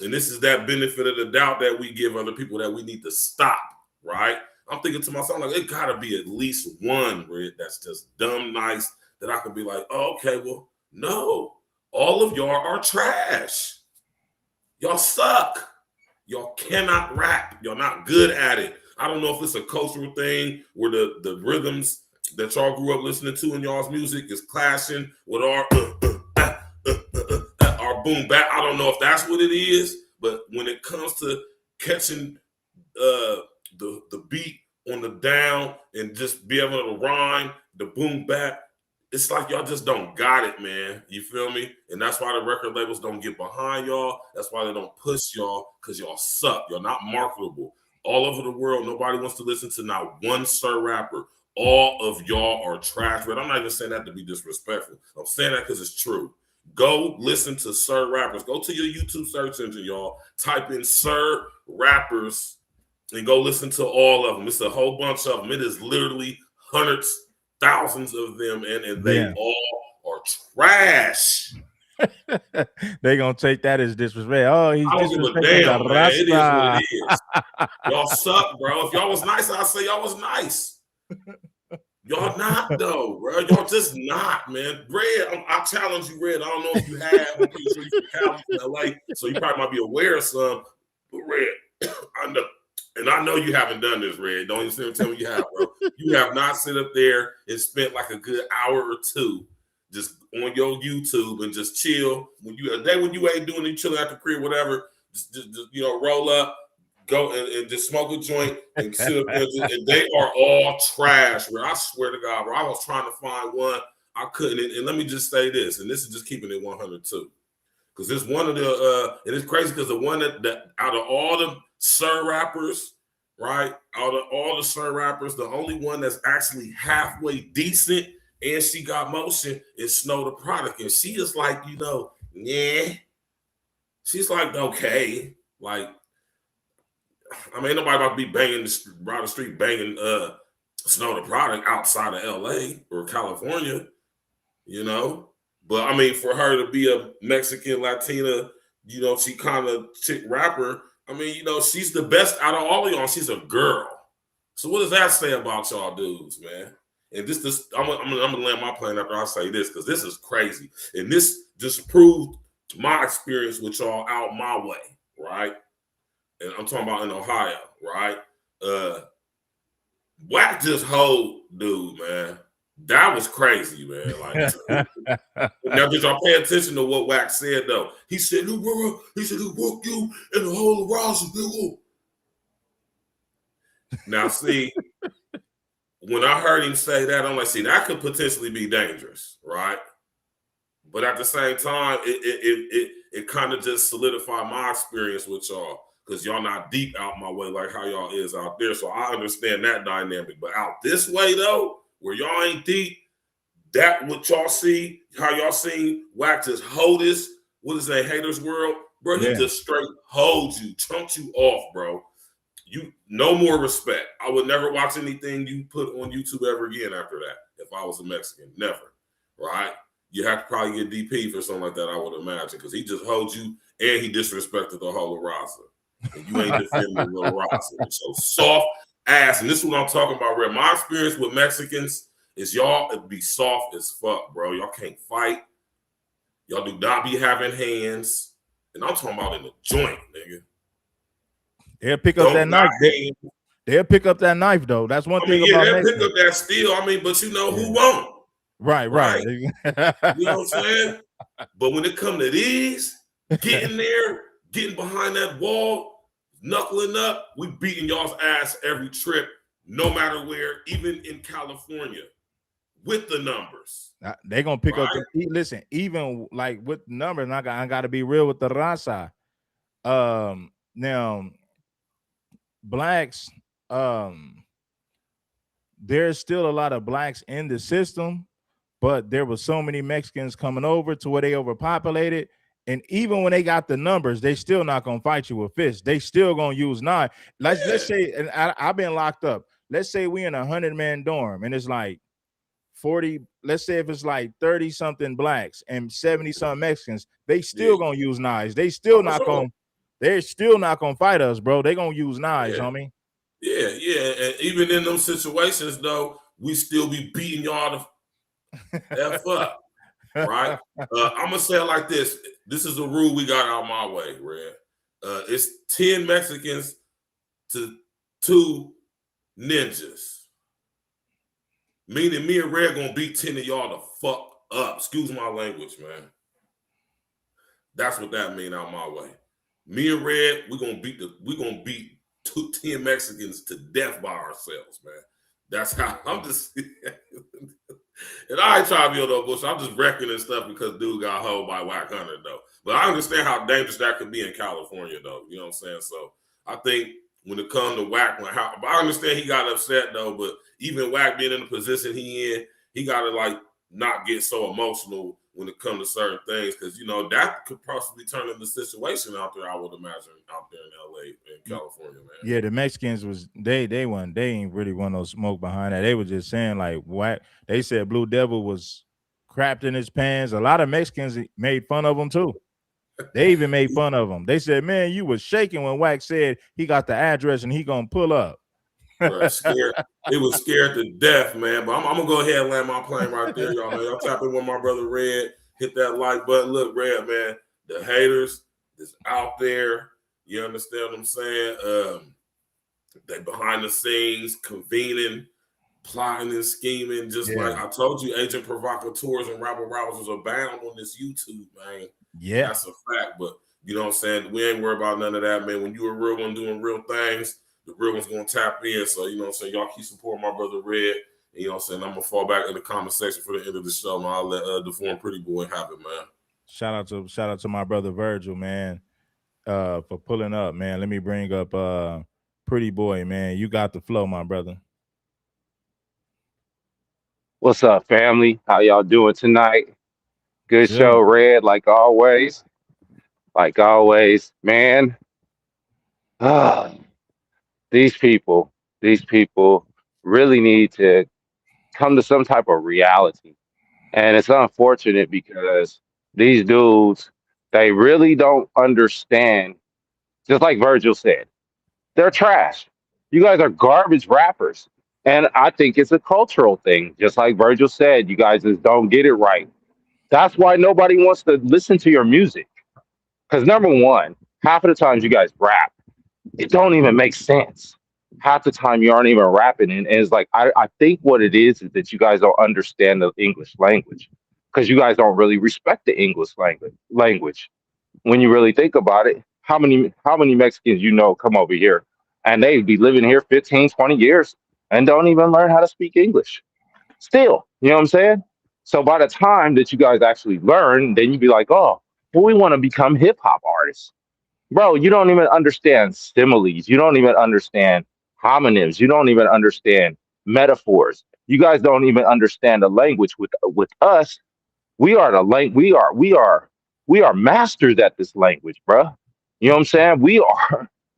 Speaker 4: And this is that benefit of the doubt that we give other people that we need to stop, right? I'm thinking to myself, like, it gotta be at least one, Red, that's just dumb nice that I can be like, oh, okay, well, no. All of y'all are trash. Y'all suck. Y'all cannot rap. Y'all not good at it. I don't know if it's a cultural thing where the rhythms that y'all grew up listening to in y'all's music is clashing with our boom bap. I don't know if that's what it is, but when it comes to catching the beat on the down and just be able to rhyme the boom bap, it's like y'all just don't got it, man. You feel me? And that's why the record labels don't get behind y'all. That's why they don't push y'all, because y'all suck. You're not marketable. All over the world, nobody wants to listen to not one Sir rapper. All of y'all are trash. But I'm not even saying that to be disrespectful. I'm saying that because it's true. Go listen to Sir Rappers. Go to your YouTube search engine, y'all. Type in Sir Rappers and go listen to all of them. It's a whole bunch of them. It is literally hundreds, thousands of them, and they all are trash.
Speaker 1: They gonna take that as disrespect. Oh, he's
Speaker 4: I don't give a
Speaker 1: disrespecting
Speaker 4: damn,
Speaker 1: the
Speaker 4: man. It is what
Speaker 1: Rasta.
Speaker 4: it is. Y'all suck, bro. If y'all was nice, I'd say y'all was nice. Y'all not though, bro. Y'all just not, man. Red, I challenge you, Red. I don't know if you have. I'm pretty sure you from Cali, from LA, so you probably might be aware of some. But Red, I know, and I know you haven't done this, Red. Don't even sit and tell me you have, bro. You have not sit up there and spent like a good hour or two just on your YouTube and just chill. When you ain't doing any chilling at the crib, whatever, just roll up. Go and just smoke a joint and sit up there, and they are all trash, bro. I swear to God, bro. I was trying to find one, I couldn't. And let me just say this, and this is just keeping it 100 too, because this one of the and it's crazy because the one that out of all the Sir rappers, right? Out of all the Sir rappers, the only one that's actually halfway decent and she got motion is Snow the Product, and she is like, yeah, she's like okay, like. I mean, ain't nobody about to be banging around the street, banging Snow the Product outside of LA or California, But I mean, for her to be a Mexican Latina, she kind of chick rapper. I mean, she's the best out of all of y'all. She's a girl. So what does that say about y'all dudes, man? And this I'm gonna land my plane after I say this, because this is crazy, and this just proved my experience with y'all out my way, right? And I'm talking about in Ohio, right? Wack just hold dude, man. That was crazy, man. Like, now did y'all pay attention to what Wax said though? He said, he woke you in the whole roster, nigga. Now, see, when I heard him say that, I'm like, see, that could potentially be dangerous, right? But at the same time, it kind of just solidified my experience with y'all because y'all not deep out my way like how y'all is out there. So I understand that dynamic. But out this way though, where y'all ain't deep, that what y'all see, how y'all seen Wax just hold this, what is that, Haters World? Bro, he just straight holds you, chunks you off, bro. You no more respect. I would never watch anything you put on YouTube ever again after that. If I was a Mexican, never. Right? You have to probably get DP for something like that, I would imagine, because he just holds you and he disrespected the whole roster. And you ain't defending the little roster. So soft ass, and this is what I'm talking about, Red. My experience with Mexicans is y'all be soft as fuck, bro. Y'all can't fight. Y'all do not be having hands. And I'm talking about in the joint, nigga.
Speaker 1: They'll pick up that knife. They'll pick up that knife, though. That's one thing about
Speaker 4: they'll pick up that steel. I mean, but you know who won't?
Speaker 1: Right.
Speaker 4: You know what I'm saying? But when it come to these, getting there, getting behind that wall, knuckling up, we beating y'all's ass every trip, no matter where, even in California, with the numbers.
Speaker 1: They're gonna pick up. Listen, even like with numbers, I got to be real with the raza. Now, blacks, there's still a lot of blacks in the system, but there was so many Mexicans coming over to where they overpopulated. And even when they got the numbers, they still not gonna fight you with fists. They still gonna use knives. Let's say, and I've been locked up. Let's say we in 100-man dorm, and it's like 40. Let's say if it's like 30 something blacks and 70 something Mexicans, they still gonna use knives. They still not gonna. They're still not gonna fight us, bro. They gonna use knives, homie.
Speaker 4: Yeah. And even in those situations, though, we still be beating y'all the F up. Right? I'm gonna say it like this. This is a rule we got out my way, Red. It's 10 Mexicans to 2 ninjas. Meaning me and Red gonna beat 10 of y'all the fuck up. Excuse my language, man. That's what that mean out my way. Me and Red, we're gonna beat 10 Mexicans to death by ourselves, man. That's how I'm just and I ain't trying to be on no bullshit. I'm just reckoning stuff because dude got hold by Whack Hunter, though. But I understand how dangerous that could be in California, though. You know what I'm saying? So I think when it comes to Whack, but I understand he got upset, though. But even Whack being in the position he in, he got to, like, not get so emotional when it comes to certain things, because you know that could possibly turn into the situation out there. I would imagine out there in LA, in California, man.
Speaker 1: Yeah, the Mexicans was they ain't really want no smoke behind that. They were just saying like Whack. They said Blue Devil was crapped in his pants. A lot of Mexicans made fun of him too. They even made fun of him. They said, "Man, you was shaking when Whack said he got the address and he gonna pull up."
Speaker 4: Right, scared. It was scared to death, man. But I'm gonna go ahead and land my plane right there, y'all. Man, y'all tap in with my brother Red. Hit that like button. Look, Red, man. The haters is out there. You understand what I'm saying? They behind the scenes, convening, plotting and scheming. Just like I told you, agent provocateurs and rabble rousers are bound on this YouTube, man.
Speaker 1: Yeah,
Speaker 4: that's a fact. But you know what I'm saying? We ain't worried about none of that, man. When you a real one doing real things, the real one's gonna tap in. So you know what I'm saying? Y'all keep supporting my brother Red. And, you know what I'm saying? I'm gonna fall back in the comment section for the end of the show, man. I'll let Deformed Pretty Boy have it, man.
Speaker 1: Shout out to my brother Virgil, man, for pulling up, man. Let me bring up Pretty Boy, man. You got the flow, my brother.
Speaker 5: What's up, family? How y'all doing tonight? Good show, Red, like always. Like always, man. These people really need to come to some type of reality. And it's unfortunate because these dudes, they really don't understand, just like Virgil said, they're trash. You guys are garbage rappers. And I think it's a cultural thing. Just like Virgil said, you guys just don't get it right. That's why nobody wants to listen to your music. Because number one, half of the times you guys rap, it don't even make sense. half the time you aren't even rapping. And it's like I think what it is that you guys don't understand the English language because you guys don't really respect the English language. When you really think about it, how many Mexicans you know come over here and they be living here 15, 20 years and don't even learn how to speak English still. You know what I'm saying? So by the time that you guys actually learn, then you'd be like, oh, well, we want to become hip hop artists. Bro, you don't even understand similes. You don't even understand homonyms. You don't even understand metaphors. You guys don't even understand the language. With us, we are the we are masters at this language, bro. You know what I'm saying?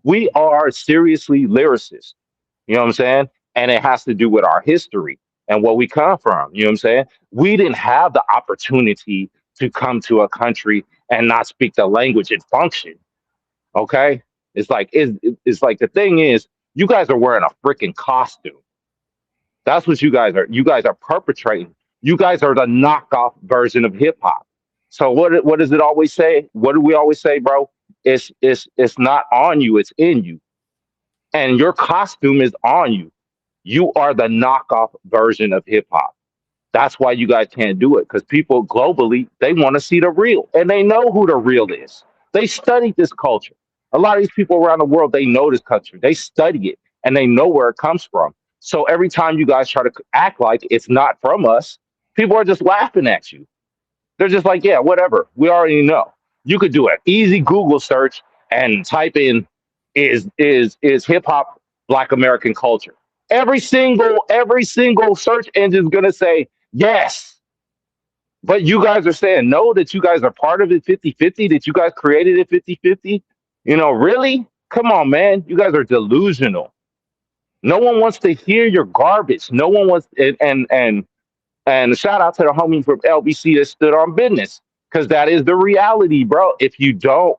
Speaker 5: We are seriously lyricists. You know what I'm saying? And it has to do with our history and where we come from. You know what I'm saying? We didn't have the opportunity to come to a country and not speak the language and function. Okay, it's like the thing is, you guys are wearing a freaking costume. That's what you guys are. You guys are perpetrating. You guys are the knockoff version of hip hop. So what does it always say? What do we always say, bro? It's not on you. It's in you, and your costume is on you. You are the knockoff version of hip hop. That's why you guys can't do it because people globally they want to see the real and they know who the real is. They studied this culture. A lot of these people around the world they know this country. They study it and they know where it comes from. So every time you guys try to act like it's not from us, people are just laughing at you. They're just like, yeah, whatever. We already know. You could do an easy Google search and type in is hip hop Black American culture. Every single search engine is gonna say yes. But you guys are saying no, that you guys are part of it 50-50, that you guys created it 50-50. Really? Come on, man. You guys are delusional. No one wants to hear your garbage. No one wants and shout out to the homie from LBC that stood on business because that is the reality, bro. If you don't,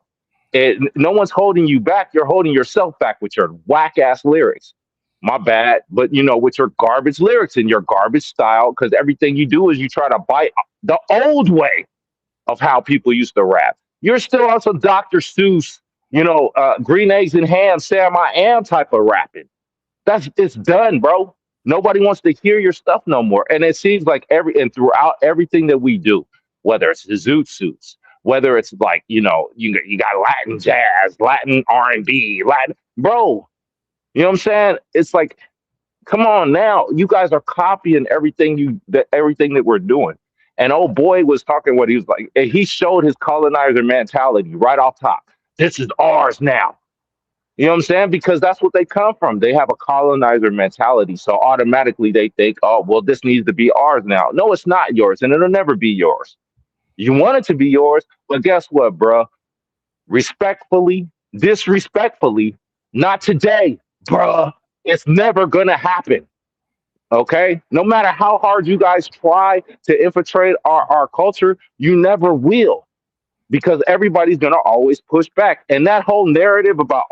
Speaker 5: no one's holding you back. You're holding yourself back with your whack ass lyrics. My bad, but with your garbage lyrics and your garbage style, because everything you do is you try to bite the old way of how people used to rap. You're still on some Dr. Seuss, green eggs and ham, Sam I am type of rapping. It's done, bro. Nobody wants to hear your stuff no more. And it seems like throughout everything that we do, whether it's the zoot suits, whether it's like, you got Latin jazz, Latin R&B, Latin, bro, you know what I'm saying? It's like, come on now. You guys are copying everything that we're doing. And old boy was talking what he was like, and he showed his colonizer mentality right off top. This is ours now. You know what I'm saying? Because that's what they come from. They have a colonizer mentality. So automatically they think, oh, well, this needs to be ours now. No, it's not yours, and it'll never be yours. You want it to be yours, but guess what, bruh? Respectfully, disrespectfully, not today, bruh. It's never gonna happen. Okay? No matter how hard you guys try to infiltrate our culture, you never will because everybody's gonna always push back. And that whole narrative about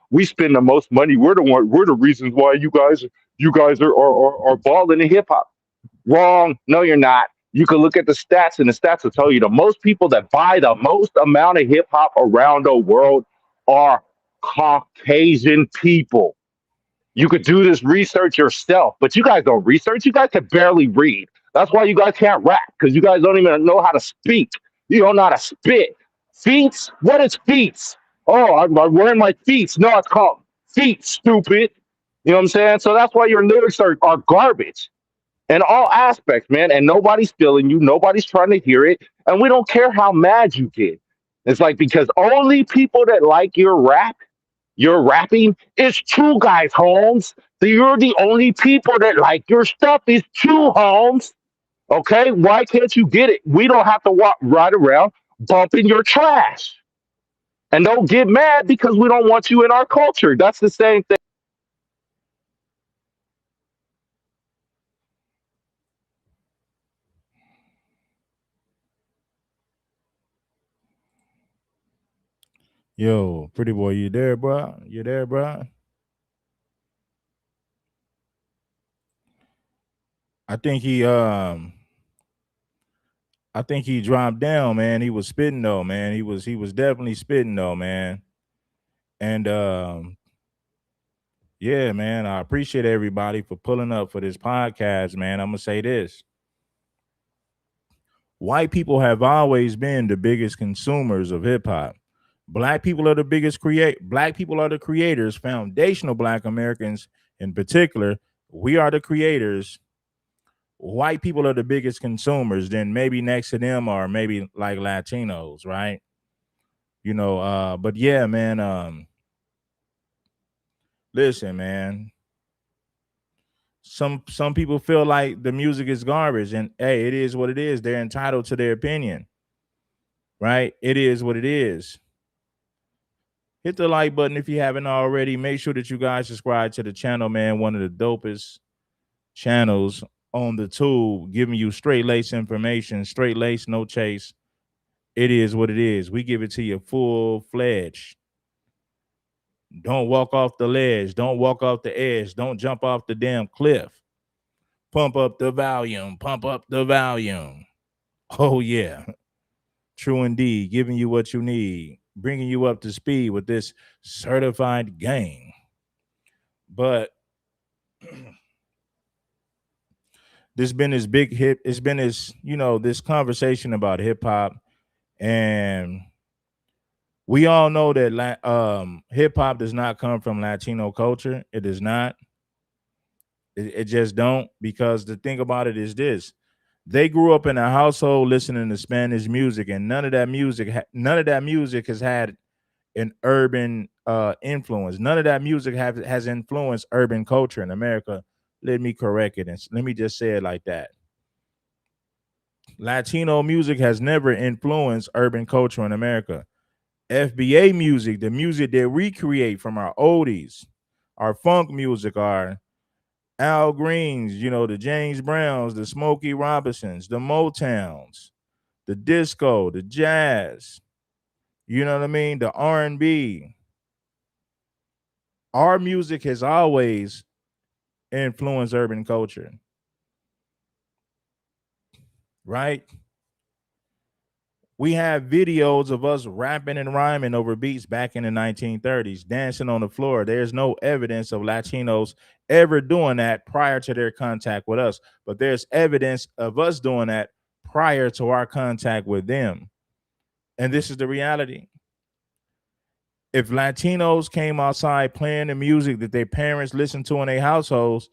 Speaker 5: we spend the most money, we're the reasons why you guys are balling in hip hop. Wrong. No, you're not. You can look at the stats, and the stats will tell you the most people that buy the most amount of hip hop around the world are Caucasian people. You could do this research yourself, but you guys don't research. You guys can barely read. That's why you guys can't rap because you guys don't even know how to speak. You don't know how to spit. Feats? What is feats? Oh, I'm wearing my feats. No, it's called feet, stupid. You know what I'm saying? So that's why your lyrics are garbage in all aspects, man. And nobody's feeling you. Nobody's trying to hear it. And we don't care how mad you get. It's like because only people that like your rapping is true guys, Holmes. You're the only people that like your stuff is true, Holmes. Okay? Why can't you get it? We don't have to walk right around bumping your trash. And don't get mad because we don't want you in our culture. That's the same thing.
Speaker 1: Yo, pretty boy, you there, bro? You there, bro? I think he dropped down, man. He was spitting though, man. He was definitely spitting though, man. And Yeah, man. I appreciate everybody for pulling up for this podcast, man. I'm gonna say this. White people have always been the biggest consumers of hip hop. Black people are the biggest black people are the creators, foundational black Americans in particular. We are the creators. White people are the biggest consumers. Then maybe next to them are maybe like Latinos, right? But yeah, man, listen, man. Some people feel like the music is garbage, and hey, it is what it is. They're entitled to their opinion, right? It is what it is. Hit the like button if you haven't already. Make sure that you guys subscribe to the channel, man. One of the dopest channels on the tube, giving you straight lace information, straight lace, no chase. It is what it is. We give it to you full fledged. Don't walk off the ledge. Don't walk off the edge. Don't jump off the damn cliff. Pump up the volume. Pump up the volume. Oh, yeah. True indeed. Giving you what you need. Bringing you up to speed with this certified gang. But this been this big hip. It's been this, this conversation about hip hop. And we all know that hip hop does not come from Latino culture. It does not. It just don't, because the thing about it is this: they grew up in a household listening to Spanish music, and none of that music has had an urban influence. None of that music has influenced urban culture in America. Let me correct it, and let me just say it like that. Latino music has never influenced urban culture in America. FBA music, the music that we create from our oldies, our funk music, our Al Greens, the James Browns, the Smokey Robinsons, the Motowns, the disco, the jazz, you know what I mean? The R&B. Our music has always influenced urban culture, right? We have videos of us rapping and rhyming over beats back in the 1930s, dancing on the floor. There's no evidence of Latinos ever doing that prior to their contact with us, but there's evidence of us doing that prior to our contact with them. And this is the reality. If Latinos came outside playing the music that their parents listened to in their households,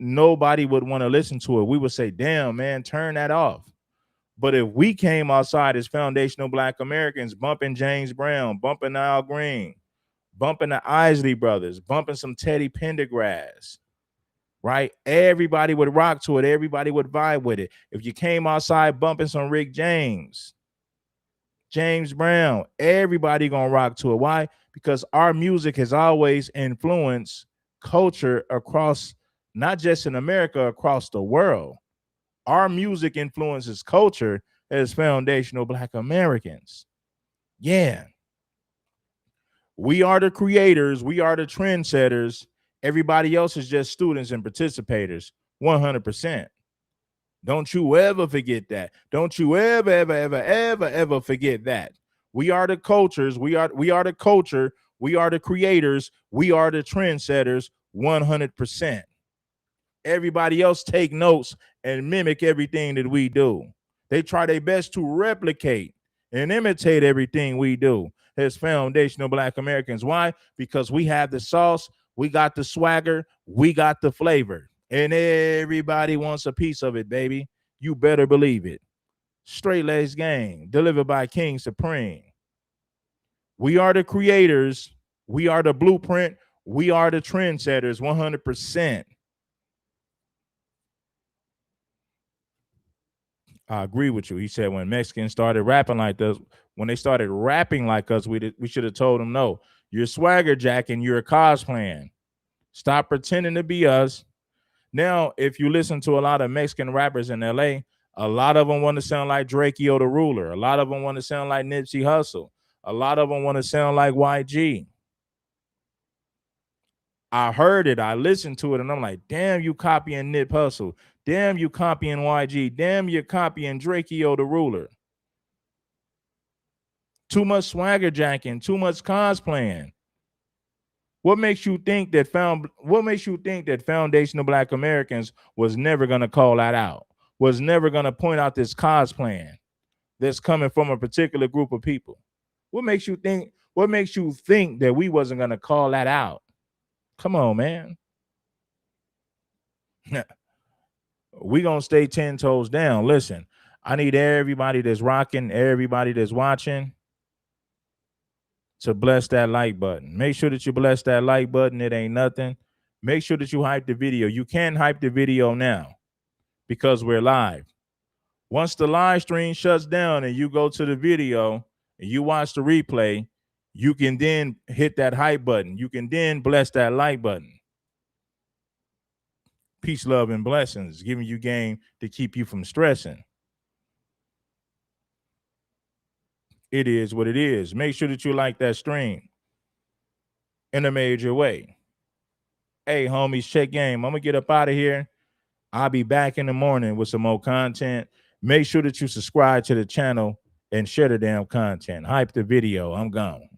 Speaker 1: nobody would want to listen to it. We would say, damn, man, turn that off. But if we came outside as foundational black Americans, bumping James Brown, bumping Al Green, bumping the Isley Brothers, bumping some Teddy Pendergrass, right? Everybody would rock to it. Everybody would vibe with it. If you came outside bumping some Rick James, James Brown, everybody gonna rock to it. Why? Because our music has always influenced culture across, not just in America, across the world. Our music influences culture as foundational black Americans. Yeah. We are the creators. We are the trendsetters. Everybody else is just students and participators. 100%. Don't you ever forget that. Don't you ever forget that. We are the cultures. We are the culture. We are the creators. We are the trendsetters. 100%. Everybody else take notes and mimic everything that we do. They try their best to replicate and imitate everything we do as foundational black Americans. Why? Because we have the sauce, we got the swagger, we got the flavor, and everybody wants a piece of it, baby. You better believe it. Straight Laced Gang, delivered by King Supreme. We are the creators. We are the blueprint. We are the trendsetters, 100%. I agree with you. He said when Mexicans started rapping like us, when they started rapping like us, we should have told them, no, you're swagger jacking, you're cosplaying. Stop pretending to be us. Now, if you listen to a lot of Mexican rappers in LA, a lot of them want to sound like Drakeo the Ruler. A lot of them want to sound like Nipsey Hussle. A lot of them want to sound like YG. I heard it, I listened to it, and I'm like, damn, you copying Nip Hussle. Damn, you copying YG. Damn, you're copying Drakeo the Ruler. Too much swagger jacking, too much cosplaying. What makes you think that foundational Black Americans was never gonna call that out? Was never gonna point out this cosplaying that's coming from a particular group of people? What makes you think that we wasn't gonna call that out? Come on, man. We gonna stay 10 toes down. Listen, I need everybody that's rocking, everybody that's watching, to bless that like button. Make sure that you bless that like button. It ain't nothing. Make sure that you hype the video. You can hype the video now because we're live. Once the live stream shuts down and you go to the video and you watch the replay, you can then hit that hype button. You can then bless that like button. Peace, love, and blessings, giving you game to keep you from stressing. It is what it is. Make sure that you like that stream in a major way. Hey, homies, check game. I'm going to get up out of here. I'll be back in the morning with some more content. Make sure that you subscribe to the channel and share the damn content. Hype the video. I'm gone.